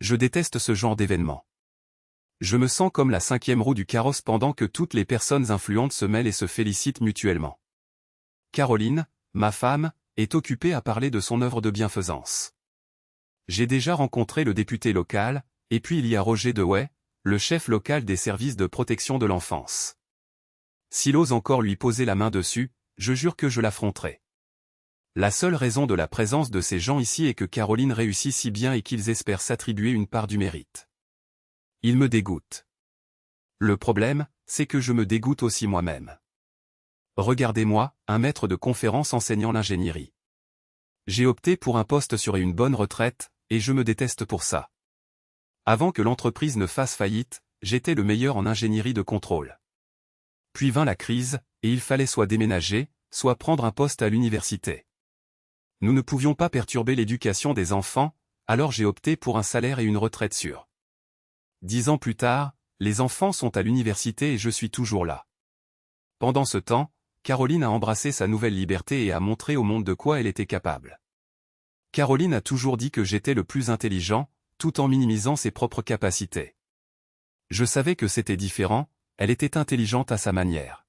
Je déteste ce genre d'événement. Je me sens comme la cinquième roue du carrosse pendant que toutes les personnes influentes se mêlent et se félicitent mutuellement. Caroline, ma femme, est occupée à parler de son œuvre de bienfaisance. J'ai déjà rencontré le député local, et puis il y a Roger Dewey, le chef local des services de protection de l'enfance. S'il ose encore lui poser la main dessus, je jure que je l'affronterai. La seule raison de la présence de ces gens ici est que Caroline réussit si bien et qu'ils espèrent s'attribuer une part du mérite. Ils me dégoûtent. Le problème, c'est que je me dégoûte aussi moi-même. Regardez-moi, un maître de conférence enseignant l'ingénierie. J'ai opté pour un poste sur une bonne retraite, et je me déteste pour ça. Avant que l'entreprise ne fasse faillite, j'étais le meilleur en ingénierie de contrôle. Puis vint la crise, et il fallait soit déménager, soit prendre un poste à l'université. Nous ne pouvions pas perturber l'éducation des enfants, alors j'ai opté pour un salaire et une retraite sûre. 10 ans plus tard, les enfants sont à l'université et je suis toujours là. Pendant ce temps, Caroline a embrassé sa nouvelle liberté et a montré au monde de quoi elle était capable. Caroline a toujours dit que j'étais le plus intelligent, tout en minimisant ses propres capacités. Je savais que c'était différent, elle était intelligente à sa manière.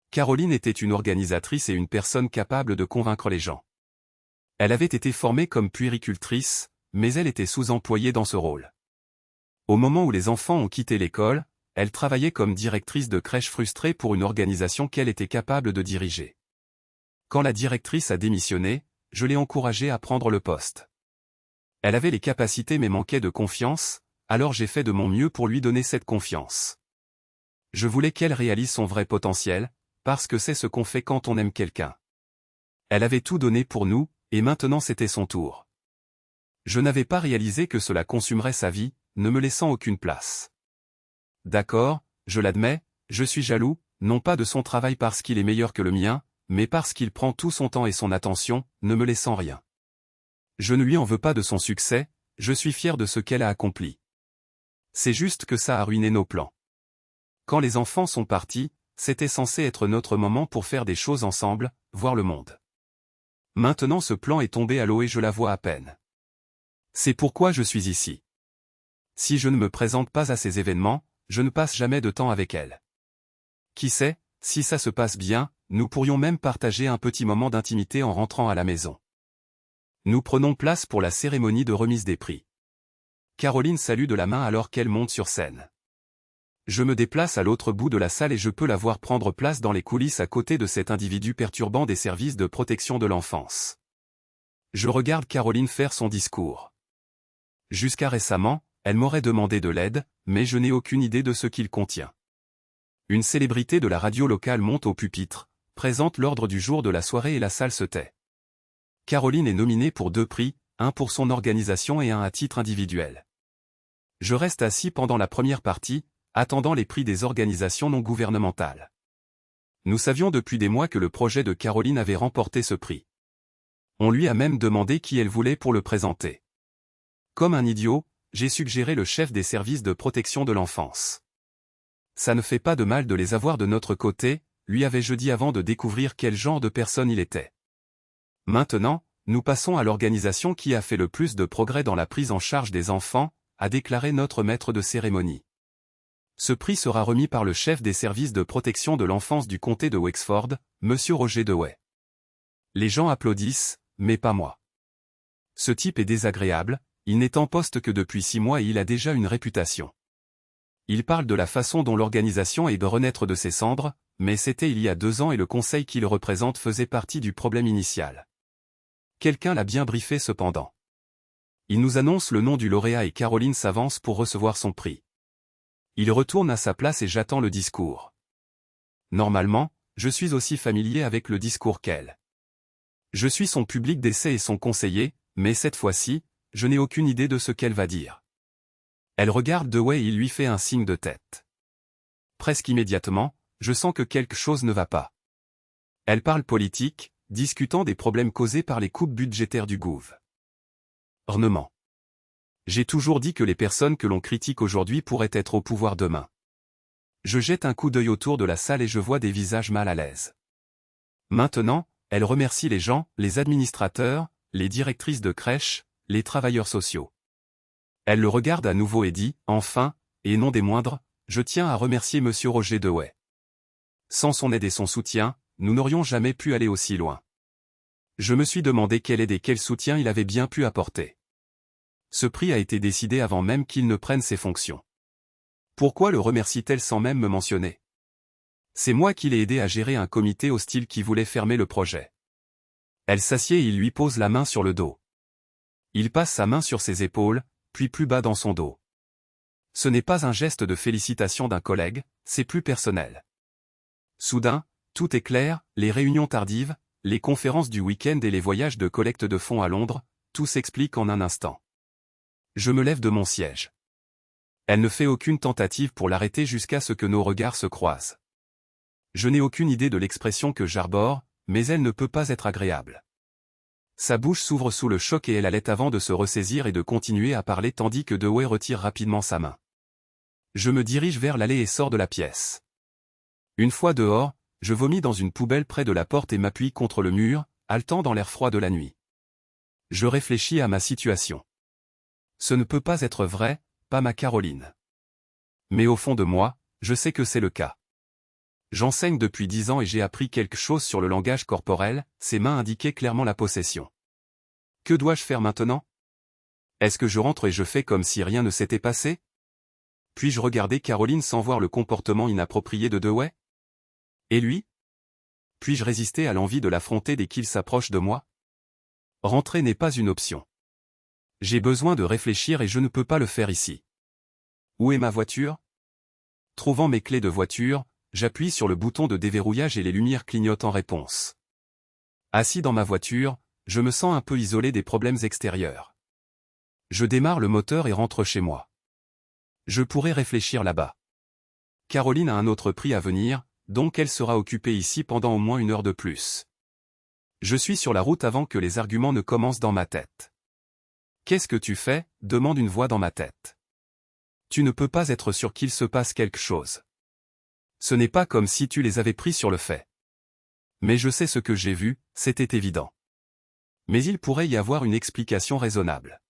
Caroline était une organisatrice et une personne capable de convaincre les gens. Elle avait été formée comme puéricultrice, mais elle était sous-employée dans ce rôle. Au moment où les enfants ont quitté l'école, elle travaillait comme directrice de crèche frustrée pour une organisation qu'elle était capable de diriger. Quand la directrice a démissionné, je l'ai encouragée à prendre le poste. Elle avait les capacités mais manquait de confiance, alors j'ai fait de mon mieux pour lui donner cette confiance. Je voulais qu'elle réalise son vrai potentiel, parce que c'est ce qu'on fait quand on aime quelqu'un. Elle avait tout donné pour nous, et maintenant c'était son tour. Je n'avais pas réalisé que cela consumerait sa vie, ne me laissant aucune place. D'accord, je l'admets, je suis jaloux, non pas de son travail parce qu'il est meilleur que le mien, mais parce qu'il prend tout son temps et son attention, ne me laissant rien. Je ne lui en veux pas de son succès, je suis fier de ce qu'elle a accompli. C'est juste que ça a ruiné nos plans. Quand les enfants sont partis, c'était censé être notre moment pour faire des choses ensemble, voir le monde. Maintenant ce plan est tombé à l'eau et je la vois à peine. C'est pourquoi je suis ici. Si je ne me présente pas à ces événements, je ne passe jamais de temps avec elle. Qui sait, si ça se passe bien, nous pourrions même partager un petit moment d'intimité en rentrant à la maison. Nous prenons place pour la cérémonie de remise des prix. Caroline salue de la main alors qu'elle monte sur scène. Je me déplace à l'autre bout de la salle et je peux la voir prendre place dans les coulisses à côté de cet individu perturbant des services de protection de l'enfance. Je regarde Caroline faire son discours. Jusqu'à récemment, elle m'aurait demandé de l'aide, mais je n'ai aucune idée de ce qu'il contient. Une célébrité de la radio locale monte au pupitre, présente l'ordre du jour de la soirée et la salle se tait. Caroline est nominée pour 2 prix, un pour son organisation et un à titre individuel. Je reste assis pendant la première partie, attendant les prix des organisations non gouvernementales. Nous savions depuis des mois que le projet de Caroline avait remporté ce prix. On lui a même demandé qui elle voulait pour le présenter. Comme un idiot, j'ai suggéré le chef des services de protection de l'enfance. Ça ne fait pas de mal de les avoir de notre côté, lui avais-je dit avant de découvrir quel genre de personne il était. Maintenant, nous passons à l'organisation qui a fait le plus de progrès dans la prise en charge des enfants, a déclaré notre maître de cérémonie. Ce prix sera remis par le chef des services de protection de l'enfance du comté de Wexford, Monsieur Roger Dewey. Les gens applaudissent, mais pas moi. Ce type est désagréable, il n'est en poste que depuis 6 mois et il a déjà une réputation. Il parle de la façon dont l'organisation est de renaître de ses cendres, mais c'était il y a 2 ans et le conseil qu'il représente faisait partie du problème initial. Quelqu'un l'a bien briefé cependant. Il nous annonce le nom du lauréat et Caroline s'avance pour recevoir son prix. Il retourne à sa place et j'attends le discours. Normalement, je suis aussi familier avec le discours qu'elle. Je suis son public d'essai et son conseiller, mais cette fois-ci, je n'ai aucune idée de ce qu'elle va dire. Elle regarde Dewey et il lui fait un signe de tête. Presque immédiatement, je sens que quelque chose ne va pas. Elle parle politique, discutant des problèmes causés par les coupes budgétaires du gouv. Ornement. J'ai toujours dit que les personnes que l'on critique aujourd'hui pourraient être au pouvoir demain. Je jette un coup d'œil autour de la salle et je vois des visages mal à l'aise. Maintenant, elle remercie les gens, les administrateurs, les directrices de crèche, les travailleurs sociaux. Elle le regarde à nouveau et dit, enfin, et non des moindres, je tiens à remercier monsieur Roger Dewey. Sans son aide et son soutien, nous n'aurions jamais pu aller aussi loin. Je me suis demandé quelle aide et quel soutien il avait bien pu apporter. Ce prix a été décidé avant même qu'il ne prenne ses fonctions. Pourquoi le remercie-t-elle sans même me mentionner? C'est moi qui l'ai aidé à gérer un comité hostile qui voulait fermer le projet. Elle s'assied et il lui pose la main sur le dos. Il passe sa main sur ses épaules, puis plus bas dans son dos. Ce n'est pas un geste de félicitation d'un collègue, c'est plus personnel. Soudain, tout est clair, les réunions tardives, les conférences du week-end et les voyages de collecte de fonds à Londres, tout s'explique en un instant. Je me lève de mon siège. Elle ne fait aucune tentative pour l'arrêter jusqu'à ce que nos regards se croisent. Je n'ai aucune idée de l'expression que j'arbore, mais elle ne peut pas être agréable. Sa bouche s'ouvre sous le choc et elle allait avant de se ressaisir et de continuer à parler tandis que Dewey retire rapidement sa main. Je me dirige vers l'allée et sors de la pièce. Une fois dehors, je vomis dans une poubelle près de la porte et m'appuie contre le mur, haletant dans l'air froid de la nuit. Je réfléchis à ma situation. Ce ne peut pas être vrai, pas ma Caroline. Mais au fond de moi, je sais que c'est le cas. J'enseigne depuis 10 ans et j'ai appris quelque chose sur le langage corporel, ses mains indiquaient clairement la possession. Que dois-je faire maintenant? Est-ce que je rentre et je fais comme si rien ne s'était passé? Puis-je regarder Caroline sans voir le comportement inapproprié de Dewey? Et lui? Puis-je résister à l'envie de l'affronter dès qu'il s'approche de moi? Rentrer n'est pas une option. J'ai besoin de réfléchir et je ne peux pas le faire ici. Où est ma voiture? Trouvant mes clés de voiture, j'appuie sur le bouton de déverrouillage et les lumières clignotent en réponse. Assis dans ma voiture, je me sens un peu isolé des problèmes extérieurs. Je démarre le moteur et rentre chez moi. Je pourrais réfléchir là-bas. Caroline a un autre prix à venir, donc elle sera occupée ici pendant au moins 1 heure de plus. Je suis sur la route avant que les arguments ne commencent dans ma tête. Qu'est-ce que tu fais? Demande une voix dans ma tête. Tu ne peux pas être sûr qu'il se passe quelque chose. Ce n'est pas comme si tu les avais pris sur le fait. Mais je sais ce que j'ai vu, c'était évident. Mais il pourrait y avoir une explication raisonnable.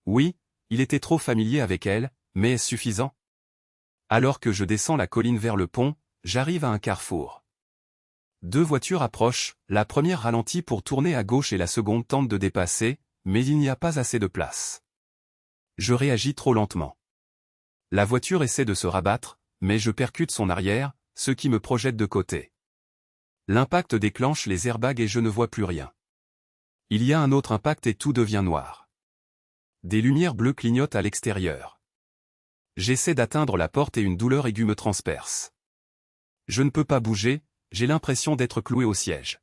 Oui, il était trop familier avec elle, mais est-ce suffisant? Alors que je descends la colline vers le pont, j'arrive à un carrefour. 2 voitures approchent, la première ralentit pour tourner à gauche et la seconde tente de dépasser, mais il n'y a pas assez de place. Je réagis trop lentement. La voiture essaie de se rabattre, mais je percute son arrière, ce qui me projette de côté. L'impact déclenche les airbags et je ne vois plus rien. Il y a un autre impact et tout devient noir. Des lumières bleues clignotent à l'extérieur. J'essaie d'atteindre la porte et une douleur aiguë me transperce. Je ne peux pas bouger, j'ai l'impression d'être cloué au siège.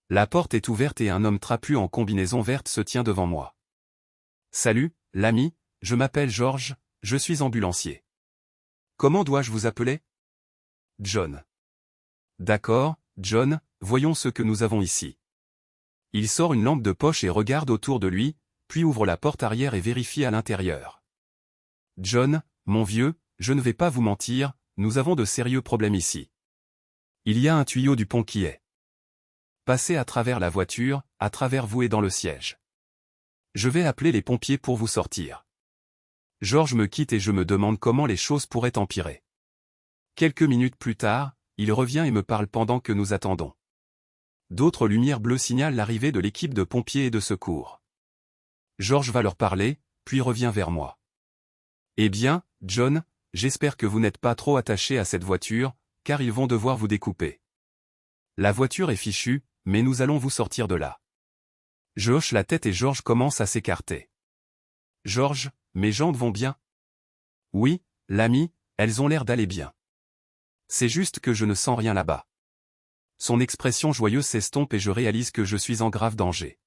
La porte est ouverte et un homme trapu en combinaison verte se tient devant moi. Salut, l'ami, je m'appelle George, je suis ambulancier. Comment dois-je vous appeler? John. D'accord, John, voyons ce que nous avons ici. Il sort une lampe de poche et regarde autour de lui, puis ouvre la porte arrière et vérifie à l'intérieur. John, mon vieux, je ne vais pas vous mentir, nous avons de sérieux problèmes ici. Il y a un tuyau du pont qui est passé à travers la voiture, à travers vous et dans le siège. Je vais appeler les pompiers pour vous sortir. George me quitte et je me demande comment les choses pourraient empirer. Quelques minutes plus tard, il revient et me parle pendant que nous attendons. D'autres lumières bleues signalent l'arrivée de l'équipe de pompiers et de secours. George va leur parler, puis revient vers moi. Eh bien, John, j'espère que vous n'êtes pas trop attaché à cette voiture, car ils vont devoir vous découper. La voiture est fichue, mais nous allons vous sortir de là. Je hoche la tête et George commence à s'écarter. George, mes jambes vont bien? Oui, l'ami, elles ont l'air d'aller bien. C'est juste que je ne sens rien là-bas. Son expression joyeuse s'estompe et je réalise que je suis en grave danger.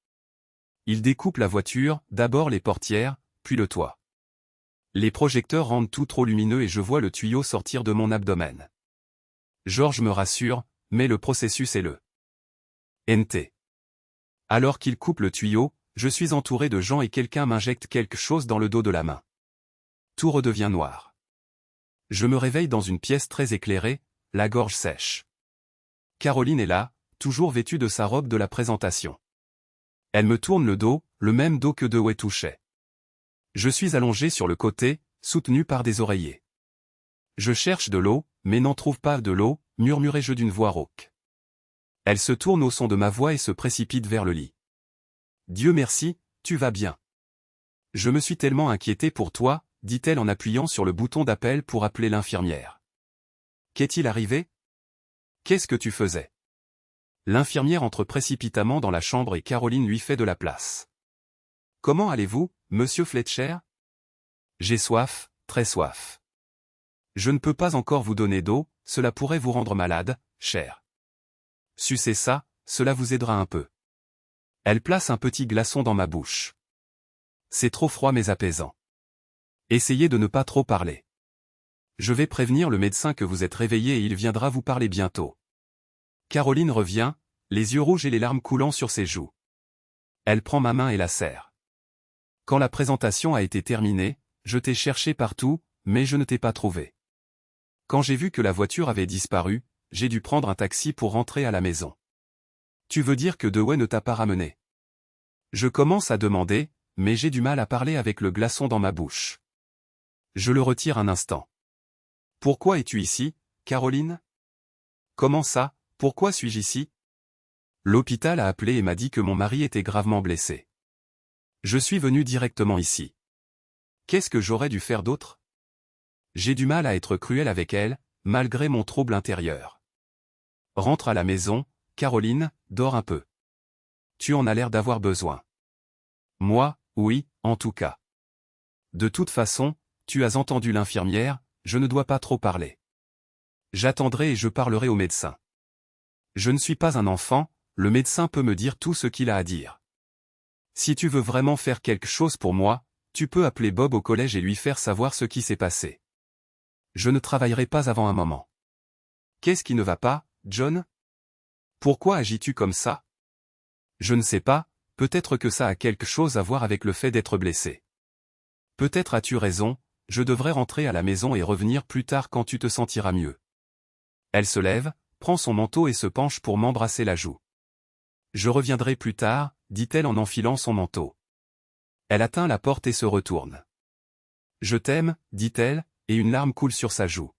Il découpe la voiture, d'abord les portières, puis le toit. Les projecteurs rendent tout trop lumineux et je vois le tuyau sortir de mon abdomen. George me rassure, mais le processus est le NT. Alors qu'il coupe le tuyau, je suis entouré de gens et quelqu'un m'injecte quelque chose dans le dos de la main. Tout redevient noir. Je me réveille dans une pièce très éclairée, la gorge sèche. Caroline est là, toujours vêtue de sa robe de la présentation. Elle me tourne le dos, le même dos que Dewey touchait. Je suis allongé sur le côté, soutenu par des oreillers. Je cherche de l'eau, mais n'en trouve pas de l'eau, murmurai-je d'une voix rauque. Elle se tourne au son de ma voix et se précipite vers le lit. Dieu merci, tu vas bien. Je me suis tellement inquiété pour toi, dit-elle en appuyant sur le bouton d'appel pour appeler l'infirmière. Qu'est-il arrivé? Qu'est-ce que tu faisais? L'infirmière entre précipitamment dans la chambre et Caroline lui fait de la place. Comment allez-vous, monsieur Fletcher? J'ai soif, très soif. Je ne peux pas encore vous donner d'eau, cela pourrait vous rendre malade, cher. Sucez ça, cela vous aidera un peu. Elle place un petit glaçon dans ma bouche. C'est trop froid mais apaisant. Essayez de ne pas trop parler. Je vais prévenir le médecin que vous êtes réveillé et il viendra vous parler bientôt. Caroline revient, les yeux rouges et les larmes coulant sur ses joues. Elle prend ma main et la serre. Quand la présentation a été terminée, je t'ai cherché partout, mais je ne t'ai pas trouvé. Quand j'ai vu que la voiture avait disparu, j'ai dû prendre un taxi pour rentrer à la maison. Tu veux dire que Dewey ne t'a pas ramené? Je commence à demander, mais j'ai du mal à parler avec le glaçon dans ma bouche. Je le retire un instant. Pourquoi es-tu ici, Caroline? Comment ça, pourquoi suis-je ici? L'hôpital a appelé et m'a dit que mon mari était gravement blessé. Je suis venu directement ici. Qu'est-ce que j'aurais dû faire d'autre? J'ai du mal à être cruel avec elle, malgré mon trouble intérieur. Rentre à la maison, Caroline, dors un peu. Tu en as l'air d'avoir besoin. Moi, oui, en tout cas. De toute façon, tu as entendu l'infirmière, je ne dois pas trop parler. J'attendrai et je parlerai au médecin. Je ne suis pas un enfant, le médecin peut me dire tout ce qu'il a à dire. Si tu veux vraiment faire quelque chose pour moi, tu peux appeler Bob au collège et lui faire savoir ce qui s'est passé. Je ne travaillerai pas avant un moment. Qu'est-ce qui ne va pas, John? Pourquoi agis-tu comme ça? Je ne sais pas, peut-être que ça a quelque chose à voir avec le fait d'être blessé. Peut-être as-tu raison, je devrais rentrer à la maison et revenir plus tard quand tu te sentiras mieux. Elle se lève, prend son manteau et se penche pour m'embrasser la joue. Je reviendrai plus tard, dit-elle en enfilant son manteau. Elle atteint la porte et se retourne. Je t'aime, dit-elle, et une larme coule sur sa joue.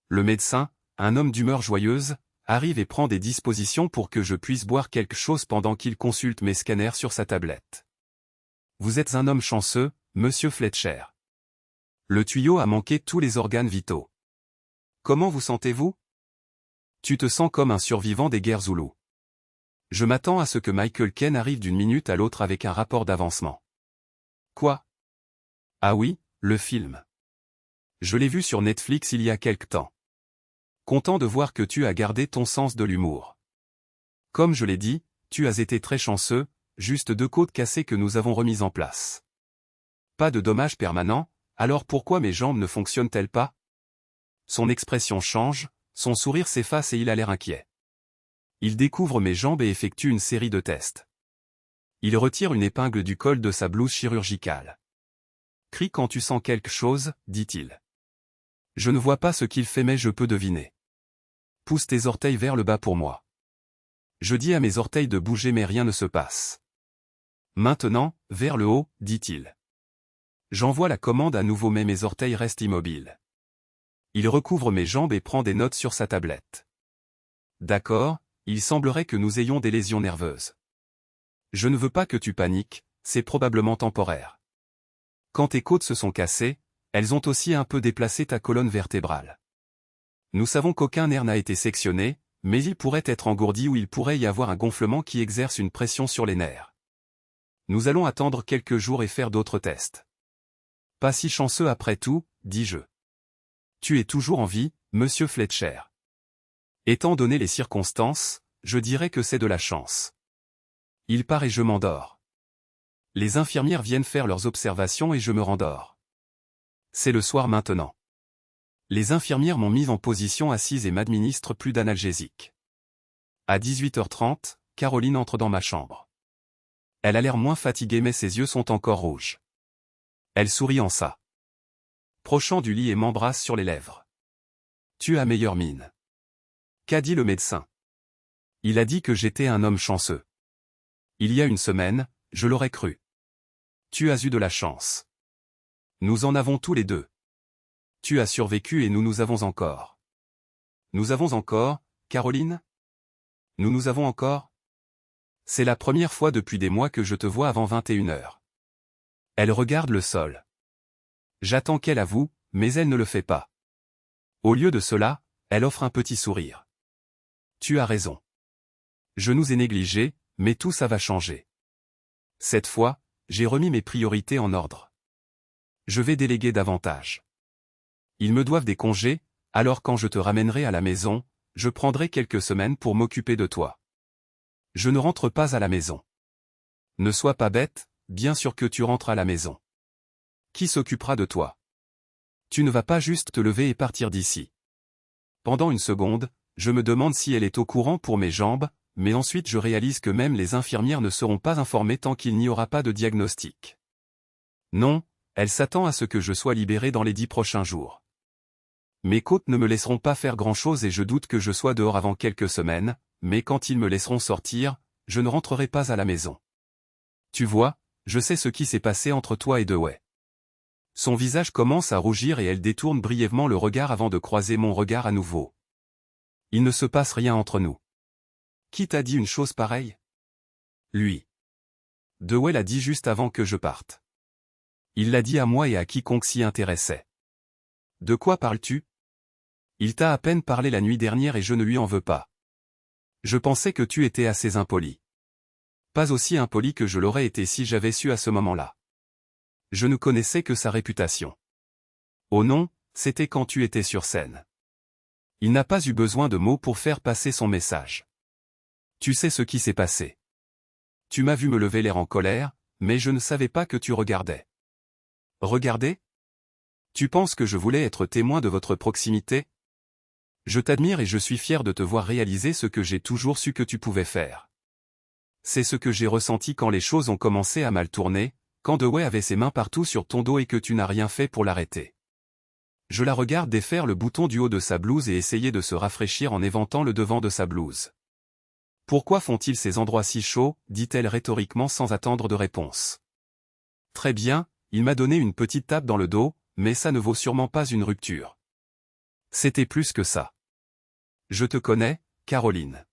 Le médecin, un homme d'humeur joyeuse, arrive et prend des dispositions pour que je puisse boire quelque chose pendant qu'il consulte mes scanners sur sa tablette. Vous êtes un homme chanceux, monsieur Fletcher. Le tuyau a manqué tous les organes vitaux. Comment vous sentez-vous? Tu te sens comme un survivant des guerres zoulous. Je m'attends à ce que Michael Caine arrive d'une minute à l'autre avec un rapport d'avancement. Quoi? Ah oui, le film. Je l'ai vu sur Netflix il y a quelque temps. Content de voir que tu as gardé ton sens de l'humour. Comme je l'ai dit, tu as été très chanceux, juste 2 côtes cassées que nous avons remises en place. Pas de dommages permanents, alors pourquoi mes jambes ne fonctionnent-elles pas? Son expression change, son sourire s'efface et il a l'air inquiet. Il découvre mes jambes et effectue une série de tests. Il retire une épingle du col de sa blouse chirurgicale. Crie quand tu sens quelque chose, dit-il. Je ne vois pas ce qu'il fait mais je peux deviner. Pousse tes orteils vers le bas pour moi. Je dis à mes orteils de bouger mais rien ne se passe. Maintenant, vers le haut, dit-il. J'envoie la commande à nouveau mais mes orteils restent immobiles. Il recouvre mes jambes et prend des notes sur sa tablette. D'accord, il semblerait que nous ayons des lésions nerveuses. Je ne veux pas que tu paniques, c'est probablement temporaire. Quand tes côtes se sont cassées, elles ont aussi un peu déplacé ta colonne vertébrale. Nous savons qu'aucun nerf n'a été sectionné, mais il pourrait être engourdi ou il pourrait y avoir un gonflement qui exerce une pression sur les nerfs. Nous allons attendre quelques jours et faire d'autres tests. Pas si chanceux après tout, dis-je. Tu es toujours en vie, monsieur Fletcher. Étant donné les circonstances, je dirais que c'est de la chance. Il part et je m'endors. Les infirmières viennent faire leurs observations et je me rendors. C'est le soir maintenant. Les infirmières m'ont mise en position assise et m'administrent plus d'analgésiques. À 18h30, Caroline entre dans ma chambre. Elle a l'air moins fatiguée mais ses yeux sont encore rouges. Elle sourit en ça. Prochant du lit et m'embrasse sur les lèvres. Tu as meilleure mine. Qu'a dit le médecin? Il a dit que j'étais un homme chanceux. Il y a une semaine, je l'aurais cru. Tu as eu de la chance. Nous en avons tous les deux. Tu as survécu et nous avons encore. Nous avons encore, Caroline? Nous avons encore? C'est la première fois depuis des mois que je te vois avant 21h. Elle regarde le sol. J'attends qu'elle avoue, mais elle ne le fait pas. Au lieu de cela, elle offre un petit sourire. Tu as raison. Je nous ai négligés, mais tout ça va changer. Cette fois, j'ai remis mes priorités en ordre. Je vais déléguer davantage. Ils me doivent des congés, alors quand je te ramènerai à la maison, je prendrai quelques semaines pour m'occuper de toi. Je ne rentre pas à la maison. Ne sois pas bête, bien sûr que tu rentres à la maison. Qui s'occupera de toi? Tu ne vas pas juste te lever et partir d'ici. Pendant une seconde, je me demande si elle est au courant pour mes jambes, mais ensuite je réalise que même les infirmières ne seront pas informées tant qu'il n'y aura pas de diagnostic. Non, elle s'attend à ce que je sois libéré dans les 10 prochains jours. Mes côtes ne me laisseront pas faire grand-chose et je doute que je sois dehors avant quelques semaines, mais quand ils me laisseront sortir, je ne rentrerai pas à la maison. Tu vois, je sais ce qui s'est passé entre toi et Dewey. Son visage commence à rougir et elle détourne brièvement le regard avant de croiser mon regard à nouveau. Il ne se passe rien entre nous. Qui t'a dit une chose pareille? Lui. Dewey l'a dit juste avant que je parte. Il l'a dit à moi et à quiconque s'y intéressait. De quoi parles-tu? Il t'a à peine parlé la nuit dernière et je ne lui en veux pas. Je pensais que tu étais assez impoli. Pas aussi impoli que je l'aurais été si j'avais su à ce moment-là. Je ne connaissais que sa réputation. Oh non, c'était quand tu étais sur scène. Il n'a pas eu besoin de mots pour faire passer son message. Tu sais ce qui s'est passé. Tu m'as vu me lever l'air en colère, mais je ne savais pas que tu regardais. Regarder? Tu penses que je voulais être témoin de votre proximité? Je t'admire et je suis fier de te voir réaliser ce que j'ai toujours su que tu pouvais faire. C'est ce que j'ai ressenti quand les choses ont commencé à mal tourner, quand Dewey avait ses mains partout sur ton dos et que tu n'as rien fait pour l'arrêter. Je la regarde défaire le bouton du haut de sa blouse et essayer de se rafraîchir en éventant le devant de sa blouse. Pourquoi font-ils ces endroits si chauds, dit-elle rhétoriquement sans attendre de réponse. Très bien, il m'a donné une petite tape dans le dos, mais ça ne vaut sûrement pas une rupture. C'était plus que ça. Je te connais, Caroline.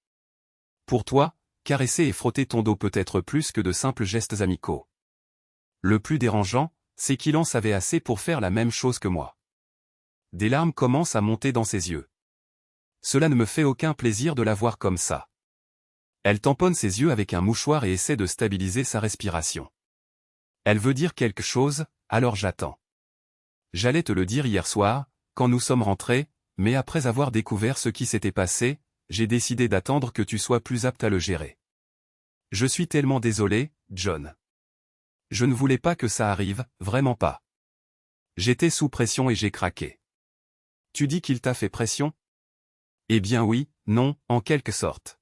Pour toi, caresser et frotter ton dos peut être plus que de simples gestes amicaux. Le plus dérangeant, c'est qu'il en savait assez pour faire la même chose que moi. Des larmes commencent à monter dans ses yeux. Cela ne me fait aucun plaisir de la voir comme ça. Elle tamponne ses yeux avec un mouchoir et essaie de stabiliser sa respiration. Elle veut dire quelque chose, alors j'attends. J'allais te le dire hier soir, quand nous sommes rentrés, mais après avoir découvert ce qui s'était passé, j'ai décidé d'attendre que tu sois plus apte à le gérer. Je suis tellement désolé, John. Je ne voulais pas que ça arrive, vraiment pas. J'étais sous pression et j'ai craqué. Tu dis qu'il t'a fait pression? Eh bien oui, non, en quelque sorte.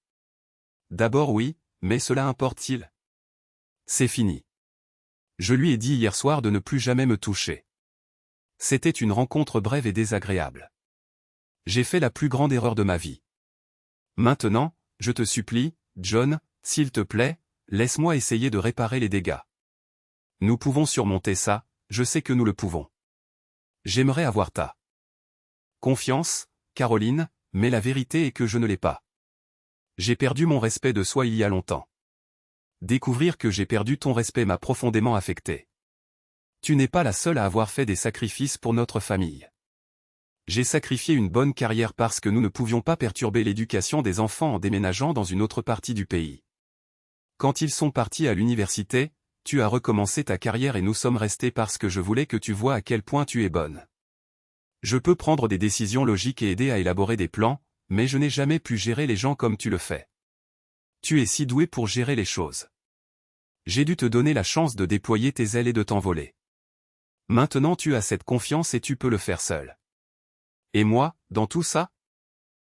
D'abord oui, mais cela importe-t-il? C'est fini. Je lui ai dit hier soir de ne plus jamais me toucher. C'était une rencontre brève et désagréable. J'ai fait la plus grande erreur de ma vie. Maintenant, je te supplie, John, s'il te plaît, laisse-moi essayer de réparer les dégâts. Nous pouvons surmonter ça, je sais que nous le pouvons. J'aimerais avoir ta confiance, Caroline, mais la vérité est que je ne l'ai pas. J'ai perdu mon respect de soi il y a longtemps. Découvrir que j'ai perdu ton respect m'a profondément affecté. Tu n'es pas la seule à avoir fait des sacrifices pour notre famille. J'ai sacrifié une bonne carrière parce que nous ne pouvions pas perturber l'éducation des enfants en déménageant dans une autre partie du pays. Quand ils sont partis à l'université, tu as recommencé ta carrière et nous sommes restés parce que je voulais que tu vois à quel point tu es bonne. Je peux prendre des décisions logiques et aider à élaborer des plans, mais je n'ai jamais pu gérer les gens comme tu le fais. Tu es si doué pour gérer les choses. J'ai dû te donner la chance de déployer tes ailes et de t'envoler. Maintenant tu as cette confiance et tu peux le faire seul. Et moi, dans tout ça?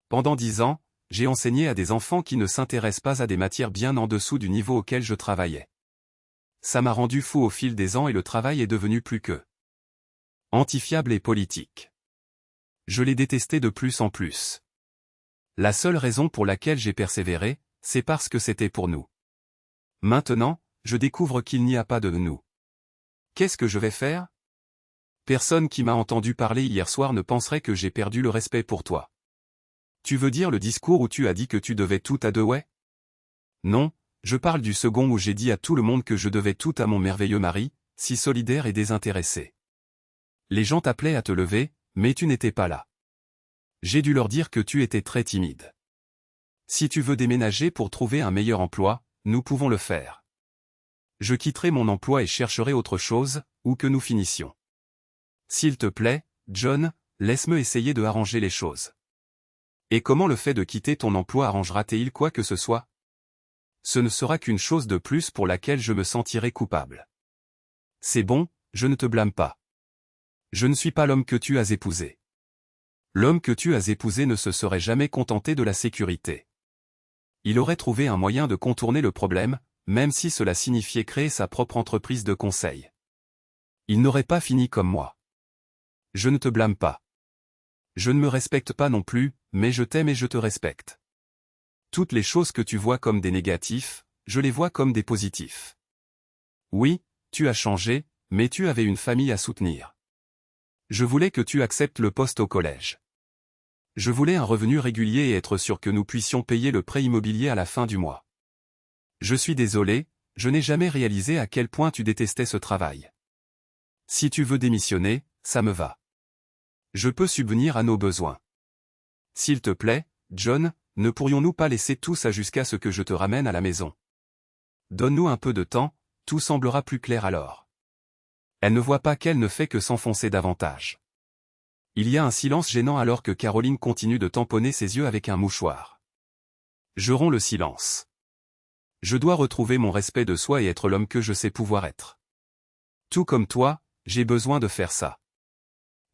Pendant 10 ans, j'ai enseigné à des enfants qui ne s'intéressent pas à des matières bien en dessous du niveau auquel je travaillais. Ça m'a rendu fou au fil des ans et le travail est devenu plus que antifiable et politique. Je l'ai détesté de plus en plus. La seule raison pour laquelle j'ai persévéré, c'est parce que c'était pour nous. Maintenant, je découvre qu'il n'y a pas de nous. Qu'est-ce que je vais faire? Personne qui m'a entendu parler hier soir ne penserait que j'ai perdu le respect pour toi. Tu veux dire le discours où tu as dit que tu devais tout à Dewey? Non, je parle du second où j'ai dit à tout le monde que je devais tout à mon merveilleux mari, si solidaire et désintéressé. Les gens t'appelaient à te lever, mais tu n'étais pas là. J'ai dû leur dire que tu étais très timide. Si tu veux déménager pour trouver un meilleur emploi, nous pouvons le faire. Je quitterai mon emploi et chercherai autre chose, où que nous finissions. S'il te plaît, John, laisse-me essayer de arranger les choses. Et comment le fait de quitter ton emploi arrangera-t-il quoi que ce soit? Ce ne sera qu'une chose de plus pour laquelle je me sentirai coupable. C'est bon, je ne te blâme pas. Je ne suis pas l'homme que tu as épousé. L'homme que tu as épousé ne se serait jamais contenté de la sécurité. Il aurait trouvé un moyen de contourner le problème, même si cela signifiait créer sa propre entreprise de conseil. Il n'aurait pas fini comme moi. Je ne te blâme pas. Je ne me respecte pas non plus, mais je t'aime et je te respecte. Toutes les choses que tu vois comme des négatifs, je les vois comme des positifs. Oui, tu as changé, mais tu avais une famille à soutenir. Je voulais que tu acceptes le poste au collège. Je voulais un revenu régulier et être sûr que nous puissions payer le prêt immobilier à la fin du mois. Je suis désolé, je n'ai jamais réalisé à quel point tu détestais ce travail. Si tu veux démissionner, ça me va. Je peux subvenir à nos besoins. S'il te plaît, John, ne pourrions-nous pas laisser tout ça jusqu'à ce que je te ramène à la maison? Donne-nous un peu de temps, tout semblera plus clair alors. Elle ne voit pas qu'elle ne fait que s'enfoncer davantage. Il y a un silence gênant alors que Caroline continue de tamponner ses yeux avec un mouchoir. Je romps le silence. Je dois retrouver mon respect de soi et être l'homme que je sais pouvoir être. Tout comme toi, j'ai besoin de faire ça.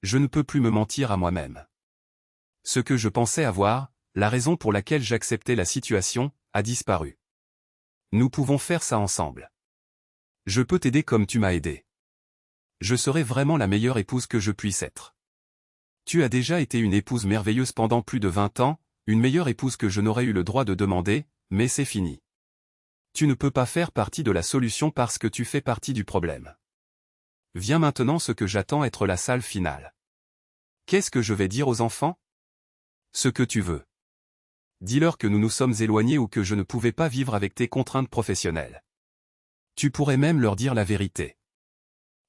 Je ne peux plus me mentir à moi-même. Ce que je pensais avoir, la raison pour laquelle j'acceptais la situation, a disparu. Nous pouvons faire ça ensemble. Je peux t'aider comme tu m'as aidé. Je serai vraiment la meilleure épouse que je puisse être. Tu as déjà été une épouse merveilleuse pendant plus de 20 ans, une meilleure épouse que je n'aurais eu le droit de demander, mais c'est fini. Tu ne peux pas faire partie de la solution parce que tu fais partie du problème. Viens maintenant ce que j'attends être la salle finale. Qu'est-ce que je vais dire aux enfants? Ce que tu veux. Dis-leur que nous nous sommes éloignés ou que je ne pouvais pas vivre avec tes contraintes professionnelles. Tu pourrais même leur dire la vérité.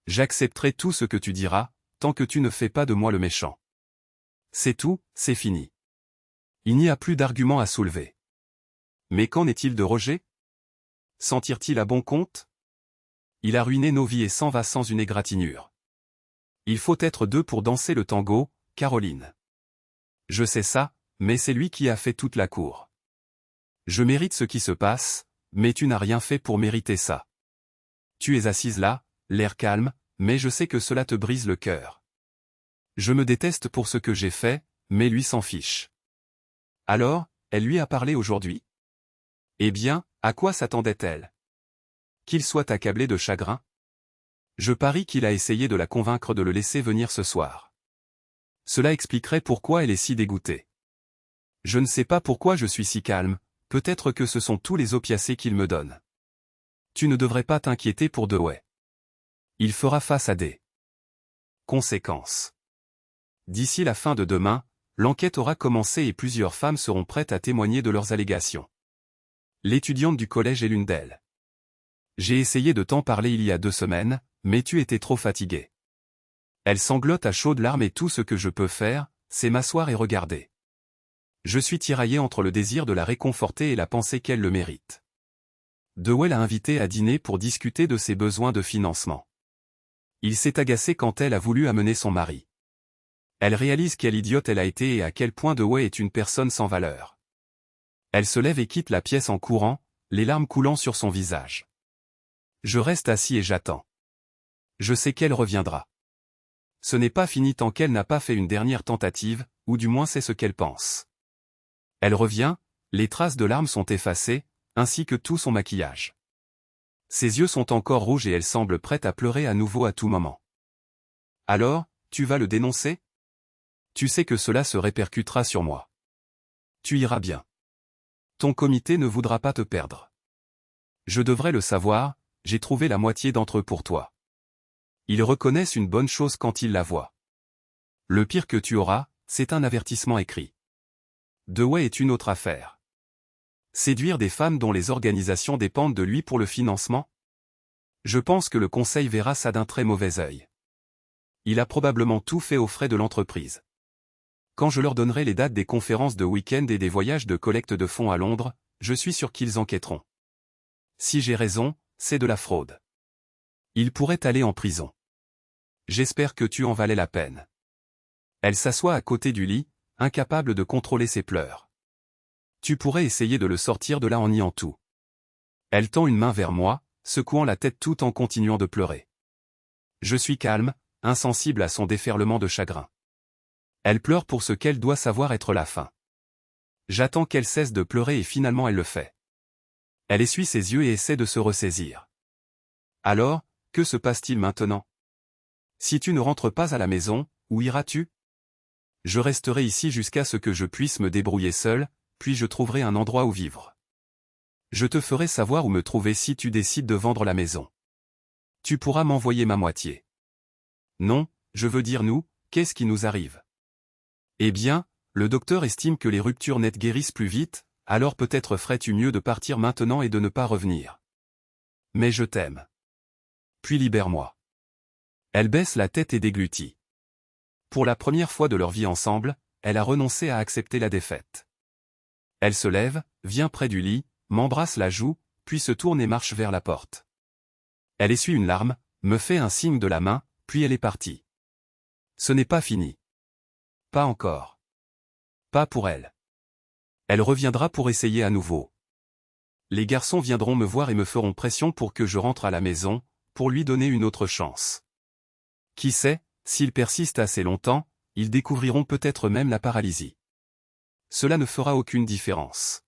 J'accepterai tout ce que tu diras, tant que tu ne fais pas de moi le méchant. C'est tout, c'est fini. Il n'y a plus d'arguments à soulever. Mais qu'en est-il de Roger? S'en tire-t-il à bon compte? Il a ruiné nos vies et s'en va sans une égratignure. Il faut être deux pour danser le tango, Caroline. Je sais ça, mais c'est lui qui a fait toute la cour. Je mérite ce qui se passe, mais tu n'as rien fait pour mériter ça. Tu es assise là, l'air calme, mais je sais que cela te brise le cœur. Je me déteste pour ce que j'ai fait, mais lui s'en fiche. Alors, elle lui a parlé aujourd'hui? Eh bien, à quoi s'attendait-elle? Qu'il soit accablé de chagrin? Je parie qu'il a essayé de la convaincre de le laisser venir ce soir. Cela expliquerait pourquoi elle est si dégoûtée. Je ne sais pas pourquoi je suis si calme, peut-être que ce sont tous les opiacés qu'il me donne. Tu ne devrais pas t'inquiéter pour Dewey. Il fera face à des conséquences. D'ici la fin de demain, l'enquête aura commencé et plusieurs femmes seront prêtes à témoigner de leurs allégations. L'étudiante du collège est l'une d'elles. J'ai essayé de t'en parler il y a 2 semaines, mais tu étais trop fatigué. Elle sanglote à chaudes larmes et tout ce que je peux faire, c'est m'asseoir et regarder. Je suis tiraillé entre le désir de la réconforter et la pensée qu'elle le mérite. Dewey l'a invitée à dîner pour discuter de ses besoins de financement. Il s'est agacé quand elle a voulu amener son mari. Elle réalise quelle idiote elle a été et à quel point Dewey est une personne sans valeur. Elle se lève et quitte la pièce en courant, les larmes coulant sur son visage. Je reste assis et j'attends. Je sais qu'elle reviendra. Ce n'est pas fini tant qu'elle n'a pas fait une dernière tentative, ou du moins c'est ce qu'elle pense. Elle revient, les traces de larmes sont effacées, ainsi que tout son maquillage. Ses yeux sont encore rouges et elle semble prête à pleurer à nouveau à tout moment. Alors, tu vas le dénoncer? Tu sais que cela se répercutera sur moi. Tu iras bien. Ton comité ne voudra pas te perdre. Je devrais le savoir, j'ai trouvé la moitié d'entre eux pour toi. Ils reconnaissent une bonne chose quand ils la voient. Le pire que tu auras, c'est un avertissement écrit. Dewey est une autre affaire. Séduire des femmes dont les organisations dépendent de lui pour le financement? Je pense que le conseil verra ça d'un très mauvais œil. Il a probablement tout fait aux frais de l'entreprise. Quand je leur donnerai les dates des conférences de week-end et des voyages de collecte de fonds à Londres, je suis sûr qu'ils enquêteront. Si j'ai raison, c'est de la fraude. Il pourrait aller en prison. J'espère que tu en valais la peine. Elle s'assoit à côté du lit, incapable de contrôler ses pleurs. Tu pourrais essayer de le sortir de là en niant tout. Elle tend une main vers moi, secouant la tête tout en continuant de pleurer. Je suis calme, insensible à son déferlement de chagrin. Elle pleure pour ce qu'elle doit savoir être la fin. J'attends qu'elle cesse de pleurer et finalement elle le fait. Elle essuie ses yeux et essaie de se ressaisir. Alors, que se passe-t-il maintenant? Si tu ne rentres pas à la maison, où iras-tu? Je resterai ici jusqu'à ce que je puisse me débrouiller seul, puis je trouverai un endroit où vivre. Je te ferai savoir où me trouver si tu décides de vendre la maison. Tu pourras m'envoyer ma moitié. Non, je veux dire nous, qu'est-ce qui nous arrive? Eh bien, le docteur estime que les ruptures nettes guérissent plus vite, alors peut-être ferais-tu mieux de partir maintenant et de ne pas revenir. Mais je t'aime. Puis libère-moi. Elle baisse la tête et déglutit. Pour la première fois de leur vie ensemble, elle a renoncé à accepter la défaite. Elle se lève, vient près du lit, m'embrasse la joue, puis se tourne et marche vers la porte. Elle essuie une larme, me fait un signe de la main, puis elle est partie. Ce n'est pas fini. Pas encore. Pas pour elle. Elle reviendra pour essayer à nouveau. Les garçons viendront me voir et me feront pression pour que je rentre à la maison, pour lui donner une autre chance. Qui sait, s'ils persistent assez longtemps, ils découvriront peut-être même la paralysie. Cela ne fera aucune différence.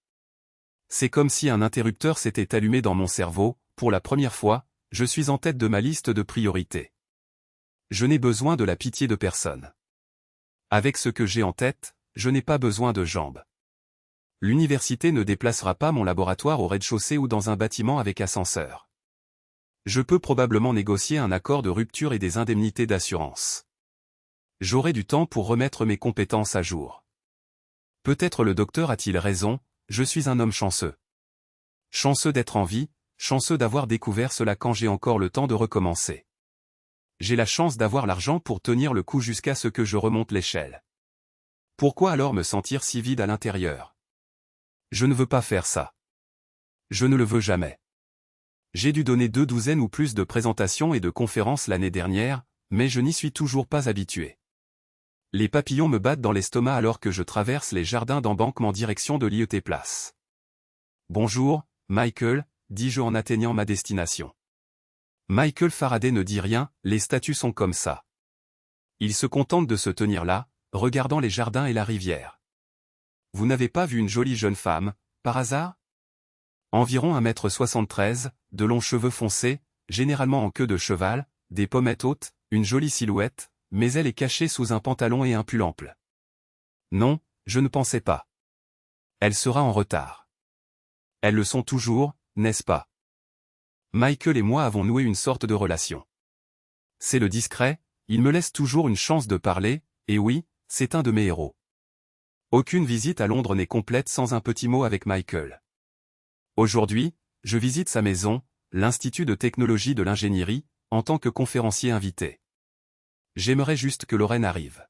C'est comme si un interrupteur s'était allumé dans mon cerveau, pour la première fois, je suis en tête de ma liste de priorités. Je n'ai besoin de la pitié de personne. Avec ce que j'ai en tête, je n'ai pas besoin de jambes. L'université ne déplacera pas mon laboratoire au rez-de-chaussée ou dans un bâtiment avec ascenseur. Je peux probablement négocier un accord de rupture et des indemnités d'assurance. J'aurai du temps pour remettre mes compétences à jour. Peut-être le docteur a-t-il raison, je suis un homme chanceux. Chanceux d'être en vie, chanceux d'avoir découvert cela quand j'ai encore le temps de recommencer. J'ai la chance d'avoir l'argent pour tenir le coup jusqu'à ce que je remonte l'échelle. Pourquoi alors me sentir si vide à l'intérieur? Je ne veux pas faire ça. Je ne le veux jamais. J'ai dû donner 2 douzaines ou plus de présentations et de conférences l'année dernière, mais je n'y suis toujours pas habitué. Les papillons me battent dans l'estomac alors que je traverse les jardins d'embankement en direction de l'IET Place. Bonjour, Michael, dis-je en atteignant ma destination. Michael Faraday ne dit rien, les statues sont comme ça. Il se contente de se tenir là, regardant les jardins et la rivière. Vous n'avez pas vu une jolie jeune femme, par hasard? Environ 1,73 m, de longs cheveux foncés, généralement en queue de cheval, des pommettes hautes, une jolie silhouette, mais elle est cachée sous un pantalon et un pull ample. Non, je ne pensais pas. Elle sera en retard. Elles le sont toujours, n'est-ce pas? Michael et moi avons noué une sorte de relation. C'est le discret, il me laisse toujours une chance de parler, et oui, c'est un de mes héros. Aucune visite à Londres n'est complète sans un petit mot avec Michael. Aujourd'hui, je visite sa maison, l'Institut de technologie de l'ingénierie, en tant que conférencier invité. J'aimerais juste que Lorraine arrive.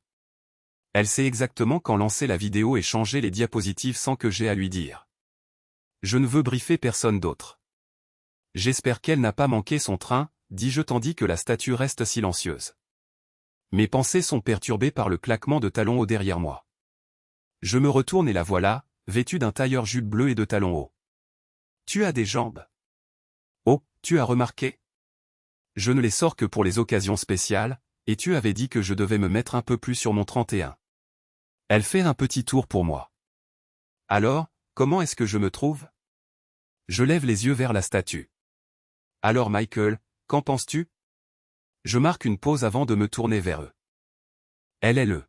Elle sait exactement quand lancer la vidéo et changer les diapositives sans que j'aie à lui dire. Je ne veux briefer personne d'autre. J'espère qu'elle n'a pas manqué son train, dis-je tandis que la statue reste silencieuse. Mes pensées sont perturbées par le claquement de talons hauts derrière moi. Je me retourne et la voilà, vêtue d'un tailleur-jupe bleu et de talons hauts. Tu as des jambes. Oh, tu as remarqué? Je ne les sors que pour les occasions spéciales, et tu avais dit que je devais me mettre un peu plus sur mon 31. Elle fait un petit tour pour moi. Alors, comment est-ce que je me trouve? Je lève les yeux vers la statue. Alors Michael, qu'en penses-tu? Je marque une pause avant de me tourner vers eux. Elle est le.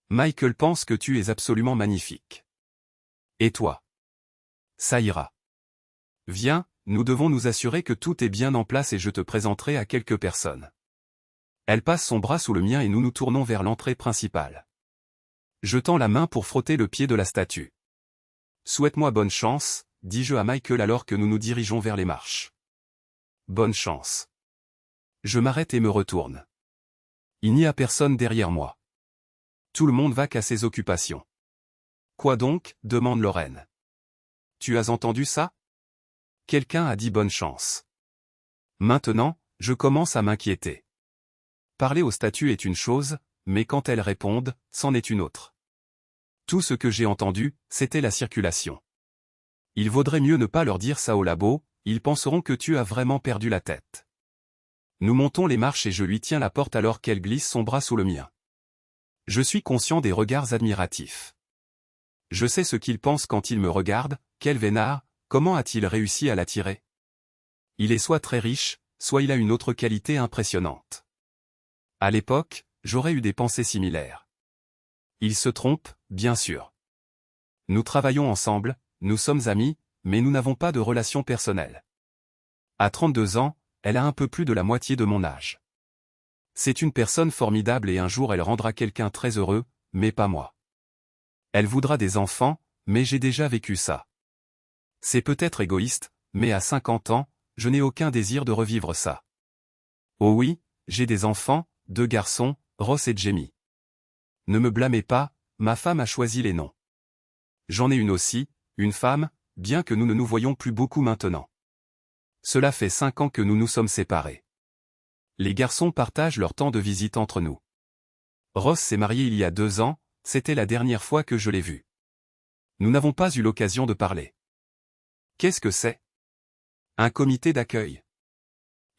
Michael pense que tu es absolument magnifique. Et toi? Ça ira. Viens, nous devons nous assurer que tout est bien en place et je te présenterai à quelques personnes. Elle passe son bras sous le mien et nous nous tournons vers l'entrée principale. Je tends la main pour frotter le pied de la statue. Souhaite-moi bonne chance, dis-je à Michael alors que nous nous dirigeons vers les marches. Bonne chance. Je m'arrête et me retourne. Il n'y a personne derrière moi. Tout le monde va qu'à ses occupations. Quoi donc, demande Lorraine. Tu as entendu ça? Quelqu'un a dit bonne chance. Maintenant, je commence à m'inquiéter. Parler aux statues est une chose, mais quand elles répondent, c'en est une autre. Tout ce que j'ai entendu, c'était la circulation. Il vaudrait mieux ne pas leur dire ça au labo, ils penseront que tu as vraiment perdu la tête. Nous montons les marches et je lui tiens la porte alors qu'elle glisse son bras sous le mien. Je suis conscient des regards admiratifs. Je sais ce qu'il pense quand il me regarde, quel vénard, comment a-t-il réussi à l'attirer? Il est soit très riche, soit il a une autre qualité impressionnante. À l'époque, j'aurais eu des pensées similaires. Il se trompe, bien sûr. Nous travaillons ensemble, nous sommes amis, mais nous n'avons pas de relation personnelle. À 32 ans, elle a un peu plus de la moitié de mon âge. C'est une personne formidable et un jour elle rendra quelqu'un très heureux, mais pas moi. Elle voudra des enfants, mais j'ai déjà vécu ça. C'est peut-être égoïste, mais à 50 ans, je n'ai aucun désir de revivre ça. Oh oui, j'ai des enfants, 2 garçons, Ross et Jamie. Ne me blâmez pas, ma femme a choisi les noms. J'en ai une aussi, une femme, bien que nous ne nous voyons plus beaucoup maintenant. Cela fait 5 ans que nous nous sommes séparés. Les garçons partagent leur temps de visite entre nous. Ross s'est marié il y a 2 ans, c'était la dernière fois que je l'ai vu. Nous n'avons pas eu l'occasion de parler. Qu'est-ce que c'est? Un comité d'accueil.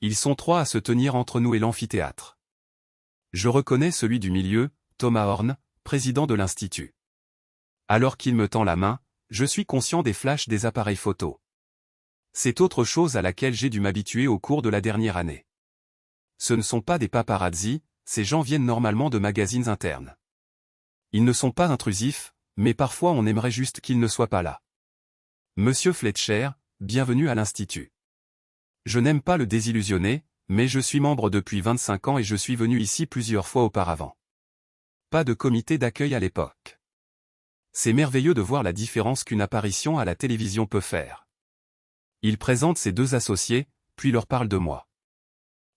Ils sont 3 à se tenir entre nous et l'amphithéâtre. Je reconnais celui du milieu, Thomas Horn, président de l'Institut. Alors qu'il me tend la main, je suis conscient des flashs des appareils photo. C'est autre chose à laquelle j'ai dû m'habituer au cours de la dernière année. Ce ne sont pas des paparazzi, ces gens viennent normalement de magazines internes. Ils ne sont pas intrusifs, mais parfois on aimerait juste qu'ils ne soient pas là. Monsieur Fletcher, bienvenue à l'Institut. Je n'aime pas le désillusionner, mais je suis membre depuis 25 ans et je suis venu ici plusieurs fois auparavant. Pas de comité d'accueil à l'époque. C'est merveilleux de voir la différence qu'une apparition à la télévision peut faire. Il présente ses 2 associés, puis leur parle de moi.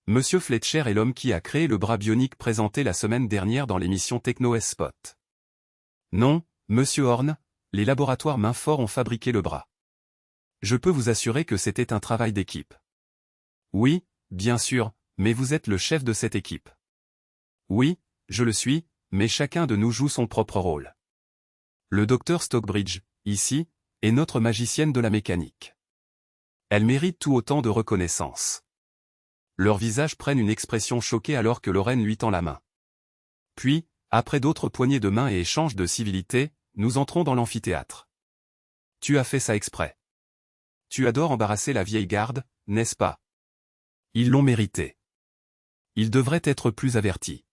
Monsieur Fletcher est l'homme qui a créé le bras bionique présenté la semaine dernière dans l'émission Techno S-Spot. Non, Monsieur Horn, les laboratoires mains forts ont fabriqué le bras. Je peux vous assurer que c'était un travail d'équipe. Oui, bien sûr, mais vous êtes le chef de cette équipe. Oui, je le suis, mais chacun de nous joue son propre rôle. Le docteur Stockbridge, ici, est notre magicienne de la mécanique. Elle mérite tout autant de reconnaissance. Leurs visages prennent une expression choquée alors que Lorraine lui tend la main. Puis, après d'autres poignées de main et échanges de civilité, nous entrons dans l'amphithéâtre. Tu as fait ça exprès. Tu adores embarrasser la vieille garde, n'est-ce pas? Ils l'ont mérité. Ils devraient être plus avertis.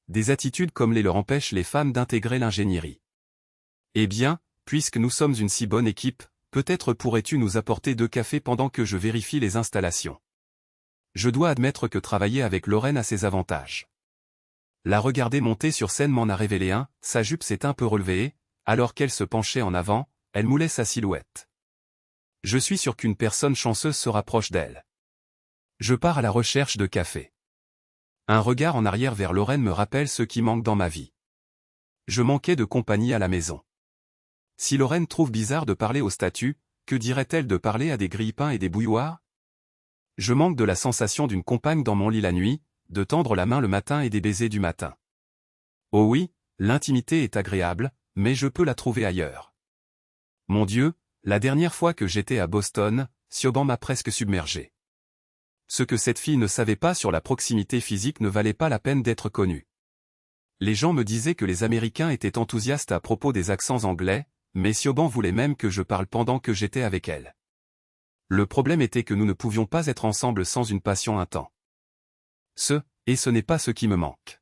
Des attitudes comme les leur empêchent les femmes d'intégrer l'ingénierie. Eh bien, puisque nous sommes une si bonne équipe, peut-être pourrais-tu nous apporter 2 cafés pendant que je vérifie les installations. Je dois admettre que travailler avec Lorraine a ses avantages. La regarder monter sur scène m'en a révélé un, sa jupe s'est un peu relevée, alors qu'elle se penchait en avant, elle moulait sa silhouette. Je suis sûr qu'une personne chanceuse se rapproche d'elle. Je pars à la recherche de café. Un regard en arrière vers Lorraine me rappelle ce qui manque dans ma vie. Je manquais de compagnie à la maison. Si Lorraine trouve bizarre de parler aux statues, que dirait-elle de parler à des grille-pains et des bouilloires? Je manque de la sensation d'une compagne dans mon lit la nuit, de tendre la main le matin et des baisers du matin. Oh oui, l'intimité est agréable, mais je peux la trouver ailleurs. Mon Dieu, la dernière fois que j'étais à Boston, Siobhan m'a presque submergé. Ce que cette fille ne savait pas sur la proximité physique ne valait pas la peine d'être connu. Les gens me disaient que les Américains étaient enthousiastes à propos des accents anglais, mais Siobhan voulait même que je parle pendant que j'étais avec elle. Le problème était que nous ne pouvions pas être ensemble sans une passion intense. Ce n'est pas ce qui me manque.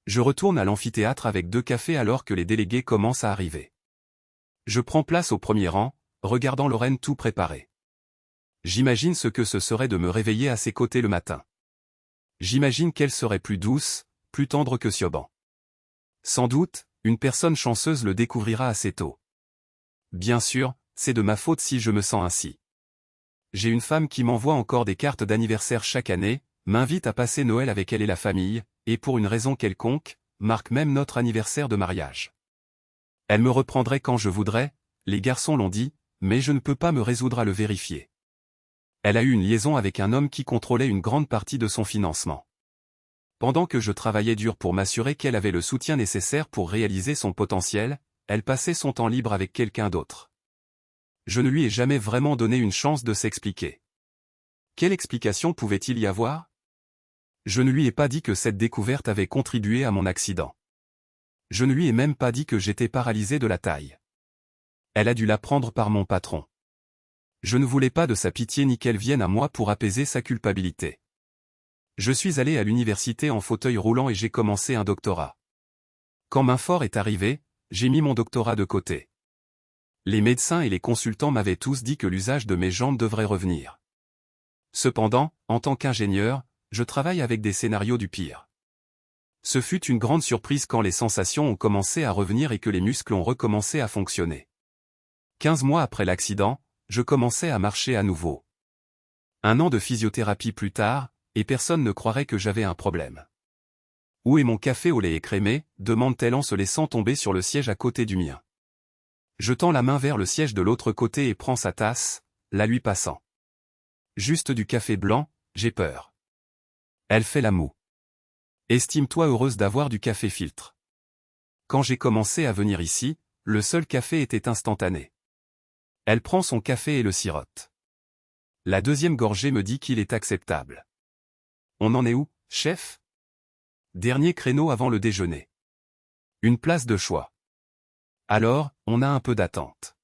Je retourne à l'amphithéâtre avec 2 cafés alors que les délégués commencent à arriver. Je prends place au premier rang, regardant Lorraine tout préparé. J'imagine ce que ce serait de me réveiller à ses côtés le matin. J'imagine qu'elle serait plus douce, plus tendre que Siobhan. Sans doute, une personne chanceuse le découvrira assez tôt. Bien sûr, c'est de ma faute si je me sens ainsi. J'ai une femme qui m'envoie encore des cartes d'anniversaire chaque année, m'invite à passer Noël avec elle et la famille, et pour une raison quelconque, marque même notre anniversaire de mariage. Elle me reprendrait quand je voudrais, les garçons l'ont dit, mais je ne peux pas me résoudre à le vérifier. Elle a eu une liaison avec un homme qui contrôlait une grande partie de son financement. Pendant que je travaillais dur pour m'assurer qu'elle avait le soutien nécessaire pour réaliser son potentiel, elle passait son temps libre avec quelqu'un d'autre. Je ne lui ai jamais vraiment donné une chance de s'expliquer. Quelle explication pouvait-il y avoir? Je ne lui ai pas dit que cette découverte avait contribué à mon accident. Je ne lui ai même pas dit que j'étais paralysé de la taille. Elle a dû l'apprendre par mon patron. Je ne voulais pas de sa pitié ni qu'elle vienne à moi pour apaiser sa culpabilité. Je suis allé à l'université en fauteuil roulant et j'ai commencé un doctorat. Quand Mainfort est arrivé, j'ai mis mon doctorat de côté. Les médecins et les consultants m'avaient tous dit que l'usage de mes jambes devrait revenir. Cependant, en tant qu'ingénieur, je travaille avec des scénarios du pire. Ce fut une grande surprise quand les sensations ont commencé à revenir et que les muscles ont recommencé à fonctionner. 15 mois après l'accident, je commençais à marcher à nouveau. 1 an de physiothérapie plus tard, et personne ne croirait que j'avais un problème. « Où est mon café au lait écrémé ?» demande-t-elle en se laissant tomber sur le siège à côté du mien. Je tends la main vers le siège de l'autre côté et prends sa tasse, la lui passant. Juste du café blanc, j'ai peur. Elle fait la moue. Estime-toi heureuse d'avoir du café filtre. Quand j'ai commencé à venir ici, le seul café était instantané. Elle prend son café et le sirote. La deuxième gorgée me dit qu'il est acceptable. On en est où, chef? Dernier créneau avant le déjeuner. Une place de choix. Alors, on a un peu d'attente.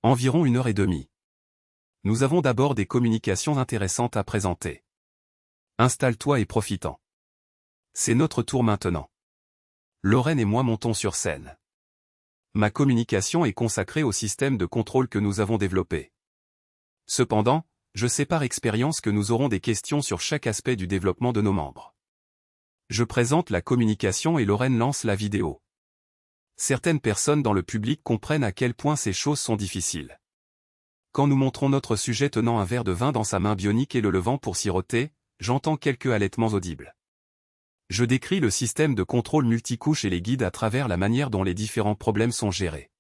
Environ 1h30. Nous avons d'abord des communications intéressantes à présenter. Installe-toi et profitant. C'est notre tour maintenant. Lorraine et moi montons sur scène. Ma communication est consacrée au système de contrôle que nous avons développé. Cependant, je sais par expérience que nous aurons des questions sur chaque aspect du développement de nos membres. Je présente la communication et Lorraine lance la vidéo. Certaines personnes dans le public comprennent à quel point ces choses sont difficiles. Quand nous montrons notre sujet tenant un verre de vin dans sa main bionique et le levant pour siroter, j'entends quelques halètements audibles. Je décris le système de contrôle multicouche et les guides à travers la manière dont les différents problèmes sont gérés.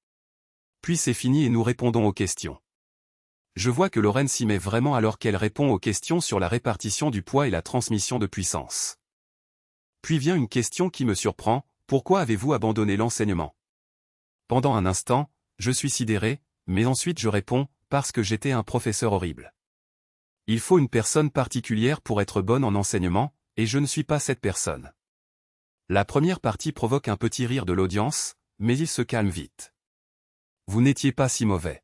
Puis c'est fini et nous répondons aux questions. Je vois que Lorraine s'y met vraiment alors qu'elle répond aux questions sur la répartition du poids et la transmission de puissance. Puis vient une question qui me surprend, pourquoi avez-vous abandonné l'enseignement? Pendant un instant, je suis sidéré, mais ensuite je réponds, parce que j'étais un professeur horrible. Il faut une personne particulière pour être bonne en enseignement, et je ne suis pas cette personne. La première partie provoque un petit rire de l'audience, mais il se calme vite. Vous n'étiez pas si mauvais.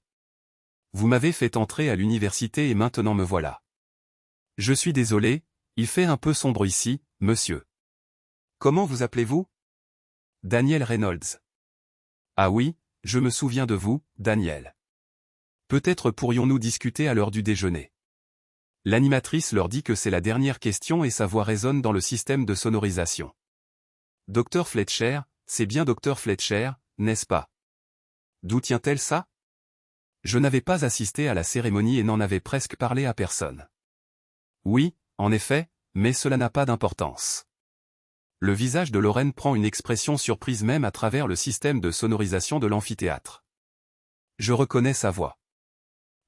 Vous m'avez fait entrer à l'université et maintenant me voilà. Je suis désolé, il fait un peu sombre ici, monsieur. Comment vous appelez-vous? Daniel Reynolds. Ah oui, je me souviens de vous, Daniel. Peut-être pourrions-nous discuter à l'heure du déjeuner. L'animatrice leur dit que c'est la dernière question et sa voix résonne dans le système de sonorisation. Dr Fletcher, c'est bien Dr Fletcher, n'est-ce pas? D'où tient-elle ça? Je n'avais pas assisté à la cérémonie et n'en avais presque parlé à personne. Oui, en effet, mais cela n'a pas d'importance. Le visage de Lorraine prend une expression surprise même à travers le système de sonorisation de l'amphithéâtre. Je reconnais sa voix.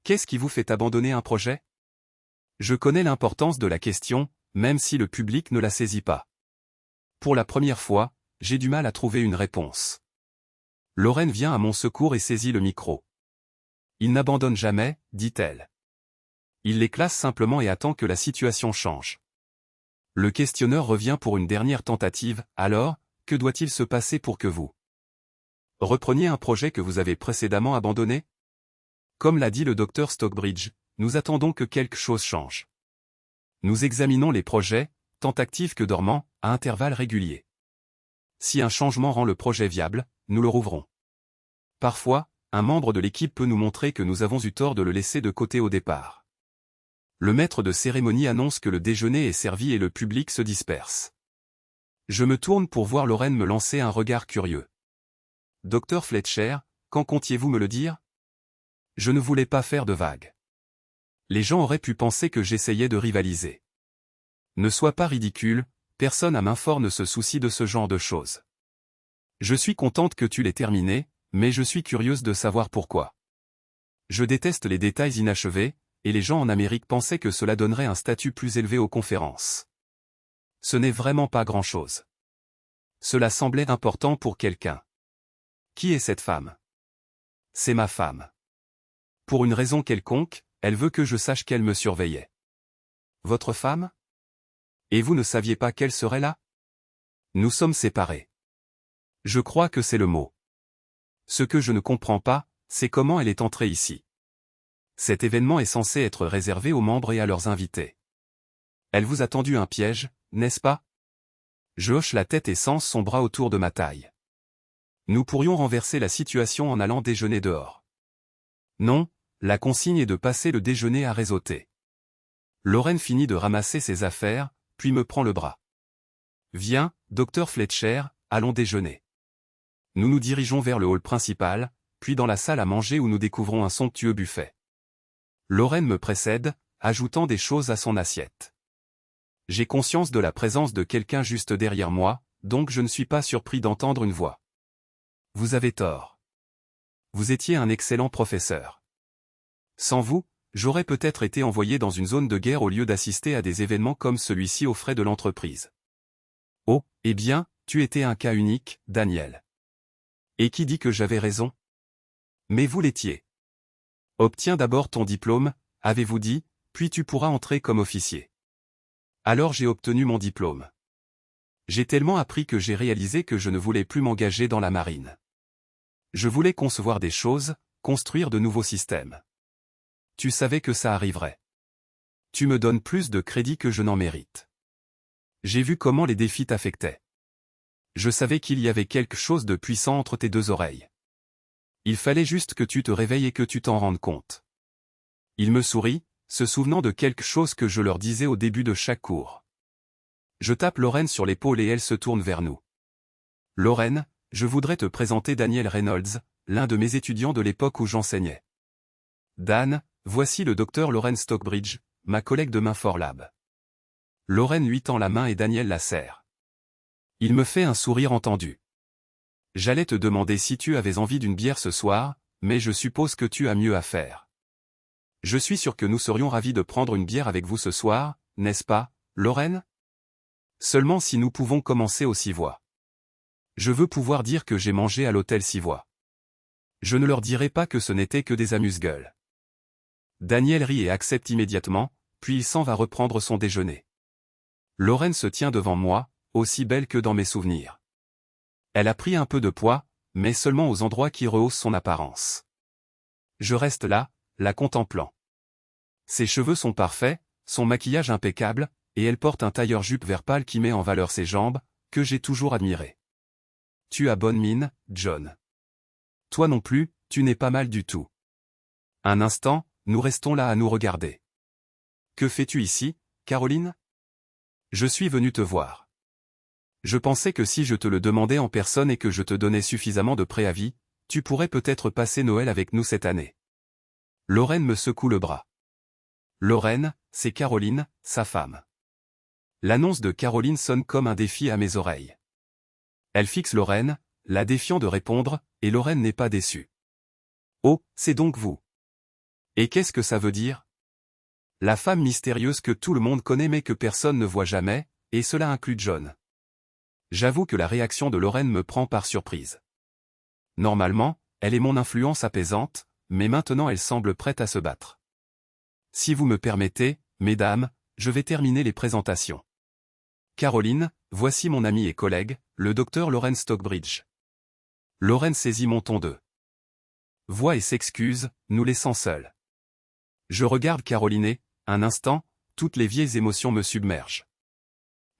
Qu'est-ce qui vous fait abandonner un projet? Je connais l'importance de la question, même si le public ne la saisit pas. Pour la première fois, j'ai du mal à trouver une réponse. Lorraine vient à mon secours et saisit le micro. Il n'abandonne jamais, dit-elle. Il les classe simplement et attend que la situation change. Le questionneur revient pour une dernière tentative, alors, que doit-il se passer pour que vous repreniez un projet que vous avez précédemment abandonné? Comme l'a dit le docteur Stockbridge, nous attendons que quelque chose change. Nous examinons les projets, tant actifs que dormants, à intervalles réguliers. Si un changement rend le projet viable, nous le rouvrons. Parfois, un membre de l'équipe peut nous montrer que nous avons eu tort de le laisser de côté au départ. Le maître de cérémonie annonce que le déjeuner est servi et le public se disperse. Je me tourne pour voir Lorraine me lancer un regard curieux. « Docteur Fletcher, quand comptiez-vous me le dire ?» Je ne voulais pas faire de vagues. Les gens auraient pu penser que j'essayais de rivaliser. Ne sois pas ridicule, personne à main forte ne se soucie de ce genre de choses. Je suis contente que tu l'aies terminé, mais je suis curieuse de savoir pourquoi. Je déteste les détails inachevés, et les gens en Amérique pensaient que cela donnerait un statut plus élevé aux conférences. Ce n'est vraiment pas grand-chose. Cela semblait important pour quelqu'un. Qui est cette femme? C'est ma femme. Pour une raison quelconque, elle veut que je sache qu'elle me surveillait. Votre femme? Et vous ne saviez pas qu'elle serait là? Nous sommes séparés. Je crois que c'est le mot. Ce que je ne comprends pas, c'est comment elle est entrée ici. Cet événement est censé être réservé aux membres et à leurs invités. Elle vous a tendu un piège, n'est-ce pas? Je hoche la tête et sens son bras autour de ma taille. Nous pourrions renverser la situation en allant déjeuner dehors. Non, la consigne est de passer le déjeuner à réseauter. Lorraine finit de ramasser ses affaires, puis me prend le bras. Viens, docteur Fletcher, allons déjeuner. Nous nous dirigeons vers le hall principal, puis dans la salle à manger où nous découvrons un somptueux buffet. Lorraine me précède, ajoutant des choses à son assiette. J'ai conscience de la présence de quelqu'un juste derrière moi, donc je ne suis pas surpris d'entendre une voix. Vous avez tort. Vous étiez un excellent professeur. Sans vous, j'aurais peut-être été envoyé dans une zone de guerre au lieu d'assister à des événements comme celui-ci aux frais de l'entreprise. Oh, eh bien, tu étais un cas unique, Daniel. Et qui dit que j'avais raison? Mais vous l'étiez. Obtiens d'abord ton diplôme, avez-vous dit, puis tu pourras entrer comme officier. Alors j'ai obtenu mon diplôme. J'ai tellement appris que j'ai réalisé que je ne voulais plus m'engager dans la marine. Je voulais concevoir des choses, construire de nouveaux systèmes. Tu savais que ça arriverait. Tu me donnes plus de crédit que je n'en mérite. J'ai vu comment les défis t'affectaient. Je savais qu'il y avait quelque chose de puissant entre tes deux oreilles. Il fallait juste que tu te réveilles et que tu t'en rendes compte. Il me sourit, se souvenant de quelque chose que je leur disais au début de chaque cours. Je tape Lorraine sur l'épaule et elle se tourne vers nous. Lorraine, je voudrais te présenter Daniel Reynolds, l'un de mes étudiants de l'époque où j'enseignais. Dan, voici le docteur Lorraine Stockbridge, ma collègue de Minfort Lab. Lorraine lui tend la main et Daniel la serre. Il me fait un sourire entendu. J'allais te demander si tu avais envie d'une bière ce soir, mais je suppose que tu as mieux à faire. Je suis sûr que nous serions ravis de prendre une bière avec vous ce soir, n'est-ce pas, Lorraine? Seulement si nous pouvons commencer au Savoie. Je veux pouvoir dire que j'ai mangé à l'hôtel Savoie. Je ne leur dirai pas que ce n'était que des amuse-gueules. Daniel rit et accepte immédiatement, puis il s'en va reprendre son déjeuner. Lorraine se tient devant moi, aussi belle que dans mes souvenirs. Elle a pris un peu de poids, mais seulement aux endroits qui rehaussent son apparence. Je reste là, la contemplant. Ses cheveux sont parfaits, son maquillage impeccable, et elle porte un tailleur-jupe vert pâle qui met en valeur ses jambes, que j'ai toujours admiré. Tu as bonne mine, John. Toi non plus, tu n'es pas mal du tout. Un instant, nous restons là à nous regarder. Que fais-tu ici, Caroline? Je suis venu te voir. Je pensais que si je te le demandais en personne et que je te donnais suffisamment de préavis, tu pourrais peut-être passer Noël avec nous cette année. Lorraine me secoue le bras. Lorraine, c'est Caroline, sa femme. L'annonce de Caroline sonne comme un défi à mes oreilles. Elle fixe Lorraine, la défiant de répondre, et Lorraine n'est pas déçue. Oh, c'est donc vous. Et qu'est-ce que ça veut dire? La femme mystérieuse que tout le monde connaît mais que personne ne voit jamais, et cela inclut John. J'avoue que la réaction de Lorraine me prend par surprise. Normalement, elle est mon influence apaisante, mais maintenant elle semble prête à se battre. Si vous me permettez, mesdames, je vais terminer les présentations. Caroline, voici mon ami et collègue, le docteur Lorraine Stockbridge. Lorraine saisit mon ton de voix et s'excuse, nous laissant seuls. Je regarde Caroline et, un instant, toutes les vieilles émotions me submergent.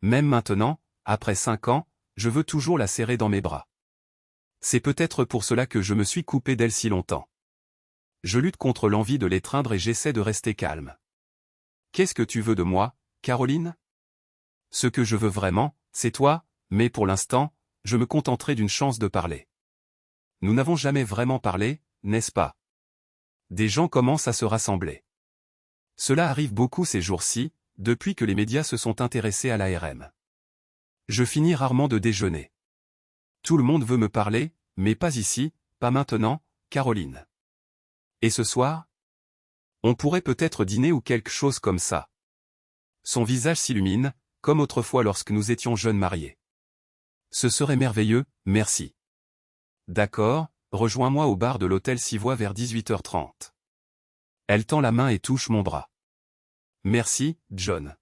Même maintenant, après 5 ans, je veux toujours la serrer dans mes bras. C'est peut-être pour cela que je me suis coupé d'elle si longtemps. Je lutte contre l'envie de l'étreindre et j'essaie de rester calme. Qu'est-ce que tu veux de moi, Caroline? Ce que je veux vraiment, c'est toi, mais pour l'instant, je me contenterai d'une chance de parler. Nous n'avons jamais vraiment parlé, n'est-ce pas? Des gens commencent à se rassembler. Cela arrive beaucoup ces jours-ci, depuis que les médias se sont intéressés à l'ARM. Je finis rarement de déjeuner. Tout le monde veut me parler, mais pas ici, pas maintenant, Caroline. Et ce soir? On pourrait peut-être dîner ou quelque chose comme ça. Son visage s'illumine, comme autrefois lorsque nous étions jeunes mariés. Ce serait merveilleux, merci. D'accord, rejoins-moi au bar de l'hôtel Savoie vers 18h30. Elle tend la main et touche mon bras. Merci, John.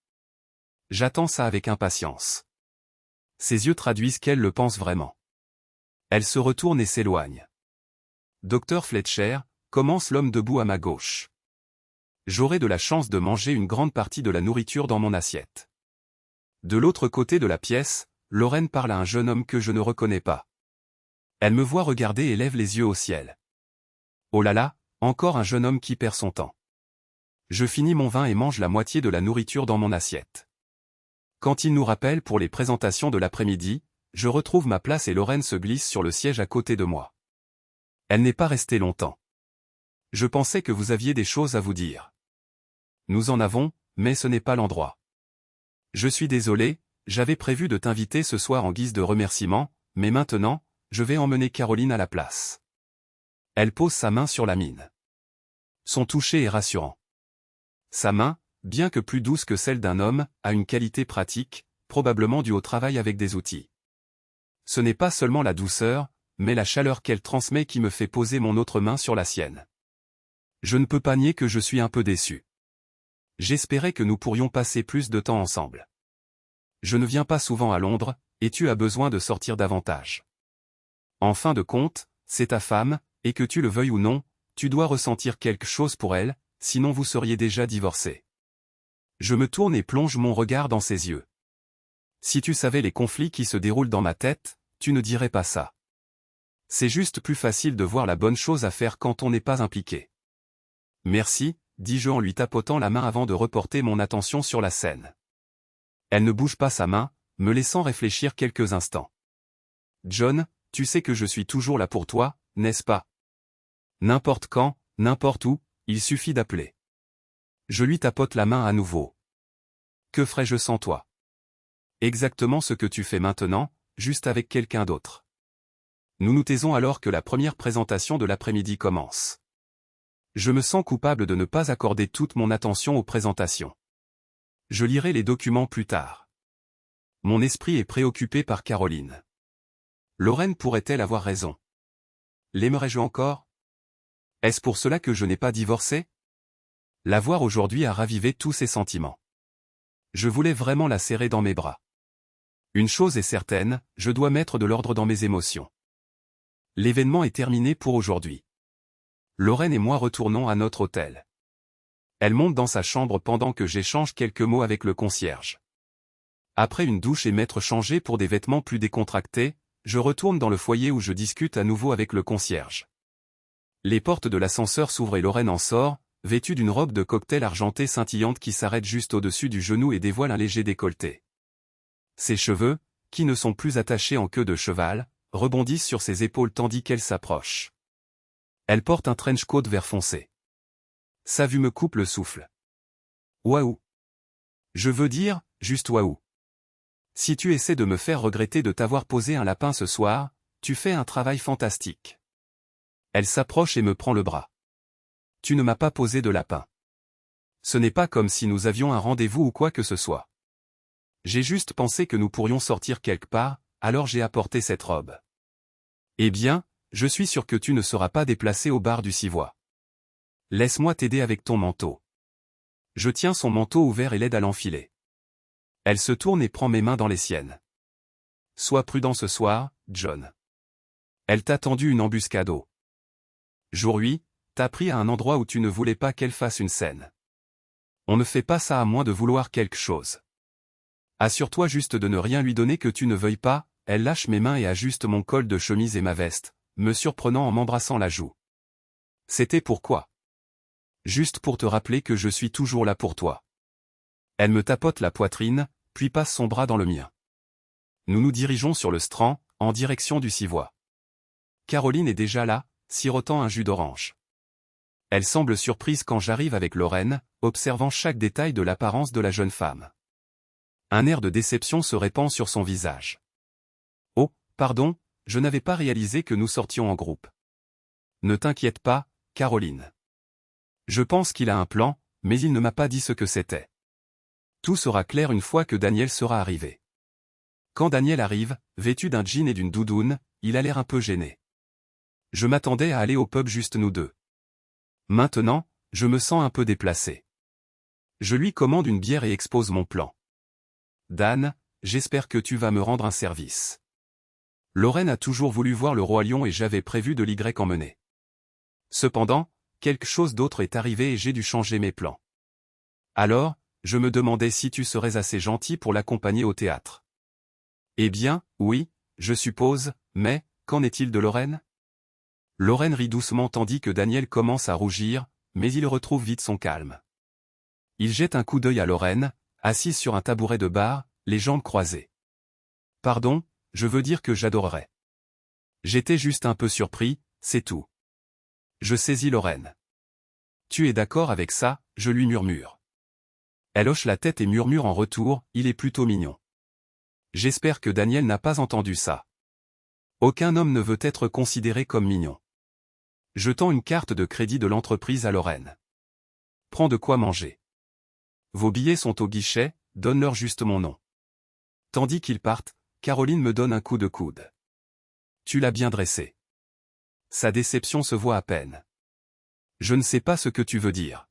J'attends ça avec impatience. Ses yeux traduisent qu'elle le pense vraiment. Elle se retourne et s'éloigne. Docteur Fletcher, commence l'homme debout à ma gauche. J'aurai de la chance de manger une grande partie de la nourriture dans mon assiette. De l'autre côté de la pièce, Lorraine parle à un jeune homme que je ne reconnais pas. Elle me voit regarder et lève les yeux au ciel. Oh là là, encore un jeune homme qui perd son temps. Je finis mon vin et mange la moitié de la nourriture dans mon assiette. Quand il nous rappelle pour les présentations de l'après-midi, je retrouve ma place et Lorraine se glisse sur le siège à côté de moi. Elle n'est pas restée longtemps. Je pensais que vous aviez des choses à vous dire. Nous en avons, mais ce n'est pas l'endroit. Je suis désolé, j'avais prévu de t'inviter ce soir en guise de remerciement, mais maintenant, je vais emmener Caroline à la place. Elle pose sa main sur la mine. Son toucher est rassurant. Sa main, bien que plus douce que celle d'un homme, a une qualité pratique, probablement due au travail avec des outils. Ce n'est pas seulement la douceur, mais la chaleur qu'elle transmet qui me fait poser mon autre main sur la sienne. Je ne peux pas nier que je suis un peu déçu. J'espérais que nous pourrions passer plus de temps ensemble. Je ne viens pas souvent à Londres, et tu as besoin de sortir davantage. En fin de compte, c'est ta femme, et que tu le veuilles ou non, tu dois ressentir quelque chose pour elle, sinon vous seriez déjà divorcés. Je me tourne et plonge mon regard dans ses yeux. Si tu savais les conflits qui se déroulent dans ma tête, tu ne dirais pas ça. C'est juste plus facile de voir la bonne chose à faire quand on n'est pas impliqué. Merci, dis-je en lui tapotant la main avant de reporter mon attention sur la scène. Elle ne bouge pas sa main, me laissant réfléchir quelques instants. John, tu sais que je suis toujours là pour toi, n'est-ce pas? N'importe quand, n'importe où, il suffit d'appeler. Je lui tapote la main à nouveau. Que ferais-je sans toi? Exactement ce que tu fais maintenant, juste avec quelqu'un d'autre. Nous nous taisons alors que la première présentation de l'après-midi commence. Je me sens coupable de ne pas accorder toute mon attention aux présentations. Je lirai les documents plus tard. Mon esprit est préoccupé par Caroline. Lorraine pourrait-elle avoir raison? L'aimerais-je encore? Est-ce pour cela que je n'ai pas divorcé? La voir aujourd'hui a ravivé tous ses sentiments. Je voulais vraiment la serrer dans mes bras. Une chose est certaine, je dois mettre de l'ordre dans mes émotions. L'événement est terminé pour aujourd'hui. Lorraine et moi retournons à notre hôtel. Elle monte dans sa chambre pendant que j'échange quelques mots avec le concierge. Après une douche et m'être changé pour des vêtements plus décontractés, je retourne dans le foyer où je discute à nouveau avec le concierge. Les portes de l'ascenseur s'ouvrent et Lorraine en sort, vêtue d'une robe de cocktail argentée scintillante qui s'arrête juste au-dessus du genou et dévoile un léger décolleté. Ses cheveux, qui ne sont plus attachés en queue de cheval, rebondissent sur ses épaules tandis qu'elle s'approche. Elle porte un trench coat vert foncé. Sa vue me coupe le souffle. Waouh! Je veux dire, juste waouh! Si tu essaies de me faire regretter de t'avoir posé un lapin ce soir, tu fais un travail fantastique. Elle s'approche et me prend le bras. Tu ne m'as pas posé de lapin. Ce n'est pas comme si nous avions un rendez-vous ou quoi que ce soit. J'ai juste pensé que nous pourrions sortir quelque part, alors j'ai apporté cette robe. Eh bien, je suis sûr que tu ne seras pas déplacé au bar du Savoie. Laisse-moi t'aider avec ton manteau. Je tiens son manteau ouvert et l'aide à l'enfiler. Elle se tourne et prend mes mains dans les siennes. Sois prudent ce soir, John. Elle t'a tendu une embuscade. Jour 8, t'as pris à un endroit où tu ne voulais pas qu'elle fasse une scène. On ne fait pas ça à moins de vouloir quelque chose. Assure-toi juste de ne rien lui donner que tu ne veuilles pas. Elle lâche mes mains et ajuste mon col de chemise et ma veste, me surprenant en m'embrassant la joue. C'était pourquoi. Juste pour te rappeler que je suis toujours là pour toi. Elle me tapote la poitrine, puis passe son bras dans le mien. Nous nous dirigeons sur le Strand, en direction du Civois. Caroline est déjà là, sirotant un jus d'orange. Elle semble surprise quand j'arrive avec Lorraine, observant chaque détail de l'apparence de la jeune femme. Un air de déception se répand sur son visage. Oh, pardon, je n'avais pas réalisé que nous sortions en groupe. Ne t'inquiète pas, Caroline. Je pense qu'il a un plan, mais il ne m'a pas dit ce que c'était. Tout sera clair une fois que Daniel sera arrivé. Quand Daniel arrive, vêtu d'un jean et d'une doudoune, il a l'air un peu gêné. Je m'attendais à aller au pub juste nous deux. Maintenant, je me sens un peu déplacé. Je lui commande une bière et expose mon plan. Dan, j'espère que tu vas me rendre un service. Lorraine a toujours voulu voir le roi lion et j'avais prévu de l'y emmener. Cependant, quelque chose d'autre est arrivé et j'ai dû changer mes plans. Alors, je me demandais si tu serais assez gentil pour l'accompagner au théâtre. Eh bien, oui, je suppose, mais, qu'en est-il de Lorraine? Lorraine rit doucement tandis que Daniel commence à rougir, mais il retrouve vite son calme. Il jette un coup d'œil à Lorraine, assise sur un tabouret de bar, les jambes croisées. Pardon, je veux dire que j'adorerais. J'étais juste un peu surpris, c'est tout. Je saisis Lorraine. Tu es d'accord avec ça, je lui murmure. Elle hoche la tête et murmure en retour, il est plutôt mignon. J'espère que Daniel n'a pas entendu ça. Aucun homme ne veut être considéré comme mignon. Je tends une carte de crédit de l'entreprise à Lorraine. Prends de quoi manger. Vos billets sont au guichet, donne-leur juste mon nom. Tandis qu'ils partent, Caroline me donne un coup de coude. Tu l'as bien dressé. Sa déception se voit à peine. Je ne sais pas ce que tu veux dire.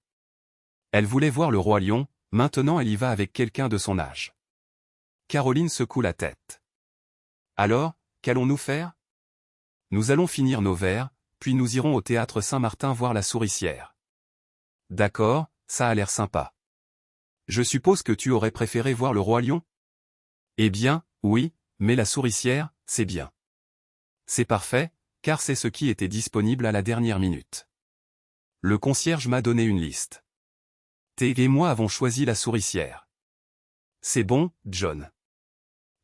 Elle voulait voir le roi lion, maintenant elle y va avec quelqu'un de son âge. Caroline secoue la tête. Alors, qu'allons-nous faire? Nous allons finir nos verres, puis nous irons au théâtre Saint-Martin voir La Souricière. D'accord, ça a l'air sympa. Je suppose que tu aurais préféré voir le roi lion? Eh bien, oui, mais La Souricière, c'est bien. C'est parfait, car c'est ce qui était disponible à la dernière minute. Le concierge m'a donné une liste. T et moi avons choisi La Souricière. C'est bon, John.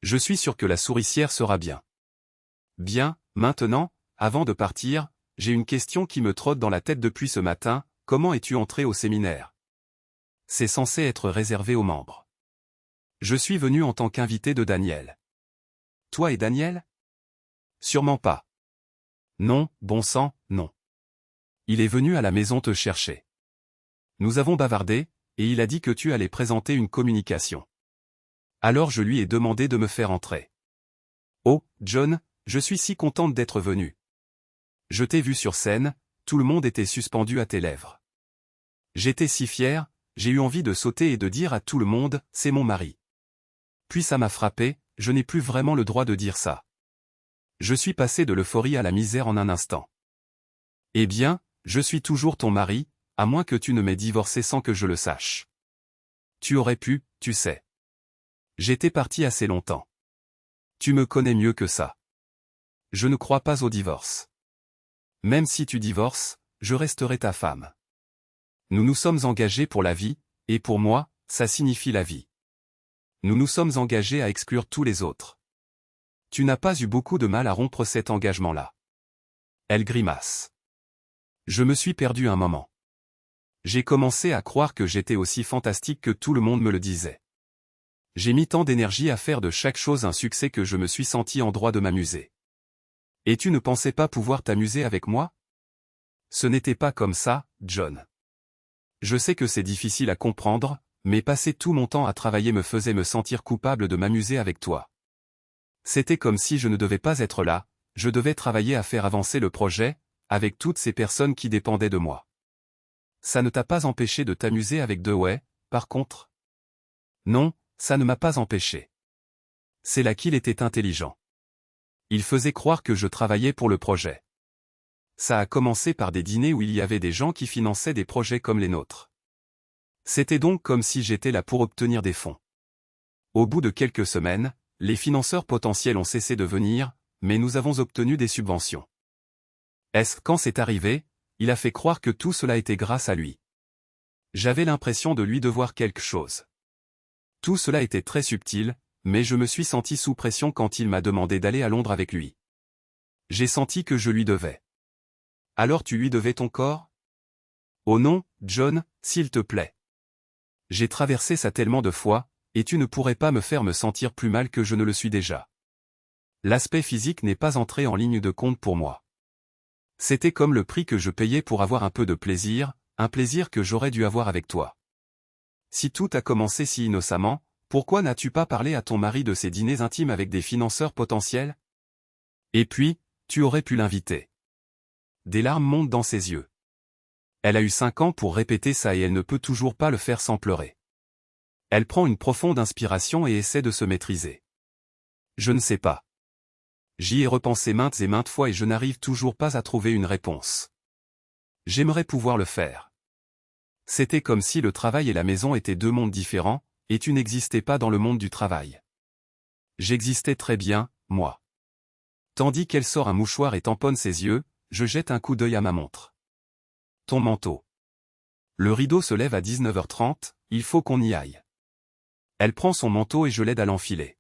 Je suis sûr que La Souricière sera bien. Bien, maintenant, avant de partir, j'ai une question qui me trotte dans la tête depuis ce matin, comment es-tu entré au séminaire? C'est censé être réservé aux membres. Je suis venu en tant qu'invité de Daniel. Toi et Daniel? Sûrement pas. Non, bon sang, non. Il est venu à la maison te chercher. Nous avons bavardé, et il a dit que tu allais présenter une communication. Alors je lui ai demandé de me faire entrer. Oh, John, je suis si contente d'être venue. Je t'ai vu sur scène, tout le monde était suspendu à tes lèvres. J'étais si fier, j'ai eu envie de sauter et de dire à tout le monde, c'est mon mari. Puis ça m'a frappé, je n'ai plus vraiment le droit de dire ça. Je suis passé de l'euphorie à la misère en un instant. Eh bien, je suis toujours ton mari, à moins que tu ne m'aies divorcé sans que je le sache. Tu aurais pu, tu sais. J'étais parti assez longtemps. Tu me connais mieux que ça. Je ne crois pas au divorce. Même si tu divorces, je resterai ta femme. Nous nous sommes engagés pour la vie, et pour moi, ça signifie la vie. Nous nous sommes engagés à exclure tous les autres. Tu n'as pas eu beaucoup de mal à rompre cet engagement-là. Elle grimace. Je me suis perdu un moment. J'ai commencé à croire que j'étais aussi fantastique que tout le monde me le disait. J'ai mis tant d'énergie à faire de chaque chose un succès que je me suis senti en droit de m'amuser. Et tu ne pensais pas pouvoir t'amuser avec moi? Ce n'était pas comme ça, John. Je sais que c'est difficile à comprendre, mais passer tout mon temps à travailler me faisait me sentir coupable de m'amuser avec toi. C'était comme si je ne devais pas être là, je devais travailler à faire avancer le projet, avec toutes ces personnes qui dépendaient de moi. Ça ne t'a pas empêché de t'amuser avec Dewey, par contre? Non, ça ne m'a pas empêché. C'est là qu'il était intelligent. Il faisait croire que je travaillais pour le projet. Ça a commencé par des dîners où il y avait des gens qui finançaient des projets comme les nôtres. C'était donc comme si j'étais là pour obtenir des fonds. Au bout de quelques semaines, les financeurs potentiels ont cessé de venir, mais nous avons obtenu des subventions. Quand c'est arrivé, il a fait croire que tout cela était grâce à lui. J'avais l'impression de lui devoir quelque chose. Tout cela était très subtil, mais je me suis senti sous pression quand il m'a demandé d'aller à Londres avec lui. J'ai senti que je lui devais. Alors tu lui devais ton corps? Oh non, John, s'il te plaît. J'ai traversé ça tellement de fois, et tu ne pourrais pas me faire me sentir plus mal que je ne le suis déjà. L'aspect physique n'est pas entré en ligne de compte pour moi. C'était comme le prix que je payais pour avoir un peu de plaisir, un plaisir que j'aurais dû avoir avec toi. Si tout a commencé si innocemment, pourquoi n'as-tu pas parlé à ton mari de ces dîners intimes avec des financeurs potentiels? Et puis, tu aurais pu l'inviter. Des larmes montent dans ses yeux. Elle a eu 5 ans pour répéter ça et elle ne peut toujours pas le faire sans pleurer. Elle prend une profonde inspiration et essaie de se maîtriser. Je ne sais pas. J'y ai repensé maintes et maintes fois et je n'arrive toujours pas à trouver une réponse. J'aimerais pouvoir le faire. C'était comme si le travail et la maison étaient deux mondes différents, et tu n'existais pas dans le monde du travail. J'existais très bien, moi. Tandis qu'elle sort un mouchoir et tamponne ses yeux, je jette un coup d'œil à ma montre. Ton manteau. Le rideau se lève à 19h30, il faut qu'on y aille. Elle prend son manteau et je l'aide à l'enfiler.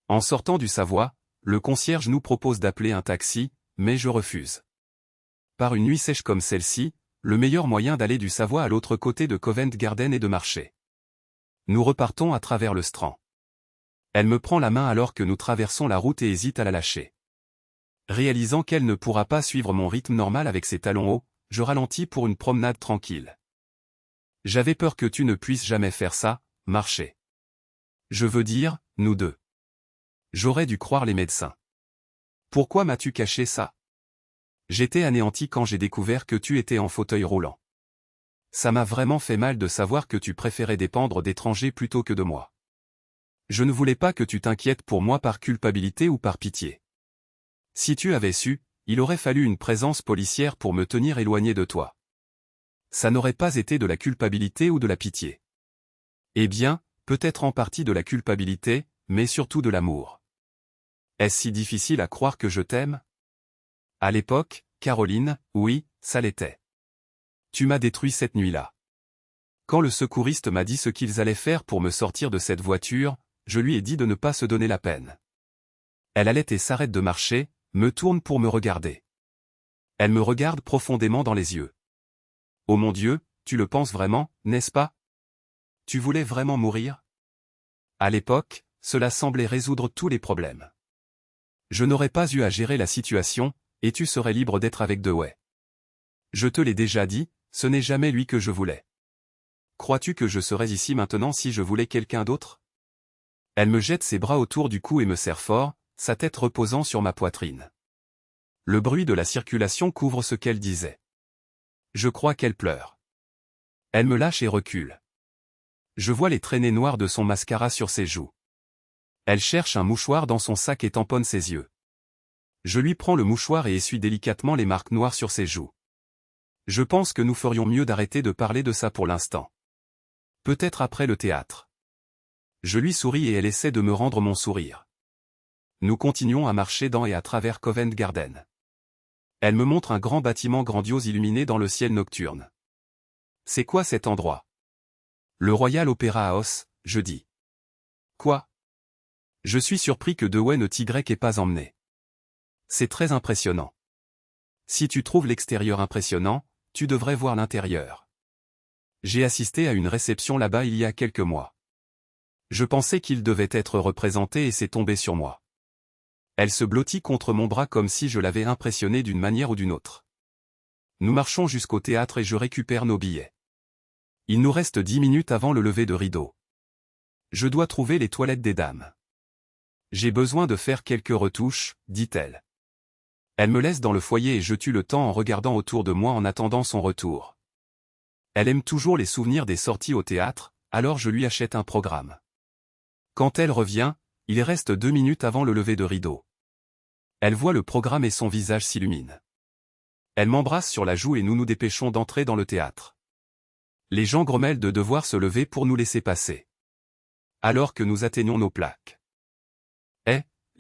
En sortant du Savoie, le concierge nous propose d'appeler un taxi, mais je refuse. Par une nuit sèche comme celle-ci, le meilleur moyen d'aller du Savoie à l'autre côté de Covent Garden est de marcher. Nous repartons à travers le Strand. Elle me prend la main alors que nous traversons la route et hésite à la lâcher. Réalisant qu'elle ne pourra pas suivre mon rythme normal avec ses talons hauts, je ralentis pour une promenade tranquille. J'avais peur que tu ne puisses jamais faire ça, marcher. Je veux dire, nous deux. J'aurais dû croire les médecins. Pourquoi m'as-tu caché ça? J'étais anéanti quand j'ai découvert que tu étais en fauteuil roulant. Ça m'a vraiment fait mal de savoir que tu préférais dépendre d'étrangers plutôt que de moi. Je ne voulais pas que tu t'inquiètes pour moi par culpabilité ou par pitié. Si tu avais su, il aurait fallu une présence policière pour me tenir éloigné de toi. Ça n'aurait pas été de la culpabilité ou de la pitié. Eh bien, peut-être en partie de la culpabilité, mais surtout de l'amour. Est-ce si difficile à croire que je t'aime? À l'époque, Caroline, oui, ça l'était. Tu m'as détruit cette nuit-là. Quand le secouriste m'a dit ce qu'ils allaient faire pour me sortir de cette voiture, je lui ai dit de ne pas se donner la peine. Elle allait et s'arrête de marcher, me tourne pour me regarder. Elle me regarde profondément dans les yeux. Oh mon Dieu, tu le penses vraiment, n'est-ce pas? Tu voulais vraiment mourir? À l'époque, cela semblait résoudre tous les problèmes. Je n'aurais pas eu à gérer la situation, et tu serais libre d'être avec Dewey. Je te l'ai déjà dit, ce n'est jamais lui que je voulais. Crois-tu que je serais ici maintenant si je voulais quelqu'un d'autre? Elle me jette ses bras autour du cou et me serre fort, sa tête reposant sur ma poitrine. Le bruit de la circulation couvre ce qu'elle disait. Je crois qu'elle pleure. Elle me lâche et recule. Je vois les traînées noires de son mascara sur ses joues. Elle cherche un mouchoir dans son sac et tamponne ses yeux. Je lui prends le mouchoir et essuie délicatement les marques noires sur ses joues. Je pense que nous ferions mieux d'arrêter de parler de ça pour l'instant. Peut-être après le théâtre. Je lui souris et elle essaie de me rendre mon sourire. Nous continuons à marcher dans et à travers Covent Garden. Elle me montre un grand bâtiment grandiose illuminé dans le ciel nocturne. C'est quoi cet endroit? Le Royal Opera House, je dis. Quoi? Je suis surpris que Dewey ne t'y ait pas emmené. C'est très impressionnant. Si tu trouves l'extérieur impressionnant, tu devrais voir l'intérieur. J'ai assisté à une réception là-bas il y a quelques mois. Je pensais qu'il devait être représenté et c'est tombé sur moi. Elle se blottit contre mon bras comme si je l'avais impressionnée d'une manière ou d'une autre. Nous marchons jusqu'au théâtre et je récupère nos billets. Il nous reste 10 minutes avant le lever de rideau. Je dois trouver les toilettes des dames. J'ai besoin de faire quelques retouches, dit-elle. Elle me laisse dans le foyer et je tue le temps en regardant autour de moi en attendant son retour. Elle aime toujours les souvenirs des sorties au théâtre, alors je lui achète un programme. Quand elle revient, il reste 2 minutes avant le lever de rideau. Elle voit le programme et son visage s'illumine. Elle m'embrasse sur la joue et nous nous dépêchons d'entrer dans le théâtre. Les gens grommellent de devoir se lever pour nous laisser passer. Alors que nous atteignons nos plaques.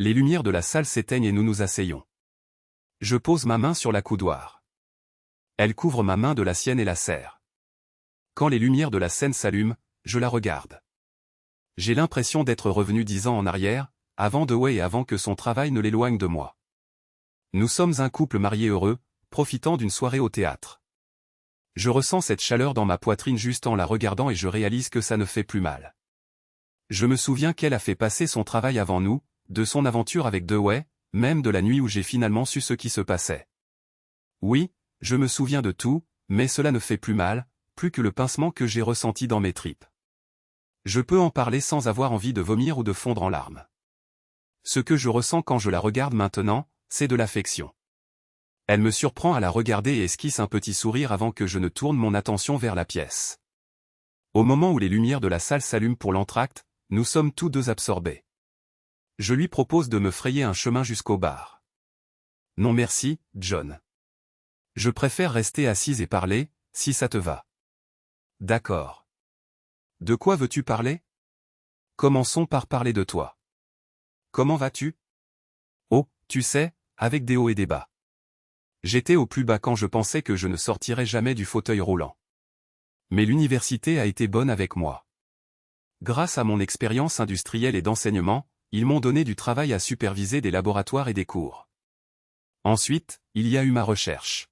Les lumières de la salle s'éteignent et nous nous asseyons. Je pose ma main sur la coudoir. Elle couvre ma main de la sienne et la serre. Quand les lumières de la scène s'allument, je la regarde. J'ai l'impression d'être revenu 10 ans en arrière, avant Dewey et avant que son travail ne l'éloigne de moi. Nous sommes un couple marié heureux, profitant d'une soirée au théâtre. Je ressens cette chaleur dans ma poitrine juste en la regardant et je réalise que ça ne fait plus mal. Je me souviens qu'elle a fait passer son travail avant nous, de son aventure avec Dewey, même de la nuit où j'ai finalement su ce qui se passait. Oui, je me souviens de tout, mais cela ne fait plus mal, plus que le pincement que j'ai ressenti dans mes tripes. Je peux en parler sans avoir envie de vomir ou de fondre en larmes. Ce que je ressens quand je la regarde maintenant, c'est de l'affection. Elle me surprend à la regarder et esquisse un petit sourire avant que je ne tourne mon attention vers la pièce. Au moment où les lumières de la salle s'allument pour l'entracte, nous sommes tous deux absorbés. Je lui propose de me frayer un chemin jusqu'au bar. Non merci, John. Je préfère rester assise et parler, si ça te va. D'accord. De quoi veux-tu parler? Commençons par parler de toi. Comment vas-tu? Oh, tu sais, avec des hauts et des bas. J'étais au plus bas quand je pensais que je ne sortirais jamais du fauteuil roulant. Mais l'université a été bonne avec moi. Grâce à mon expérience industrielle et d'enseignement, ils m'ont donné du travail à superviser des laboratoires et des cours. Ensuite, il y a eu ma recherche.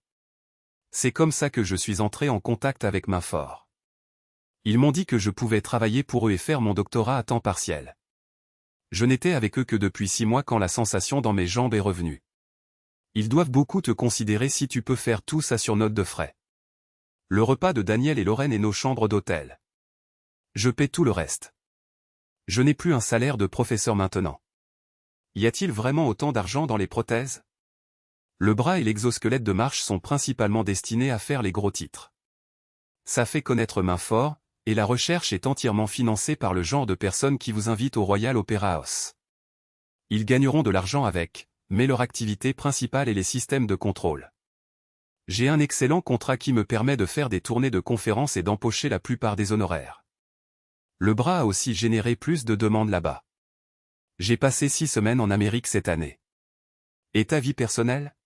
C'est comme ça que je suis entré en contact avec Minfort. Ils m'ont dit que je pouvais travailler pour eux et faire mon doctorat à temps partiel. Je n'étais avec eux que depuis 6 mois quand la sensation dans mes jambes est revenue. Ils doivent beaucoup te considérer si tu peux faire tout ça sur note de frais. Le repas de Daniel et Lorraine et nos chambres d'hôtel. Je paie tout le reste. Je n'ai plus un salaire de professeur maintenant. Y a-t-il vraiment autant d'argent dans les prothèses? Le bras et l'exosquelette de marche sont principalement destinés à faire les gros titres. Ça fait connaître Minfort, et la recherche est entièrement financée par le genre de personnes qui vous invitent au Royal Opera House. Ils gagneront de l'argent avec, mais leur activité principale est les systèmes de contrôle. J'ai un excellent contrat qui me permet de faire des tournées de conférences et d'empocher la plupart des honoraires. Le bras a aussi généré plus de demandes là-bas. J'ai passé 6 semaines en Amérique cette année. Et ta vie personnelle?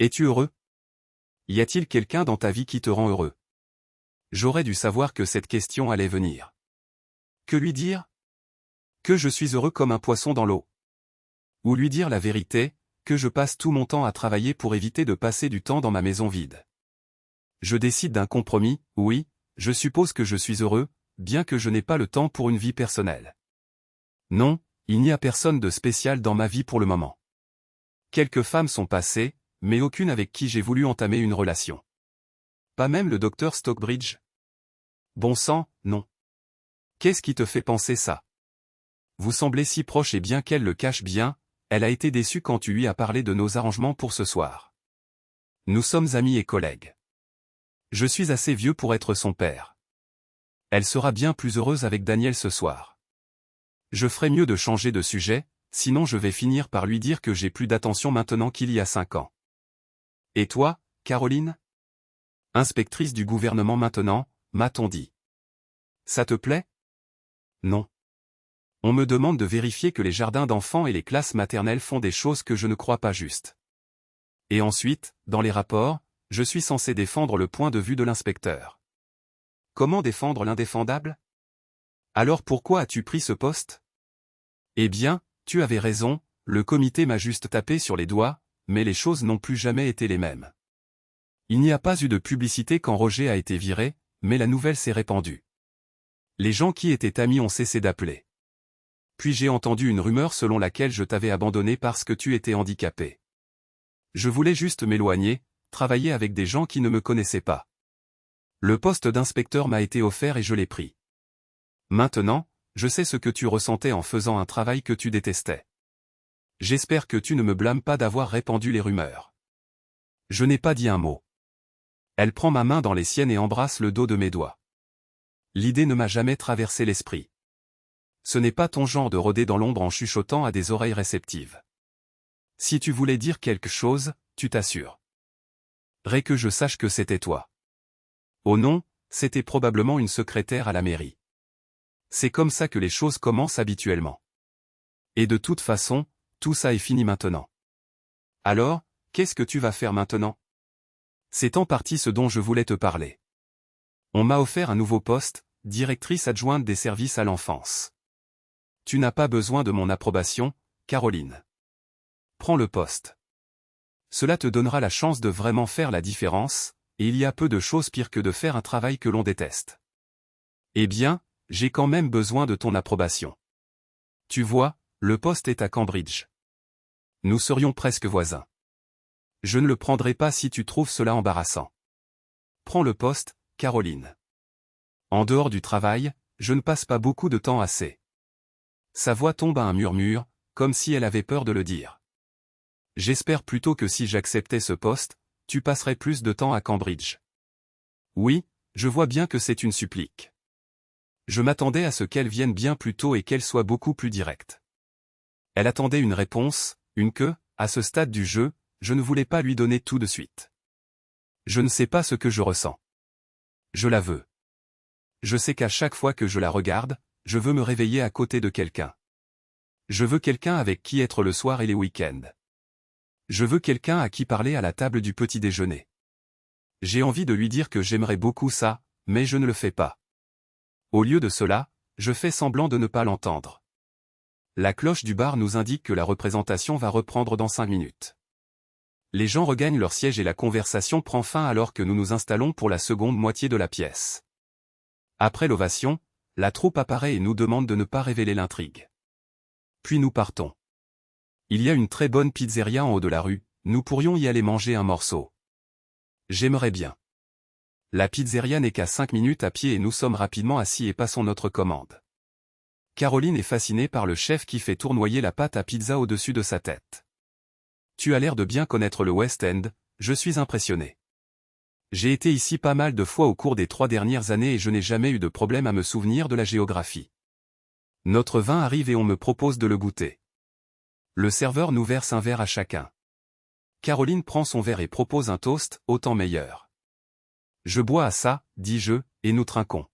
Es-tu heureux? Y a-t-il quelqu'un dans ta vie qui te rend heureux? J'aurais dû savoir que cette question allait venir. Que lui dire? Que je suis heureux comme un poisson dans l'eau. Ou lui dire la vérité, que je passe tout mon temps à travailler pour éviter de passer du temps dans ma maison vide. Je décide d'un compromis, oui, je suppose que je suis heureux, bien que je n'ai pas le temps pour une vie personnelle. Non, il n'y a personne de spécial dans ma vie pour le moment. Quelques femmes sont passées, mais aucune avec qui j'ai voulu entamer une relation. Pas même le docteur Stockbridge? Bon sang, non. Qu'est-ce qui te fait penser ça? Vous semblez si proches et bien qu'elle le cache bien, elle a été déçue quand tu lui as parlé de nos arrangements pour ce soir. Nous sommes amis et collègues. Je suis assez vieux pour être son père. Elle sera bien plus heureuse avec Daniel ce soir. Je ferais mieux de changer de sujet, sinon je vais finir par lui dire que j'ai plus d'attention maintenant qu'il y a 5 ans. Et toi, Caroline? Inspectrice du gouvernement maintenant, m'a-t-on dit. Ça te plaît? Non. On me demande de vérifier que les jardins d'enfants et les classes maternelles font des choses que je ne crois pas justes. Et ensuite, dans les rapports, je suis censé défendre le point de vue de l'inspecteur. Comment défendre l'indéfendable? Alors pourquoi as-tu pris ce poste? Eh bien, tu avais raison, le comité m'a juste tapé sur les doigts, mais les choses n'ont plus jamais été les mêmes. Il n'y a pas eu de publicité quand Roger a été viré, mais la nouvelle s'est répandue. Les gens qui étaient amis ont cessé d'appeler. Puis j'ai entendu une rumeur selon laquelle je t'avais abandonné parce que tu étais handicapé. Je voulais juste m'éloigner, travailler avec des gens qui ne me connaissaient pas. Le poste d'inspecteur m'a été offert et je l'ai pris. Maintenant, je sais ce que tu ressentais en faisant un travail que tu détestais. J'espère que tu ne me blâmes pas d'avoir répandu les rumeurs. Je n'ai pas dit un mot. Elle prend ma main dans les siennes et embrasse le dos de mes doigts. L'idée ne m'a jamais traversé l'esprit. Ce n'est pas ton genre de rôder dans l'ombre en chuchotant à des oreilles réceptives. Si tu voulais dire quelque chose, tu t'assures. Que je sache que c'était toi. Oh non, c'était probablement une secrétaire à la mairie. C'est comme ça que les choses commencent habituellement. Et de toute façon, tout ça est fini maintenant. Alors, qu'est-ce que tu vas faire maintenant? C'est en partie ce dont je voulais te parler. On m'a offert un nouveau poste, directrice adjointe des services à l'enfance. Tu n'as pas besoin de mon approbation, Caroline. Prends le poste. Cela te donnera la chance de vraiment faire la différence, et il y a peu de choses pires que de faire un travail que l'on déteste. Eh bien, j'ai quand même besoin de ton approbation. Tu vois, le poste est à Cambridge. Nous serions presque voisins. Je ne le prendrai pas si tu trouves cela embarrassant. Prends le poste, Caroline. En dehors du travail, je ne passe pas beaucoup de temps assez. Sa voix tombe à un murmure, comme si elle avait peur de le dire. J'espère plutôt que si j'acceptais ce poste, tu passerais plus de temps à Cambridge. Oui, je vois bien que c'est une supplique. Je m'attendais à ce qu'elle vienne bien plus tôt et qu'elle soit beaucoup plus directe. Elle attendait une réponse, à ce stade du jeu, je ne voulais pas lui donner tout de suite. Je ne sais pas ce que je ressens. Je la veux. Je sais qu'à chaque fois que je la regarde, je veux me réveiller à côté de quelqu'un. Je veux quelqu'un avec qui être le soir et les week-ends. Je veux quelqu'un à qui parler à la table du petit déjeuner. J'ai envie de lui dire que j'aimerais beaucoup ça, mais je ne le fais pas. Au lieu de cela, je fais semblant de ne pas l'entendre. La cloche du bar nous indique que la représentation va reprendre dans 5 minutes. Les gens regagnent leur siège et la conversation prend fin alors que nous nous installons pour la seconde moitié de la pièce. Après l'ovation, la troupe apparaît et nous demande de ne pas révéler l'intrigue. Puis nous partons. Il y a une très bonne pizzeria en haut de la rue, nous pourrions y aller manger un morceau. J'aimerais bien. La pizzeria n'est qu'à 5 minutes à pied et nous sommes rapidement assis et passons notre commande. Caroline est fascinée par le chef qui fait tournoyer la pâte à pizza au-dessus de sa tête. Tu as l'air de bien connaître le West End, je suis impressionné. J'ai été ici pas mal de fois au cours des 3 dernières années et je n'ai jamais eu de problème à me souvenir de la géographie. Notre vin arrive et on me propose de le goûter. Le serveur nous verse un verre à chacun. Caroline prend son verre et propose un toast, autant meilleur. Je bois à ça, dis-je, et nous trinquons.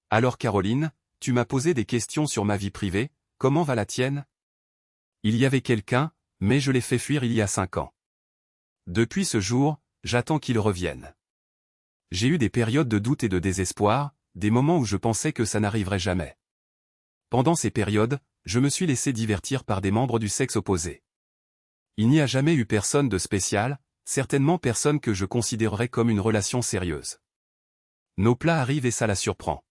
Alors Caroline, tu m'as posé des questions sur ma vie privée, comment va la tienne? Il y avait quelqu'un, mais je l'ai fait fuir il y a 5 ans. Depuis ce jour, j'attends qu'il revienne. J'ai eu des périodes de doute et de désespoir, des moments où je pensais que ça n'arriverait jamais. Pendant ces périodes, je me suis laissé divertir par des membres du sexe opposé. Il n'y a jamais eu personne de spécial, certainement personne que je considérerais comme une relation sérieuse. Nos plats arrivent et ça la surprend.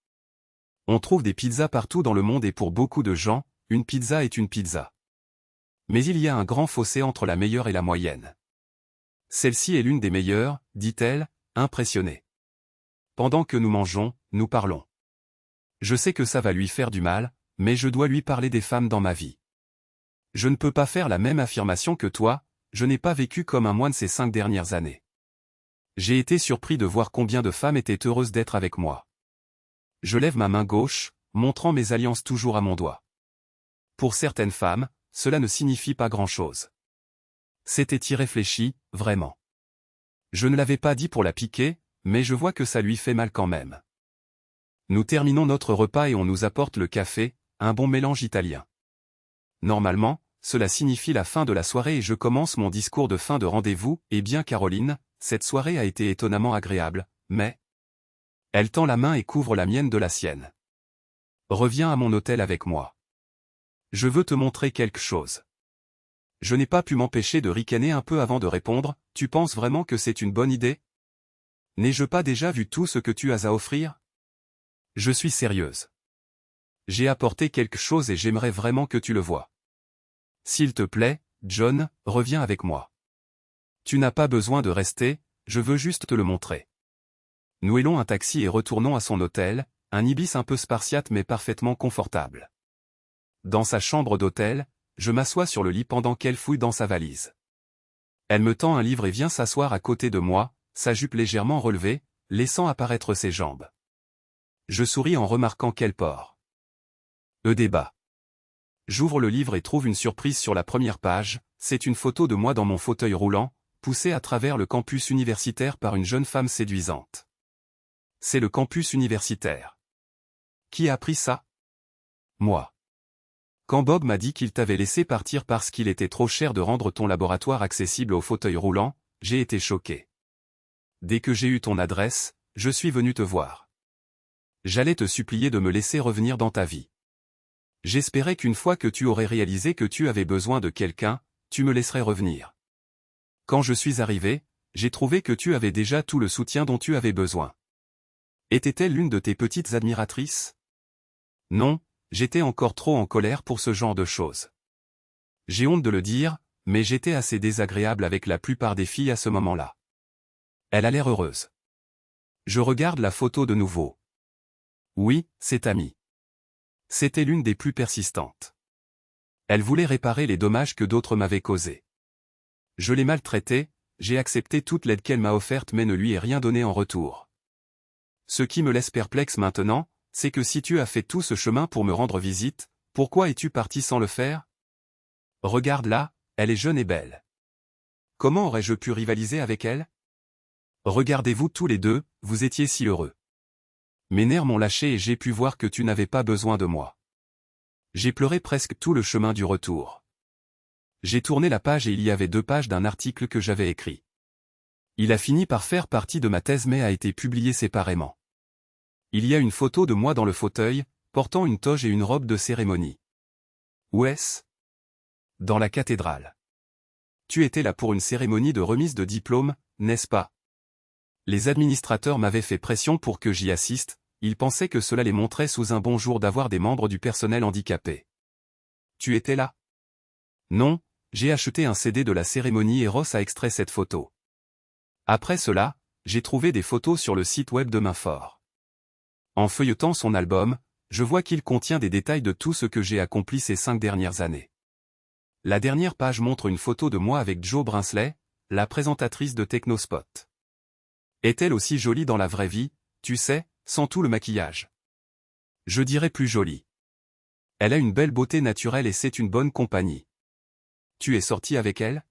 On trouve des pizzas partout dans le monde et pour beaucoup de gens, une pizza est une pizza. Mais il y a un grand fossé entre la meilleure et la moyenne. Celle-ci est l'une des meilleures, dit-elle, impressionnée. Pendant que nous mangeons, nous parlons. Je sais que ça va lui faire du mal, mais je dois lui parler des femmes dans ma vie. Je ne peux pas faire la même affirmation que toi, je n'ai pas vécu comme un moine ces 5 dernières années. J'ai été surpris de voir combien de femmes étaient heureuses d'être avec moi. Je lève ma main gauche, montrant mes alliances toujours à mon doigt. Pour certaines femmes, cela ne signifie pas grand-chose. C'était irréfléchi, vraiment. Je ne l'avais pas dit pour la piquer, mais je vois que ça lui fait mal quand même. Nous terminons notre repas et on nous apporte le café, un bon mélange italien. Normalement, cela signifie la fin de la soirée et je commence mon discours de fin de rendez-vous, eh bien Caroline, cette soirée a été étonnamment agréable, mais... Elle tend la main et couvre la mienne de la sienne. Reviens à mon hôtel avec moi. Je veux te montrer quelque chose. Je n'ai pas pu m'empêcher de ricaner un peu avant de répondre, tu penses vraiment que c'est une bonne idée? N'ai-je pas déjà vu tout ce que tu as à offrir? Je suis sérieuse. J'ai apporté quelque chose et j'aimerais vraiment que tu le vois. S'il te plaît, John, reviens avec moi. Tu n'as pas besoin de rester, je veux juste te le montrer. Nous hélons un taxi et retournons à son hôtel, un ibis un peu spartiate mais parfaitement confortable. Dans sa chambre d'hôtel, je m'assois sur le lit pendant qu'elle fouille dans sa valise. Elle me tend un livre et vient s'asseoir à côté de moi, sa jupe légèrement relevée, laissant apparaître ses jambes. Je souris en remarquant qu'elle porte. Débat. J'ouvre le livre et trouve une surprise sur la première page, c'est une photo de moi dans mon fauteuil roulant, poussé à travers le campus universitaire par une jeune femme séduisante. C'est le campus universitaire. Qui a pris ça? Moi. Quand Bob m'a dit qu'il t'avait laissé partir parce qu'il était trop cher de rendre ton laboratoire accessible au fauteuil roulant, j'ai été choqué. Dès que j'ai eu ton adresse, je suis venu te voir. J'allais te supplier de me laisser revenir dans ta vie. J'espérais qu'une fois que tu aurais réalisé que tu avais besoin de quelqu'un, tu me laisserais revenir. Quand je suis arrivé, j'ai trouvé que tu avais déjà tout le soutien dont tu avais besoin. Était-elle l'une de tes petites admiratrices? Non, j'étais encore trop en colère pour ce genre de choses. J'ai honte de le dire, mais j'étais assez désagréable avec la plupart des filles à ce moment-là. Elle a l'air heureuse. Je regarde la photo de nouveau. Oui, c'est Amy. C'était l'une des plus persistantes. Elle voulait réparer les dommages que d'autres m'avaient causés. Je l'ai maltraitée, j'ai accepté toute l'aide qu'elle m'a offerte mais ne lui ai rien donné en retour. Ce qui me laisse perplexe maintenant, c'est que si tu as fait tout ce chemin pour me rendre visite, pourquoi es-tu parti sans le faire? Regarde là, elle est jeune et belle. Comment aurais-je pu rivaliser avec elle? Regardez-vous tous les deux, vous étiez si heureux. Mes nerfs m'ont lâché et j'ai pu voir que tu n'avais pas besoin de moi. J'ai pleuré presque tout le chemin du retour. J'ai tourné la page et il y avait 2 pages d'un article que j'avais écrit. Il a fini par faire partie de ma thèse mais a été publié séparément. Il y a une photo de moi dans le fauteuil, portant une toge et une robe de cérémonie. Où est-ce? Dans la cathédrale. Tu étais là pour une cérémonie de remise de diplôme, n'est-ce pas? Les administrateurs m'avaient fait pression pour que j'y assiste, ils pensaient que cela les montrait sous un bon jour d'avoir des membres du personnel handicapés. Tu étais là? Non, j'ai acheté un CD de la cérémonie et Ross a extrait cette photo. Après cela, j'ai trouvé des photos sur le site web de Mainfort. En feuilletant son album, je vois qu'il contient des détails de tout ce que j'ai accompli ces 5 dernières années. La dernière page montre une photo de moi avec Jo Brinsley, la présentatrice de Technospot. Est-elle aussi jolie dans la vraie vie, tu sais, sans tout le maquillage? Je dirais plus jolie. Elle a une belle beauté naturelle et c'est une bonne compagnie. Tu es sorti avec elle?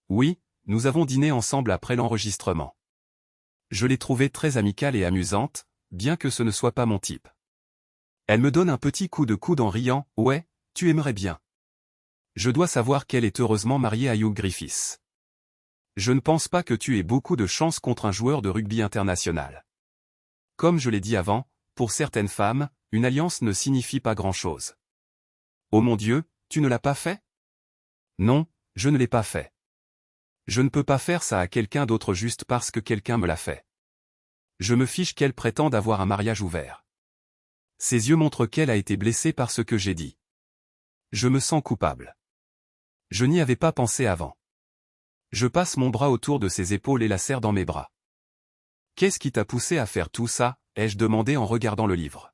Oui, nous avons dîné ensemble après l'enregistrement. Je l'ai trouvée très amicale et amusante, bien que ce ne soit pas mon type. Elle me donne un petit coup de coude en riant, ouais, tu aimerais bien. Je dois savoir qu'elle est heureusement mariée à Hugh Griffiths. Je ne pense pas que tu aies beaucoup de chance contre un joueur de rugby international. Comme je l'ai dit avant, pour certaines femmes, une alliance ne signifie pas grand-chose. Oh mon Dieu, tu ne l'as pas fait? Non, je ne l'ai pas fait. Je ne peux pas faire ça à quelqu'un d'autre juste parce que quelqu'un me l'a fait. Je me fiche qu'elle prétende avoir un mariage ouvert. Ses yeux montrent qu'elle a été blessée par ce que j'ai dit. Je me sens coupable. Je n'y avais pas pensé avant. Je passe mon bras autour de ses épaules et la serre dans mes bras. Qu'est-ce qui t'a poussé à faire tout ça, ai-je demandé en regardant le livre.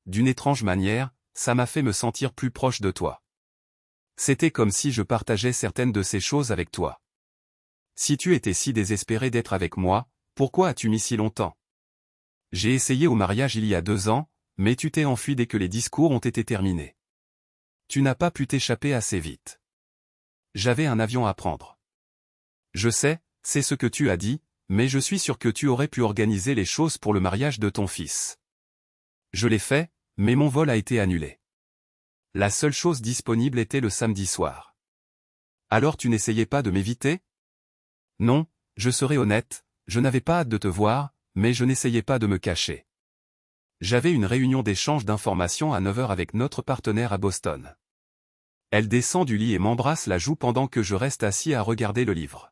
D'une étrange manière, ça m'a fait me sentir plus proche de toi. C'était comme si je partageais certaines de ces choses avec toi. Si tu étais si désespéré d'être avec moi, pourquoi as-tu mis si longtemps? J'ai essayé au mariage il y a 2 ans, mais tu t'es enfui dès que les discours ont été terminés. Tu n'as pas pu t'échapper assez vite. J'avais un avion à prendre. Je sais, c'est ce que tu as dit, mais je suis sûr que tu aurais pu organiser les choses pour le mariage de ton fils. Je l'ai fait, mais mon vol a été annulé. La seule chose disponible était le samedi soir. Alors tu n'essayais pas de m'éviter? Non, je serai honnête, je n'avais pas hâte de te voir, mais je n'essayais pas de me cacher. J'avais une réunion d'échange d'informations à 9 h avec notre partenaire à Boston. Elle descend du lit et m'embrasse la joue pendant que je reste assis à regarder le livre.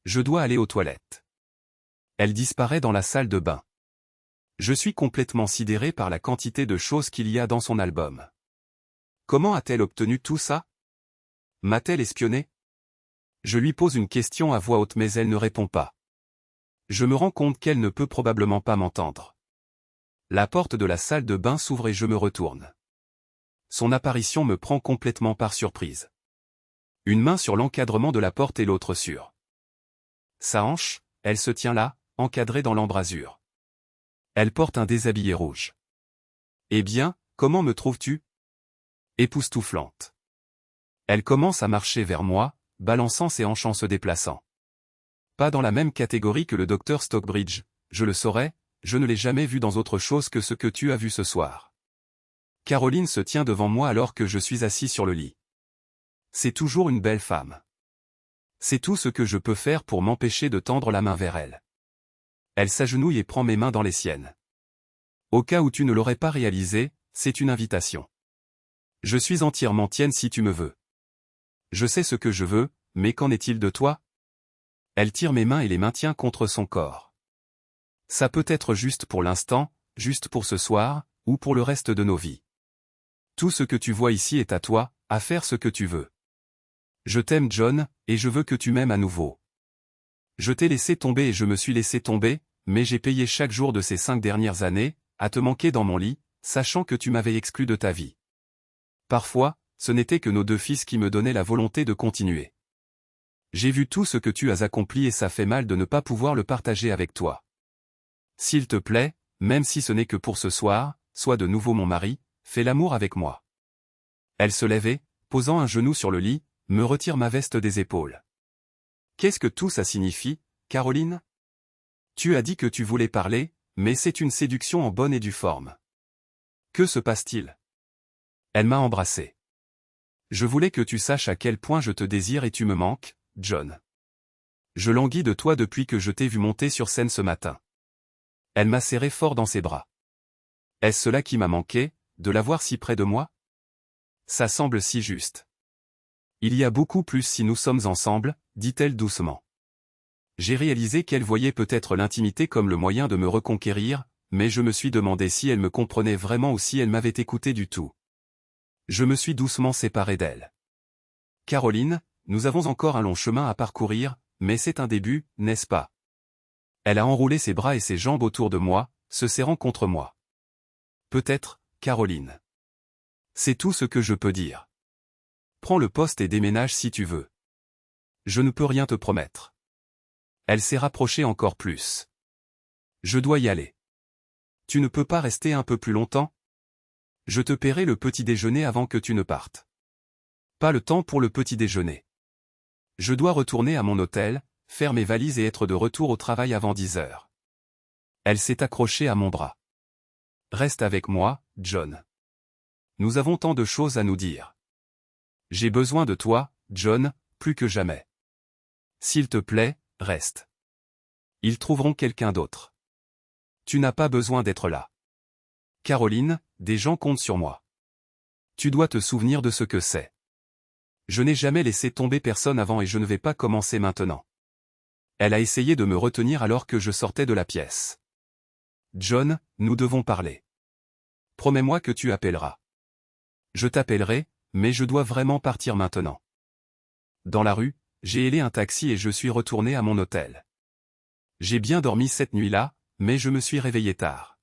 Je dois aller aux toilettes. Elle disparaît dans la salle de bain. Je suis complètement sidéré par la quantité de choses qu'il y a dans son album. Comment a-t-elle obtenu tout ça? M'a-t-elle espionné? Je lui pose une question à voix haute mais elle ne répond pas. Je me rends compte qu'elle ne peut probablement pas m'entendre. La porte de la salle de bain s'ouvre et je me retourne. Son apparition me prend complètement par surprise. Une main sur l'encadrement de la porte et l'autre sur sa hanche, elle se tient là, encadrée dans l'embrasure. Elle porte un déshabillé rouge. Eh bien, comment me trouves-tu? Époustouflante. Elle commence à marcher vers moi, balançant ses hanches en se déplaçant. Pas dans la même catégorie que le docteur Stockbridge, je le saurais, je ne l'ai jamais vu dans autre chose que ce que tu as vu ce soir. Caroline se tient devant moi alors que je suis assis sur le lit. C'est toujours une belle femme. C'est tout ce que je peux faire pour m'empêcher de tendre la main vers elle. Elle s'agenouille et prend mes mains dans les siennes. Au cas où tu ne l'aurais pas réalisé, c'est une invitation. Je suis entièrement tienne si tu me veux. Je sais ce que je veux, mais qu'en est-il de toi? Elle tire mes mains et les maintient contre son corps. Ça peut être juste pour l'instant, juste pour ce soir, ou pour le reste de nos vies. Tout ce que tu vois ici est à toi, à faire ce que tu veux. Je t'aime John, et je veux que tu m'aimes à nouveau. Je t'ai laissé tomber et je me suis laissé tomber, mais j'ai payé chaque jour de ces 5 dernières années, à te manquer dans mon lit, sachant que tu m'avais exclu de ta vie. Parfois, ce n'était que nos 2 fils qui me donnaient la volonté de continuer. J'ai vu tout ce que tu as accompli et ça fait mal de ne pas pouvoir le partager avec toi. S'il te plaît, même si ce n'est que pour ce soir, sois de nouveau mon mari, fais l'amour avec moi. Elle se lève et, posant un genou sur le lit, me retire ma veste des épaules. Qu'est-ce que tout ça signifie, Caroline? Tu as dit que tu voulais parler, mais c'est une séduction en bonne et due forme. Que se passe-t-il? Elle m'a embrassé. Je voulais que tu saches à quel point je te désire et tu me manques, John. Je languis de toi depuis que je t'ai vu monter sur scène ce matin. Elle m'a serré fort dans ses bras. Est-ce cela qui m'a manqué, de l'avoir si près de moi? Ça semble si juste. Il y a beaucoup plus si nous sommes ensemble, dit-elle doucement. J'ai réalisé qu'elle voyait peut-être l'intimité comme le moyen de me reconquérir, mais je me suis demandé si elle me comprenait vraiment ou si elle m'avait écouté du tout. Je me suis doucement séparé d'elle. Caroline, nous avons encore un long chemin à parcourir, mais c'est un début, n'est-ce pas? Elle a enroulé ses bras et ses jambes autour de moi, se serrant contre moi. Peut-être, Caroline. C'est tout ce que je peux dire. Prends le poste et déménage si tu veux. Je ne peux rien te promettre. Elle s'est rapprochée encore plus. Je dois y aller. Tu ne peux pas rester un peu plus longtemps? Je te paierai le petit déjeuner avant que tu ne partes. Pas le temps pour le petit déjeuner. Je dois retourner à mon hôtel, faire mes valises et être de retour au travail avant 10 heures. Elle s'est accrochée à mon bras. Reste avec moi, John. Nous avons tant de choses à nous dire. J'ai besoin de toi, John, plus que jamais. S'il te plaît, reste. Ils trouveront quelqu'un d'autre. Tu n'as pas besoin d'être là. Caroline, des gens comptent sur moi. Tu dois te souvenir de ce que c'est. Je n'ai jamais laissé tomber personne avant et je ne vais pas commencer maintenant. Elle a essayé de me retenir alors que je sortais de la pièce. John, nous devons parler. Promets-moi que tu appelleras. Je t'appellerai, mais je dois vraiment partir maintenant. Dans la rue, j'ai hélé un taxi et je suis retourné à mon hôtel. J'ai bien dormi cette nuit-là, mais je me suis réveillé tard.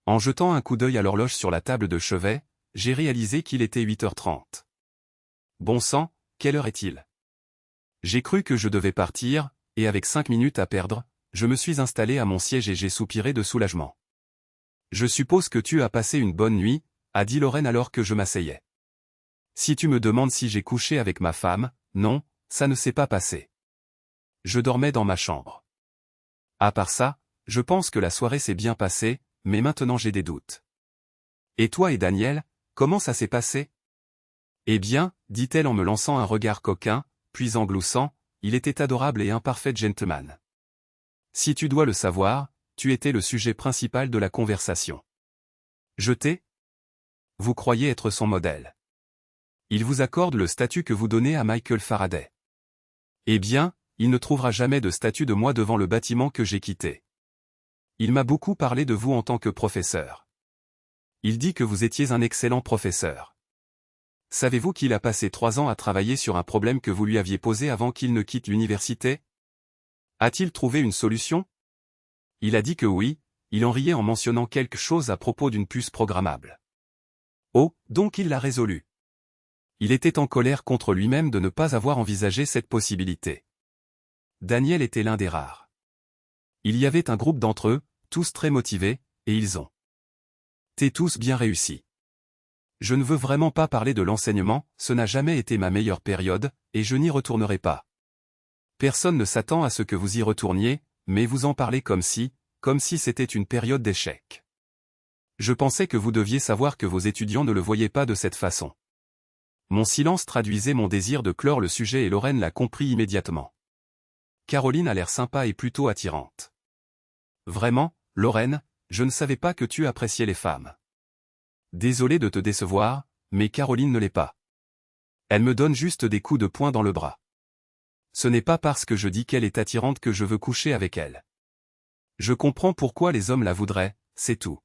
En jetant un coup d'œil à l'horloge sur la table de chevet, j'ai réalisé qu'il était 8h30. Bon sang, quelle heure est-il? J'ai cru que je devais partir, et avec 5 minutes à perdre, je me suis installé à mon siège et j'ai soupiré de soulagement. Je suppose que tu as passé une bonne nuit, a dit Lorraine alors que je m'asseyais. Si tu me demandes si j'ai couché avec ma femme, non, ça ne s'est pas passé. Je dormais dans ma chambre. À part ça, je pense que la soirée s'est bien passée, mais maintenant j'ai des doutes. Et toi et Daniel, comment ça s'est passé? Eh bien, dit-elle en me lançant un regard coquin, puis en gloussant, il était adorable et un parfait gentleman. Si tu dois le savoir, tu étais le sujet principal de la conversation. Je t'ai? Vous croyez être son modèle. Il vous accorde le statut que vous donnez à Michael Faraday. Eh bien, il ne trouvera jamais de statut de moi devant le bâtiment que j'ai quitté. Il m'a beaucoup parlé de vous en tant que professeur. Il dit que vous étiez un excellent professeur. Savez-vous qu'il a passé 3 ans à travailler sur un problème que vous lui aviez posé avant qu'il ne quitte l'université? A-t-il trouvé une solution? Il a dit que oui, il en riait en mentionnant quelque chose à propos d'une puce programmable. Oh, donc il l'a résolu. Il était en colère contre lui-même de ne pas avoir envisagé cette possibilité. Daniel était l'un des rares. Il y avait un groupe d'entre eux, tous très motivés, et ils ont tous bien réussi. Je ne veux vraiment pas parler de l'enseignement, ce n'a jamais été ma meilleure période, et je n'y retournerai pas. Personne ne s'attend à ce que vous y retourniez, mais vous en parlez comme si c'était une période d'échec. Je pensais que vous deviez savoir que vos étudiants ne le voyaient pas de cette façon. Mon silence traduisait mon désir de clore le sujet et Lorraine l'a compris immédiatement. Caroline a l'air sympa et plutôt attirante. Vraiment, Lorraine, je ne savais pas que tu appréciais les femmes. Désolé de te décevoir, mais Caroline ne l'est pas. Elle me donne juste des coups de poing dans le bras. Ce n'est pas parce que je dis qu'elle est attirante que je veux coucher avec elle. Je comprends pourquoi les hommes la voudraient, c'est tout.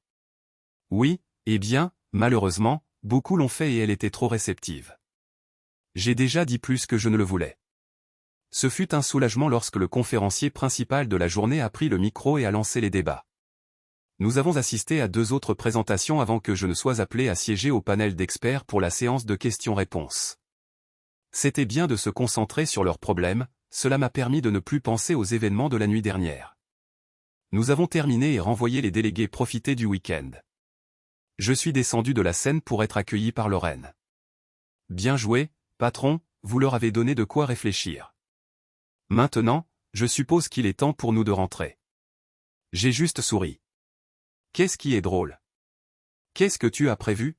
Oui, eh bien, malheureusement, beaucoup l'ont fait et elle était trop réceptive. J'ai déjà dit plus que je ne le voulais. Ce fut un soulagement lorsque le conférencier principal de la journée a pris le micro et a lancé les débats. Nous avons assisté à 2 autres présentations avant que je ne sois appelé à siéger au panel d'experts pour la séance de questions-réponses. C'était bien de se concentrer sur leurs problèmes, cela m'a permis de ne plus penser aux événements de la nuit dernière. Nous avons terminé et renvoyé les délégués profiter du week-end. Je suis descendu de la scène pour être accueilli par Lorraine. Bien joué, patron, vous leur avez donné de quoi réfléchir. Maintenant, je suppose qu'il est temps pour nous de rentrer. J'ai juste souri. Qu'est-ce qui est drôle? Qu'est-ce que tu as prévu?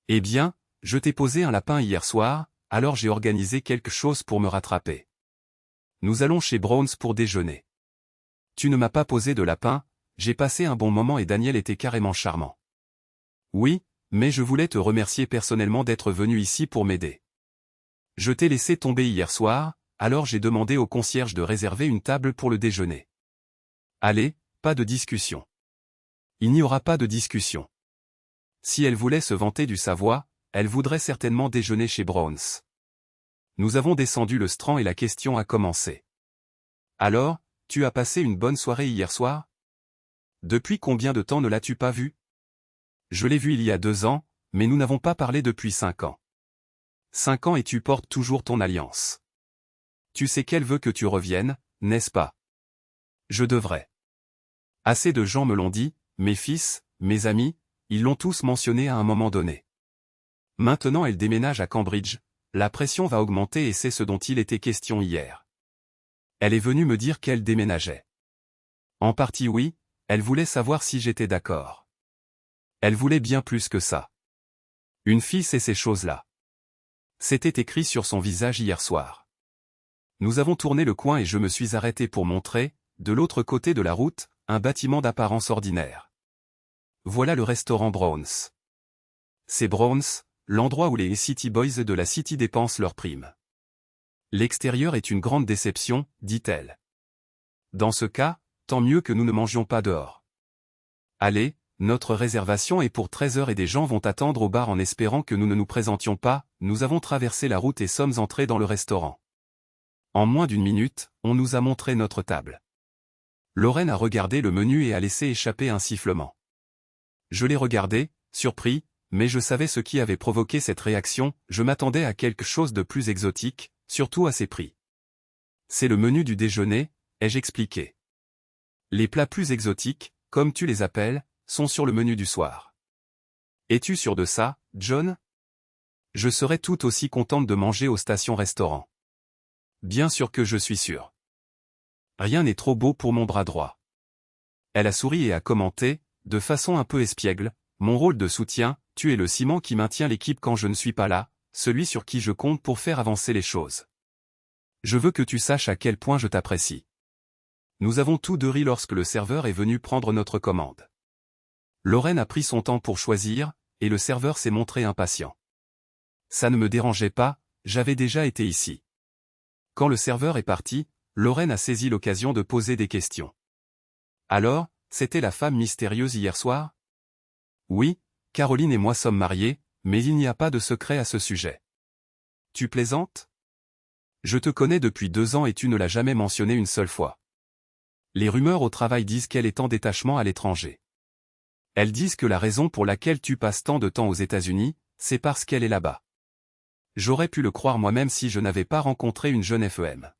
Eh bien, je t'ai posé un lapin hier soir, alors j'ai organisé quelque chose pour me rattraper. Nous allons chez Browns pour déjeuner. Tu ne m'as pas posé de lapin, j'ai passé un bon moment et Daniel était carrément charmant. Oui, mais je voulais te remercier personnellement d'être venu ici pour m'aider. Je t'ai laissé tomber hier soir, alors j'ai demandé au concierge de réserver une table pour le déjeuner. Allez, pas de discussion. Il n'y aura pas de discussion. Si elle voulait se vanter du Savoie, elle voudrait certainement déjeuner chez Browns. Nous avons descendu le Strand et la question a commencé. Alors, tu as passé une bonne soirée hier soir? Depuis combien de temps ne l'as-tu pas vu? Je l'ai vu il y a 2 ans, mais nous n'avons pas parlé depuis 5 ans. 5 ans et tu portes toujours ton alliance. Tu sais qu'elle veut que tu reviennes, n'est-ce pas? Je devrais. Assez de gens me l'ont dit, mes fils, mes amis, ils l'ont tous mentionné à un moment donné. Maintenant elle déménage à Cambridge, la pression va augmenter et c'est ce dont il était question hier. Elle est venue me dire qu'elle déménageait. En partie oui, elle voulait savoir si j'étais d'accord. Elle voulait bien plus que ça. Une fille sait ces choses-là. C'était écrit sur son visage hier soir. Nous avons tourné le coin et je me suis arrêté pour montrer, de l'autre côté de la route, un bâtiment d'apparence ordinaire. Voilà le restaurant Browns. C'est Browns, l'endroit où les City Boys de la City dépensent leurs primes. L'extérieur est une grande déception, dit-elle. Dans ce cas, tant mieux que nous ne mangions pas dehors. Allez, notre réservation est pour 13 heures et des gens vont attendre au bar en espérant que nous ne nous présentions pas, nous avons traversé la route et sommes entrés dans le restaurant. En moins d'1 minute, on nous a montré notre table. Lorraine a regardé le menu et a laissé échapper un sifflement. Je l'ai regardé, surpris, mais je savais ce qui avait provoqué cette réaction, je m'attendais à quelque chose de plus exotique, surtout à ces prix. C'est le menu du déjeuner, ai-je expliqué. Les plats plus exotiques, comme tu les appelles, sont sur le menu du soir. Es-tu sûr de ça, John? Je serais tout aussi contente de manger au station-restaurant. Bien sûr que je suis sûr. Rien n'est trop beau pour mon bras droit. Elle a souri et a commenté, de façon un peu espiègle, mon rôle de soutien, tu es le ciment qui maintient l'équipe quand je ne suis pas là, celui sur qui je compte pour faire avancer les choses. Je veux que tu saches à quel point je t'apprécie. Nous avons tous deux ri lorsque le serveur est venu prendre notre commande. Lorraine a pris son temps pour choisir, et le serveur s'est montré impatient. Ça ne me dérangeait pas, j'avais déjà été ici. Quand le serveur est parti, Lorraine a saisi l'occasion de poser des questions. Alors, c'était la femme mystérieuse hier soir? Oui, Caroline et moi sommes mariés, mais il n'y a pas de secret à ce sujet. Tu plaisantes? Je te connais depuis 2 ans et tu ne l'as jamais mentionné une seule fois. Les rumeurs au travail disent qu'elle est en détachement à l'étranger. Elles disent que la raison pour laquelle tu passes tant de temps aux États-Unis, c'est parce qu'elle est là-bas. J'aurais pu le croire moi-même si je n'avais pas rencontré une jeune femme.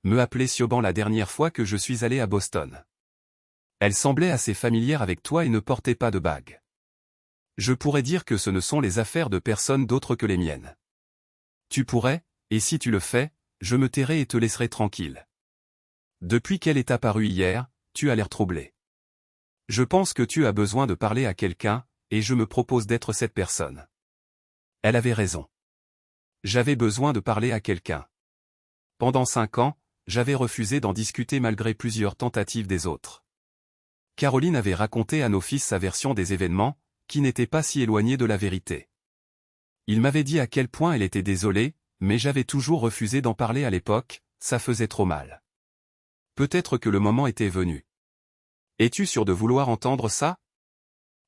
Me appelait Siobhan la dernière fois que je suis allé à Boston. Elle semblait assez familière avec toi et ne portait pas de bague. Je pourrais dire que ce ne sont les affaires de personne d'autre que les miennes. Tu pourrais, et si tu le fais, je me tairai et te laisserai tranquille. Depuis qu'elle est apparue hier, tu as l'air troublé. Je pense que tu as besoin de parler à quelqu'un, et je me propose d'être cette personne. Elle avait raison. J'avais besoin de parler à quelqu'un. Pendant 5 ans, j'avais refusé d'en discuter malgré plusieurs tentatives des autres. Caroline avait raconté à nos fils sa version des événements, qui n'était pas si éloignée de la vérité. Il m'avait dit à quel point elle était désolée, mais j'avais toujours refusé d'en parler à l'époque, ça faisait trop mal. Peut-être que le moment était venu. Es-tu sûr de vouloir entendre ça?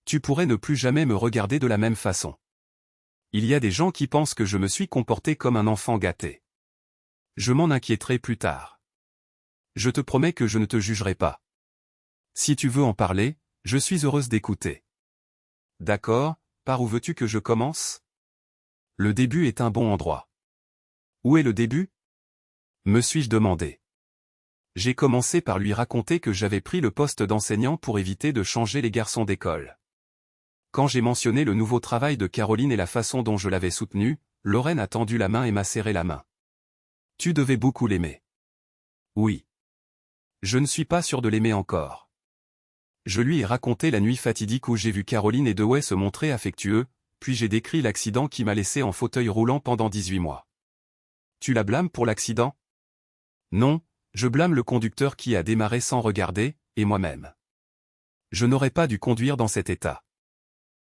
Tu pourrais ne plus jamais me regarder de la même façon. Il y a des gens qui pensent que je me suis comporté comme un enfant gâté. Je m'en inquiéterai plus tard. Je te promets que je ne te jugerai pas. Si tu veux en parler, je suis heureuse d'écouter. D'accord, par où veux-tu que je commence? Le début est un bon endroit. Où est le début? Me suis-je demandé. J'ai commencé par lui raconter que j'avais pris le poste d'enseignant pour éviter de changer les garçons d'école. Quand j'ai mentionné le nouveau travail de Caroline et la façon dont je l'avais soutenue, Lorraine a tendu la main et m'a serré la main. Tu devais beaucoup l'aimer. Oui. Je ne suis pas sûr de l'aimer encore. Je lui ai raconté la nuit fatidique où j'ai vu Caroline et Dewey se montrer affectueux, puis j'ai décrit l'accident qui m'a laissé en fauteuil roulant pendant 18 mois. Tu la blâmes pour l'accident? Non, je blâme le conducteur qui a démarré sans regarder, et moi-même. Je n'aurais pas dû conduire dans cet état.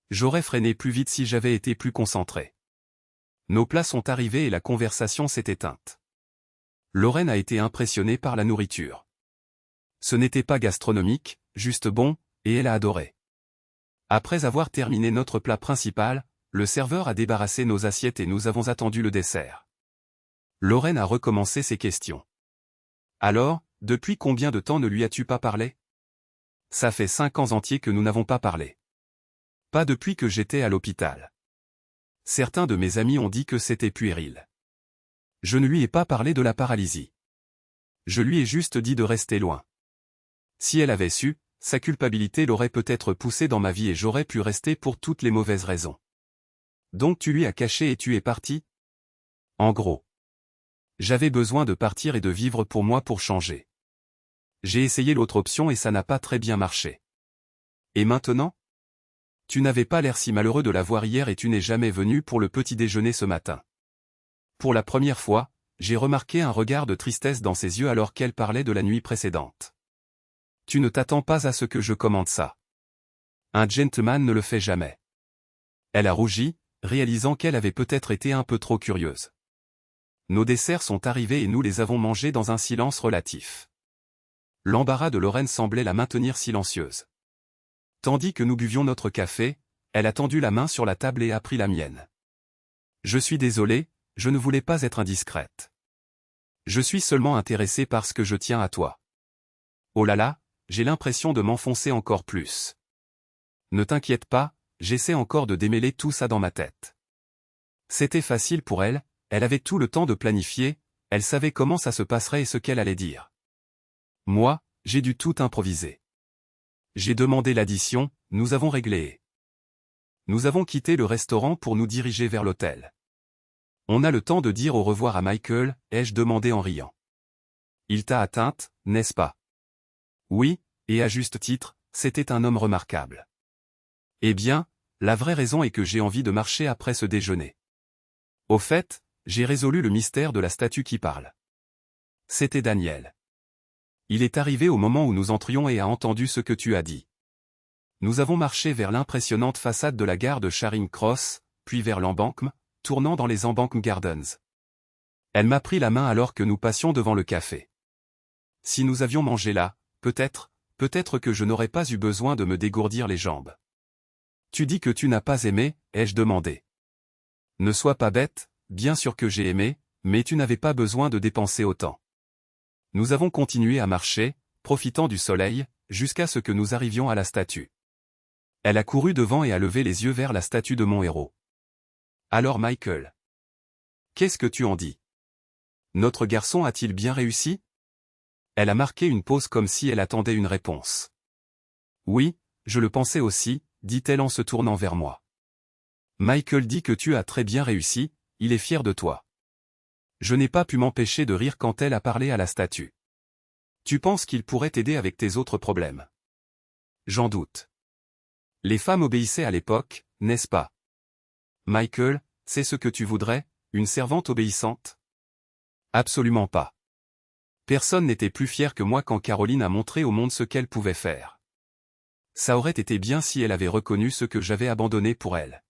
J'aurais freiné plus vite si j'avais été plus concentré. Nos plats sont arrivés et la conversation s'est éteinte. Lorraine a été impressionnée par la nourriture. Ce n'était pas gastronomique, juste bon, et elle a adoré. Après avoir terminé notre plat principal, le serveur a débarrassé nos assiettes et nous avons attendu le dessert. Lorraine a recommencé ses questions. Alors, depuis combien de temps ne lui as-tu pas parlé? Ça fait 5 ans entiers que nous n'avons pas parlé. Pas depuis que j'étais à l'hôpital. Certains de mes amis ont dit que c'était puéril. Je ne lui ai pas parlé de la paralysie. Je lui ai juste dit de rester loin. Si elle avait su, sa culpabilité l'aurait peut-être poussé dans ma vie et j'aurais pu rester pour toutes les mauvaises raisons. Donc tu lui as caché et tu es parti? En gros. J'avais besoin de partir et de vivre pour moi pour changer. J'ai essayé l'autre option et ça n'a pas très bien marché. Et maintenant? Tu n'avais pas l'air si malheureux de la voir hier et tu n'es jamais venu pour le petit déjeuner ce matin. Pour la première fois, j'ai remarqué un regard de tristesse dans ses yeux alors qu'elle parlait de la nuit précédente. Tu ne t'attends pas à ce que je commande ça. Un gentleman ne le fait jamais. Elle a rougi, réalisant qu'elle avait peut-être été un peu trop curieuse. Nos desserts sont arrivés et nous les avons mangés dans un silence relatif. L'embarras de Lorraine semblait la maintenir silencieuse. Tandis que nous buvions notre café, elle a tendu la main sur la table et a pris la mienne. Je suis désolé, je ne voulais pas être indiscrète. Je suis seulement intéressé parce que je tiens à toi. Oh là là, j'ai l'impression de m'enfoncer encore plus. Ne t'inquiète pas, j'essaie encore de démêler tout ça dans ma tête. C'était facile pour elle, elle avait tout le temps de planifier, elle savait comment ça se passerait et ce qu'elle allait dire. Moi, j'ai dû tout improviser. J'ai demandé l'addition, nous avons réglé. Nous avons quitté le restaurant pour nous diriger vers l'hôtel. On a le temps de dire au revoir à Michael, ai-je demandé en riant. Il t'a atteinte, n'est-ce pas? Oui, et à juste titre, c'était un homme remarquable. Eh bien, la vraie raison est que j'ai envie de marcher après ce déjeuner. Au fait, j'ai résolu le mystère de la statue qui parle. C'était Daniel. Il est arrivé au moment où nous entrions et a entendu ce que tu as dit. Nous avons marché vers l'impressionnante façade de la gare de Charing Cross, puis vers l'Embankment, tournant dans les Embankment Gardens. Elle m'a pris la main alors que nous passions devant le café. Si nous avions mangé là, peut-être que je n'aurais pas eu besoin de me dégourdir les jambes. Tu dis que tu n'as pas aimé, ai-je demandé. Ne sois pas bête, bien sûr que j'ai aimé, mais tu n'avais pas besoin de dépenser autant. Nous avons continué à marcher, profitant du soleil, jusqu'à ce que nous arrivions à la statue. Elle a couru devant et a levé les yeux vers la statue de mon héros. Alors Michael. Qu'est-ce que tu en dis? Notre garçon a-t-il bien réussi? Elle a marqué une pause comme si elle attendait une réponse. Oui, je le pensais aussi, dit-elle en se tournant vers moi. Michael dit que tu as très bien réussi, il est fier de toi. Je n'ai pas pu m'empêcher de rire quand elle a parlé à la statue. Tu penses qu'il pourrait t'aider avec tes autres problèmes? J'en doute. Les femmes obéissaient à l'époque, n'est-ce pas? Michael, c'est ce que tu voudrais, une servante obéissante? Absolument pas. Personne n'était plus fier que moi quand Caroline a montré au monde ce qu'elle pouvait faire. Ça aurait été bien si elle avait reconnu ce que j'avais abandonné pour elle.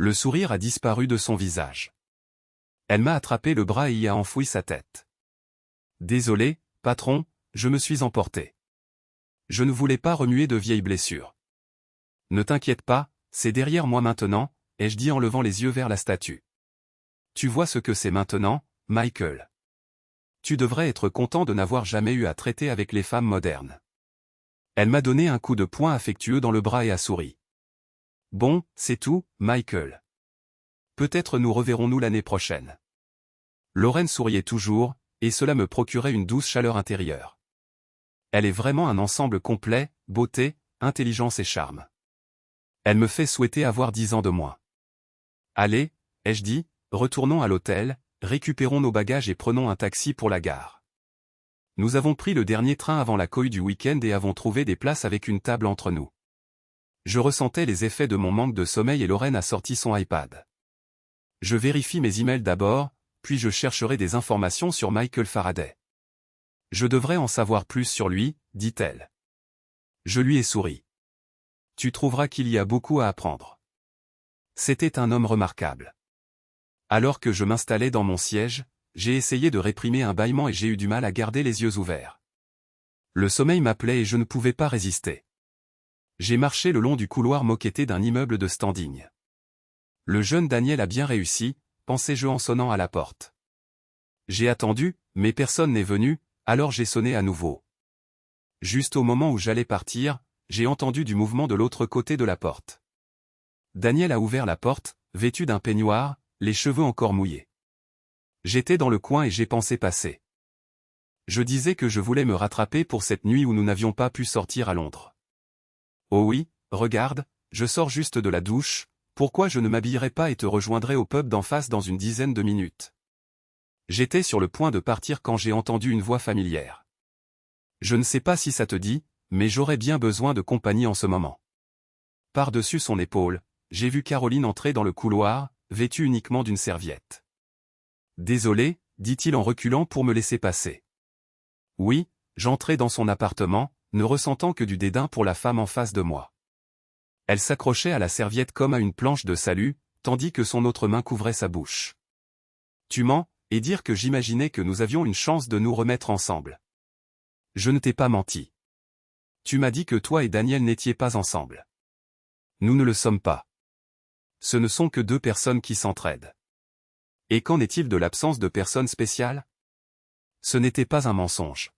Le sourire a disparu de son visage. Elle m'a attrapé le bras et y a enfoui sa tête. Désolé, patron, je me suis emporté. Je ne voulais pas remuer de vieilles blessures. Ne t'inquiète pas, c'est derrière moi maintenant, ai-je dit en levant les yeux vers la statue. Tu vois ce que c'est maintenant, Michael. Tu devrais être content de n'avoir jamais eu à traiter avec les femmes modernes. Elle m'a donné un coup de poing affectueux dans le bras et a souri. Bon, c'est tout, Michael. Peut-être nous reverrons-nous l'année prochaine. Lorraine souriait toujours, et cela me procurait une douce chaleur intérieure. Elle est vraiment un ensemble complet, beauté, intelligence et charme. Elle me fait souhaiter avoir 10 ans de moins. Allez, ai-je dit, retournons à l'hôtel, récupérons nos bagages et prenons un taxi pour la gare. Nous avons pris le dernier train avant la cohue du week-end et avons trouvé des places avec une table entre nous. Je ressentais les effets de mon manque de sommeil et Lorraine a sorti son iPad. Je vérifie mes emails d'abord, puis je chercherai des informations sur Michael Faraday. Je devrais en savoir plus sur lui, dit-elle. Je lui ai souri. Tu trouveras qu'il y a beaucoup à apprendre. C'était un homme remarquable. Alors que je m'installais dans mon siège, j'ai essayé de réprimer un bâillement et j'ai eu du mal à garder les yeux ouverts. Le sommeil m'appelait et je ne pouvais pas résister. J'ai marché le long du couloir moquetté d'un immeuble de standing. Le jeune Daniel a bien réussi, pensais-je en sonnant à la porte. J'ai attendu, mais personne n'est venu, alors j'ai sonné à nouveau. Juste au moment où j'allais partir, j'ai entendu du mouvement de l'autre côté de la porte. Daniel a ouvert la porte, vêtu d'un peignoir, les cheveux encore mouillés. J'étais dans le coin et j'ai pensé passer. Je disais que je voulais me rattraper pour cette nuit où nous n'avions pas pu sortir à Londres. Oh oui, regarde, je sors juste de la douche, pourquoi je ne m'habillerais pas et te rejoindrais au pub d'en face dans une dizaine de minutes. J'étais sur le point de partir quand j'ai entendu une voix familière. Je ne sais pas si ça te dit, mais j'aurais bien besoin de compagnie en ce moment. Par-dessus son épaule, j'ai vu Caroline entrer dans le couloir, vêtue uniquement d'une serviette. Désolé, dit-il en reculant pour me laisser passer. Oui, j'entrais dans son appartement, ne ressentant que du dédain pour la femme en face de moi. Elle s'accrochait à la serviette comme à une planche de salut, tandis que son autre main couvrait sa bouche. Tu mens, et dire que j'imaginais que nous avions une chance de nous remettre ensemble. Je ne t'ai pas menti. Tu m'as dit que toi et Daniel n'étiez pas ensemble. Nous ne le sommes pas. Ce ne sont que deux personnes qui s'entraident. Et qu'en est-il de l'absence de personnes spéciales? Ce n'était pas un mensonge.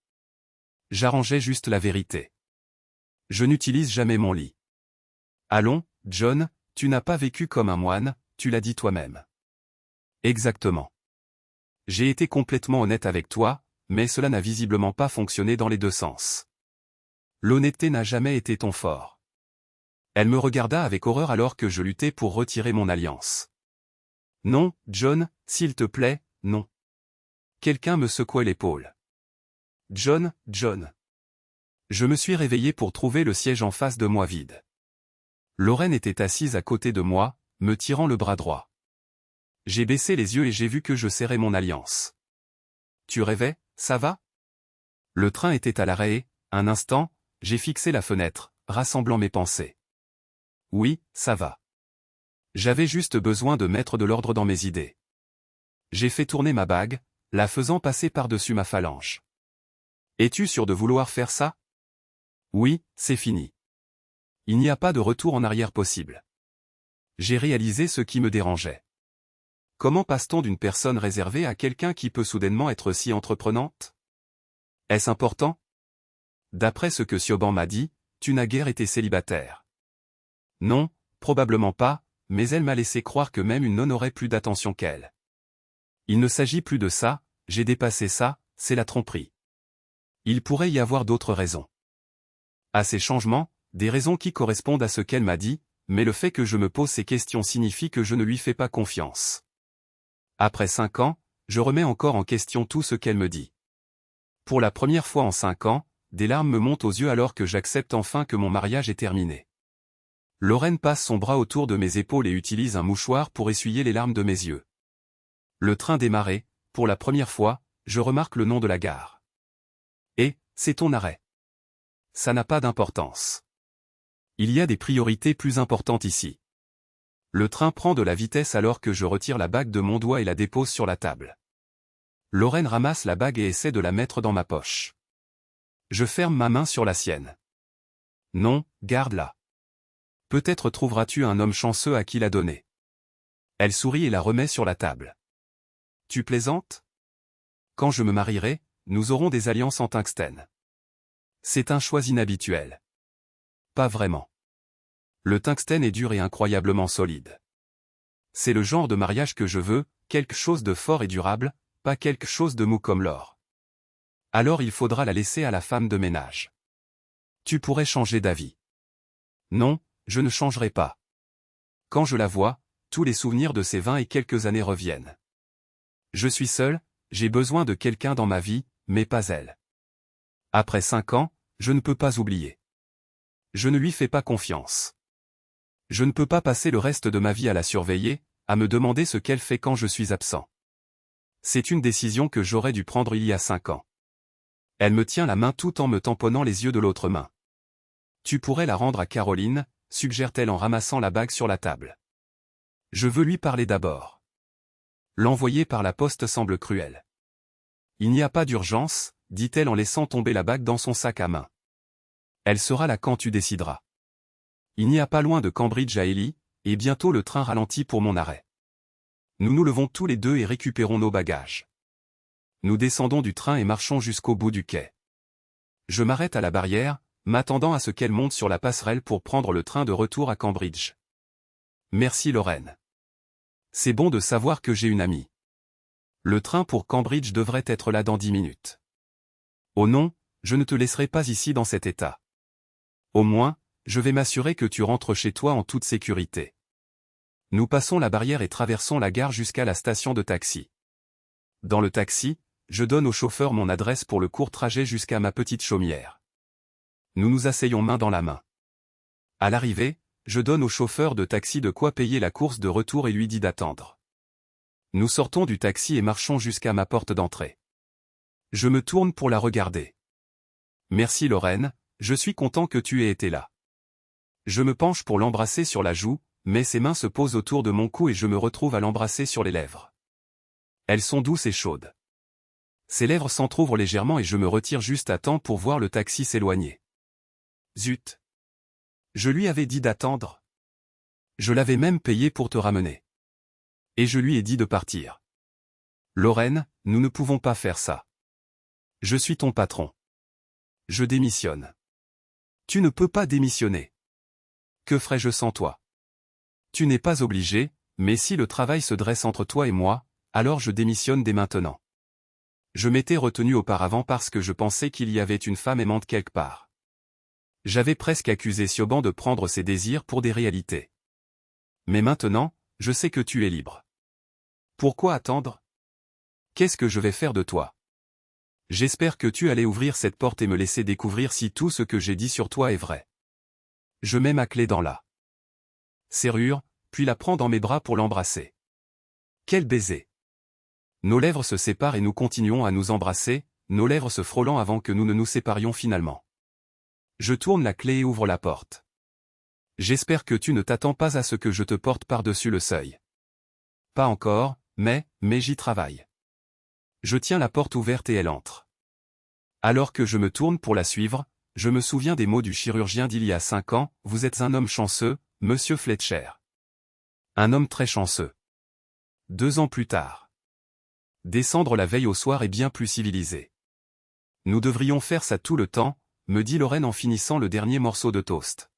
J'arrangeais juste la vérité. Je n'utilise jamais mon lit. Allons, John, tu n'as pas vécu comme un moine, tu l'as dit toi-même. Exactement. J'ai été complètement honnête avec toi, mais cela n'a visiblement pas fonctionné dans les deux sens. L'honnêteté n'a jamais été ton fort. Elle me regarda avec horreur alors que je luttais pour retirer mon alliance. Non, John, s'il te plaît, non. Quelqu'un me secouait l'épaule. John. Je me suis réveillé pour trouver le siège en face de moi vide. Lorraine était assise à côté de moi, me tirant le bras droit. J'ai baissé les yeux et j'ai vu que je serrais mon alliance. Tu rêvais, ça va? Le train était à l'arrêt et, un instant, j'ai fixé la fenêtre, rassemblant mes pensées. Oui, ça va. J'avais juste besoin de mettre de l'ordre dans mes idées. J'ai fait tourner ma bague, la faisant passer par-dessus ma phalange. Es-tu sûr de vouloir faire ça? Oui, c'est fini. Il n'y a pas de retour en arrière possible. J'ai réalisé ce qui me dérangeait. Comment passe-t-on d'une personne réservée à quelqu'un qui peut soudainement être si entreprenante? Est-ce important? D'après ce que Siobhan m'a dit, tu n'as guère été célibataire. Non, probablement pas, mais elle m'a laissé croire que même une nonne aurait plus d'attention qu'elle. Il ne s'agit plus de ça, j'ai dépassé ça, c'est la tromperie. Il pourrait y avoir d'autres raisons. À ces changements, des raisons qui correspondent à ce qu'elle m'a dit, mais le fait que je me pose ces questions signifie que je ne lui fais pas confiance. Après 5 ans, je remets encore en question tout ce qu'elle me dit. Pour la première fois en 5 ans, des larmes me montent aux yeux alors que j'accepte enfin que mon mariage est terminé. Lorraine passe son bras autour de mes épaules et utilise un mouchoir pour essuyer les larmes de mes yeux. Le train démarrait, pour la première fois, je remarque le nom de la gare. Et, c'est ton arrêt. Ça n'a pas d'importance. Il y a des priorités plus importantes ici. Le train prend de la vitesse alors que je retire la bague de mon doigt et la dépose sur la table. Lorraine ramasse la bague et essaie de la mettre dans ma poche. Je ferme ma main sur la sienne. Non, garde-la. Peut-être trouveras-tu un homme chanceux à qui la donner. Elle sourit et la remet sur la table. Tu plaisantes? Quand je me marierai, nous aurons des alliances en tungstène. C'est un choix inhabituel. Pas vraiment. Le tungstène est dur et incroyablement solide. C'est le genre de mariage que je veux, quelque chose de fort et durable, pas quelque chose de mou comme l'or. Alors il faudra la laisser à la femme de ménage. Tu pourrais changer d'avis. Non, je ne changerai pas. Quand je la vois, tous les souvenirs de ces 20 et quelques années reviennent. Je suis seul, j'ai besoin de quelqu'un dans ma vie, mais pas elle. Après 5 ans, je ne peux pas oublier. Je ne lui fais pas confiance. Je ne peux pas passer le reste de ma vie à la surveiller, à me demander ce qu'elle fait quand je suis absent. C'est une décision que j'aurais dû prendre il y a 5 ans. Elle me tient la main tout en me tamponnant les yeux de l'autre main. Tu pourrais la rendre à Caroline, suggère-t-elle en ramassant la bague sur la table. Je veux lui parler d'abord. L'envoyer par la poste semble cruel. Il n'y a pas d'urgence, dit-elle en laissant tomber la bague dans son sac à main. Elle sera là quand tu décideras. Il n'y a pas loin de Cambridge à Ely, et bientôt le train ralentit pour mon arrêt. Nous nous levons tous les deux et récupérons nos bagages. Nous descendons du train et marchons jusqu'au bout du quai. Je m'arrête à la barrière, m'attendant à ce qu'elle monte sur la passerelle pour prendre le train de retour à Cambridge. Merci Lorraine. C'est bon de savoir que j'ai une amie. Le train pour Cambridge devrait être là dans 10 minutes. Oh non, je ne te laisserai pas ici dans cet état. Au moins, je vais m'assurer que tu rentres chez toi en toute sécurité. Nous passons la barrière et traversons la gare jusqu'à la station de taxi. Dans le taxi, je donne au chauffeur mon adresse pour le court trajet jusqu'à ma petite chaumière. Nous nous asseyons main dans la main. À l'arrivée, je donne au chauffeur de taxi de quoi payer la course de retour et lui dis d'attendre. Nous sortons du taxi et marchons jusqu'à ma porte d'entrée. Je me tourne pour la regarder. Merci Lorraine, je suis content que tu aies été là. Je me penche pour l'embrasser sur la joue, mais ses mains se posent autour de mon cou et je me retrouve à l'embrasser sur les lèvres. Elles sont douces et chaudes. Ses lèvres s'entr'ouvrent légèrement et je me retire juste à temps pour voir le taxi s'éloigner. Zut! Je lui avais dit d'attendre. Je l'avais même payé pour te ramener. Et je lui ai dit de partir. Lorraine, nous ne pouvons pas faire ça. Je suis ton patron. Je démissionne. Tu ne peux pas démissionner. Que ferais-je sans toi? Tu n'es pas obligé, mais si le travail se dresse entre toi et moi, alors je démissionne dès maintenant. Je m'étais retenu auparavant parce que je pensais qu'il y avait une femme aimante quelque part. J'avais presque accusé Siobhan de prendre ses désirs pour des réalités. Mais maintenant, je sais que tu es libre. Pourquoi attendre? Qu'est-ce que je vais faire de toi? J'espère que tu allais ouvrir cette porte et me laisser découvrir si tout ce que j'ai dit sur toi est vrai. Je mets ma clé dans la serrure, puis la prends dans mes bras pour l'embrasser. Quel baiser! Nos lèvres se séparent et nous continuons à nous embrasser, nos lèvres se frôlant avant que nous ne nous séparions finalement. Je tourne la clé et ouvre la porte. J'espère que tu ne t'attends pas à ce que je te porte par-dessus le seuil. Pas encore, mais j'y travaille. Je tiens la porte ouverte et elle entre. Alors que je me tourne pour la suivre, je me souviens des mots du chirurgien d'il y a 5 ans, vous êtes un homme chanceux, monsieur Fletcher. Un homme très chanceux. 2 ans plus tard. Descendre la veille au soir est bien plus civilisé. Nous devrions faire ça tout le temps, me dit Lorraine en finissant le dernier morceau de toast.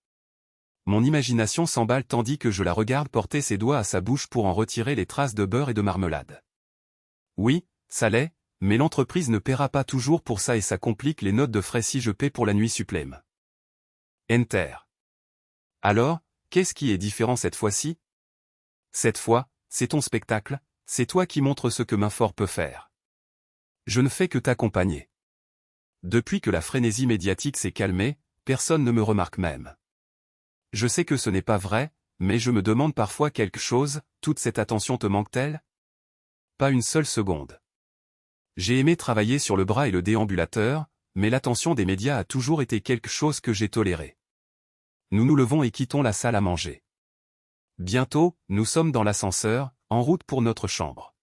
Mon imagination s'emballe tandis que je la regarde porter ses doigts à sa bouche pour en retirer les traces de beurre et de marmelade. Oui, ça l'est, mais l'entreprise ne paiera pas toujours pour ça et ça complique les notes de frais si je paie pour la nuit supplème. Enter. Alors, qu'est-ce qui est différent cette fois-ci? Cette fois, c'est ton spectacle, c'est toi qui montres ce que main fort peut faire. Je ne fais que t'accompagner. Depuis que la frénésie médiatique s'est calmée, personne ne me remarque même. Je sais que ce n'est pas vrai, mais je me demande parfois quelque chose, toute cette attention te manque-t-elle? Pas une seule seconde. J'ai aimé travailler sur le bras et le déambulateur, mais l'attention des médias a toujours été quelque chose que j'ai toléré. Nous nous levons et quittons la salle à manger. Bientôt, nous sommes dans l'ascenseur, en route pour notre chambre.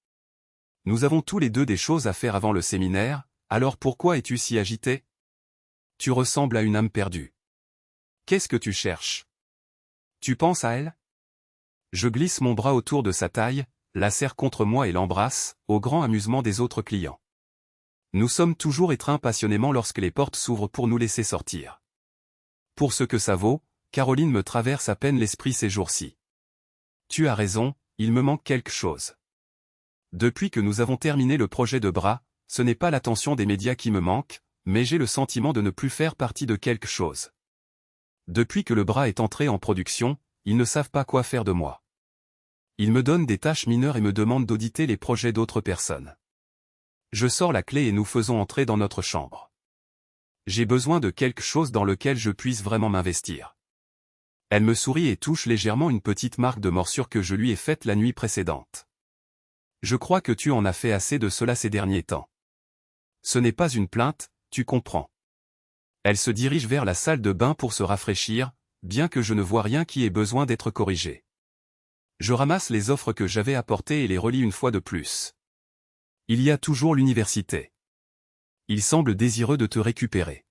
Nous avons tous les deux des choses à faire avant le séminaire, alors pourquoi es-tu si agité? Tu ressembles à une âme perdue. Qu'est-ce que tu cherches? Tu penses à elle? Je glisse mon bras autour de sa taille, la serre contre moi et l'embrasse, au grand amusement des autres clients. Nous sommes toujours étreints passionnément lorsque les portes s'ouvrent pour nous laisser sortir. Pour ce que ça vaut, Caroline me traverse à peine l'esprit ces jours-ci. Tu as raison, il me manque quelque chose. Depuis que nous avons terminé le projet de bras, ce n'est pas l'attention des médias qui me manque, mais j'ai le sentiment de ne plus faire partie de quelque chose. Depuis que le bras est entré en production, ils ne savent pas quoi faire de moi. Ils me donnent des tâches mineures et me demandent d'auditer les projets d'autres personnes. Je sors la clé et nous faisons entrer dans notre chambre. J'ai besoin de quelque chose dans lequel je puisse vraiment m'investir. Elle me sourit et touche légèrement une petite marque de morsure que je lui ai faite la nuit précédente. Je crois que tu en as fait assez de cela ces derniers temps. Ce n'est pas une plainte, tu comprends. Elle se dirige vers la salle de bain pour se rafraîchir, bien que je ne vois rien qui ait besoin d'être corrigé. Je ramasse les offres que j'avais apportées et les relis une fois de plus. Il y a toujours l'université. Il semble désireux de te récupérer.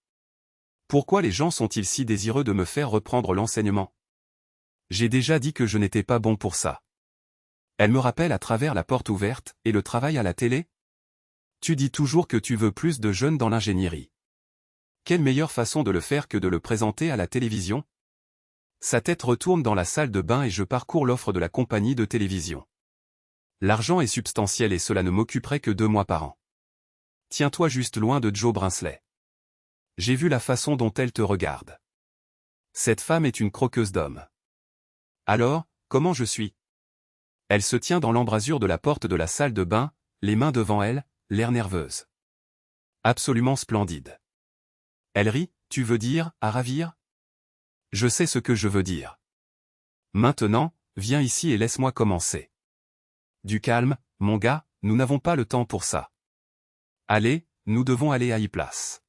Pourquoi les gens sont-ils si désireux de me faire reprendre l'enseignement? J'ai déjà dit que je n'étais pas bon pour ça. Elle me rappelle à travers la porte ouverte, et le travail à la télé? Tu dis toujours que tu veux plus de jeunes dans l'ingénierie. Quelle meilleure façon de le faire que de le présenter à la télévision? Sa tête retourne dans la salle de bain et je parcours l'offre de la compagnie de télévision. L'argent est substantiel et cela ne m'occuperait que 2 mois par an. Tiens-toi juste loin de Joe Brinsley. J'ai vu la façon dont elle te regarde. Cette femme est une croqueuse d'hommes. Alors, comment je suis? Elle se tient dans l'embrasure de la porte de la salle de bain, les mains devant elle, l'air nerveuse. Absolument splendide. Elle rit, tu veux dire, à ravir? Je sais ce que je veux dire. Maintenant, viens ici et laisse-moi commencer. Du calme, mon gars, nous n'avons pas le temps pour ça. Allez, nous devons aller à E-Place.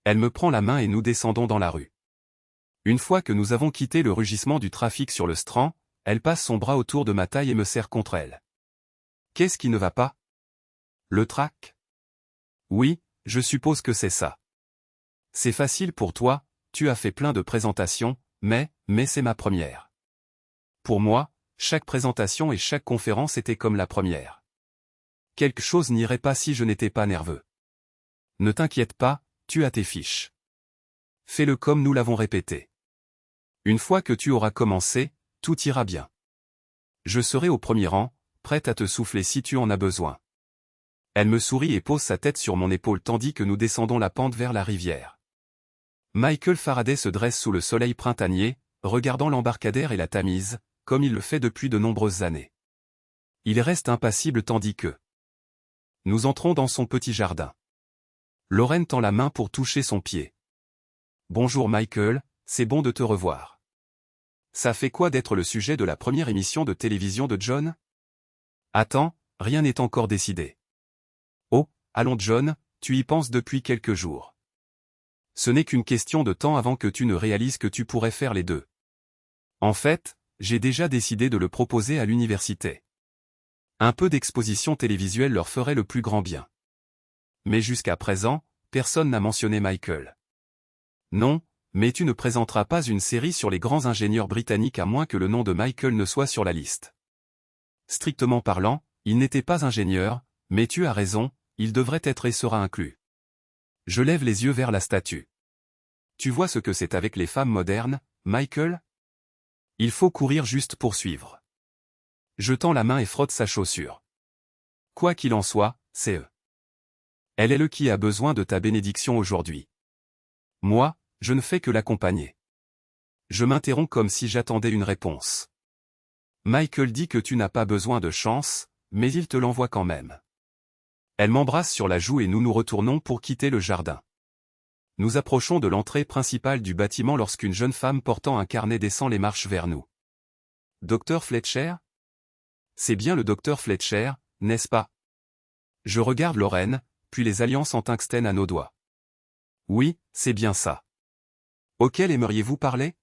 Elle me prend la main et nous descendons dans la rue. Une fois que nous avons quitté le rugissement du trafic sur le Strand, elle passe son bras autour de ma taille et me serre contre elle. Qu'est-ce qui ne va pas? Le trac? Oui, je suppose que c'est ça. C'est facile pour toi, tu as fait plein de présentations, mais c'est ma première. Pour moi, chaque présentation et chaque conférence était comme la première. Quelque chose n'irait pas si je n'étais pas nerveux. Ne t'inquiète pas, tu as tes fiches. Fais-le comme nous l'avons répété. Une fois que tu auras commencé, tout ira bien. Je serai au premier rang, prête à te souffler si tu en as besoin. Elle me sourit et pose sa tête sur mon épaule tandis que nous descendons la pente vers la rivière. Michael Faraday se dresse sous le soleil printanier, regardant l'embarcadère et la Tamise, comme il le fait depuis de nombreuses années. Il reste impassible tandis que nous entrons dans son petit jardin. Lorraine tend la main pour toucher son pied. Bonjour Michael, c'est bon de te revoir. Ça fait quoi d'être le sujet de la première émission de télévision de John? Attends, rien n'est encore décidé. Oh, allons John, tu y penses depuis quelques jours. Ce n'est qu'une question de temps avant que tu ne réalises que tu pourrais faire les deux. En fait, j'ai déjà décidé de le proposer à l'université. Un peu d'exposition télévisuelle leur ferait le plus grand bien. Mais jusqu'à présent, personne n'a mentionné Michael. Non, mais tu ne présenteras pas une série sur les grands ingénieurs britanniques à moins que le nom de Michael ne soit sur la liste. Strictement parlant, il n'était pas ingénieur, mais tu as raison, il devrait être et sera inclus. Je lève les yeux vers la statue. Tu vois ce que c'est avec les femmes modernes, Michael? Il faut courir juste pour suivre. Je tends la main et frotte sa chaussure. Quoi qu'il en soit, c'est eux. Elle est le qui a besoin de ta bénédiction aujourd'hui. Moi, je ne fais que l'accompagner. Je m'interromps comme si j'attendais une réponse. Michael dit que tu n'as pas besoin de chance, mais il te l'envoie quand même. Elle m'embrasse sur la joue et nous nous retournons pour quitter le jardin. Nous approchons de l'entrée principale du bâtiment lorsqu'une jeune femme portant un carnet descend les marches vers nous. Docteur Fletcher? C'est bien le docteur Fletcher, n'est-ce pas? Je regarde Lorraine, puis les alliances en tungstène à nos doigts. Oui, c'est bien ça. Auquel aimeriez-vous parler?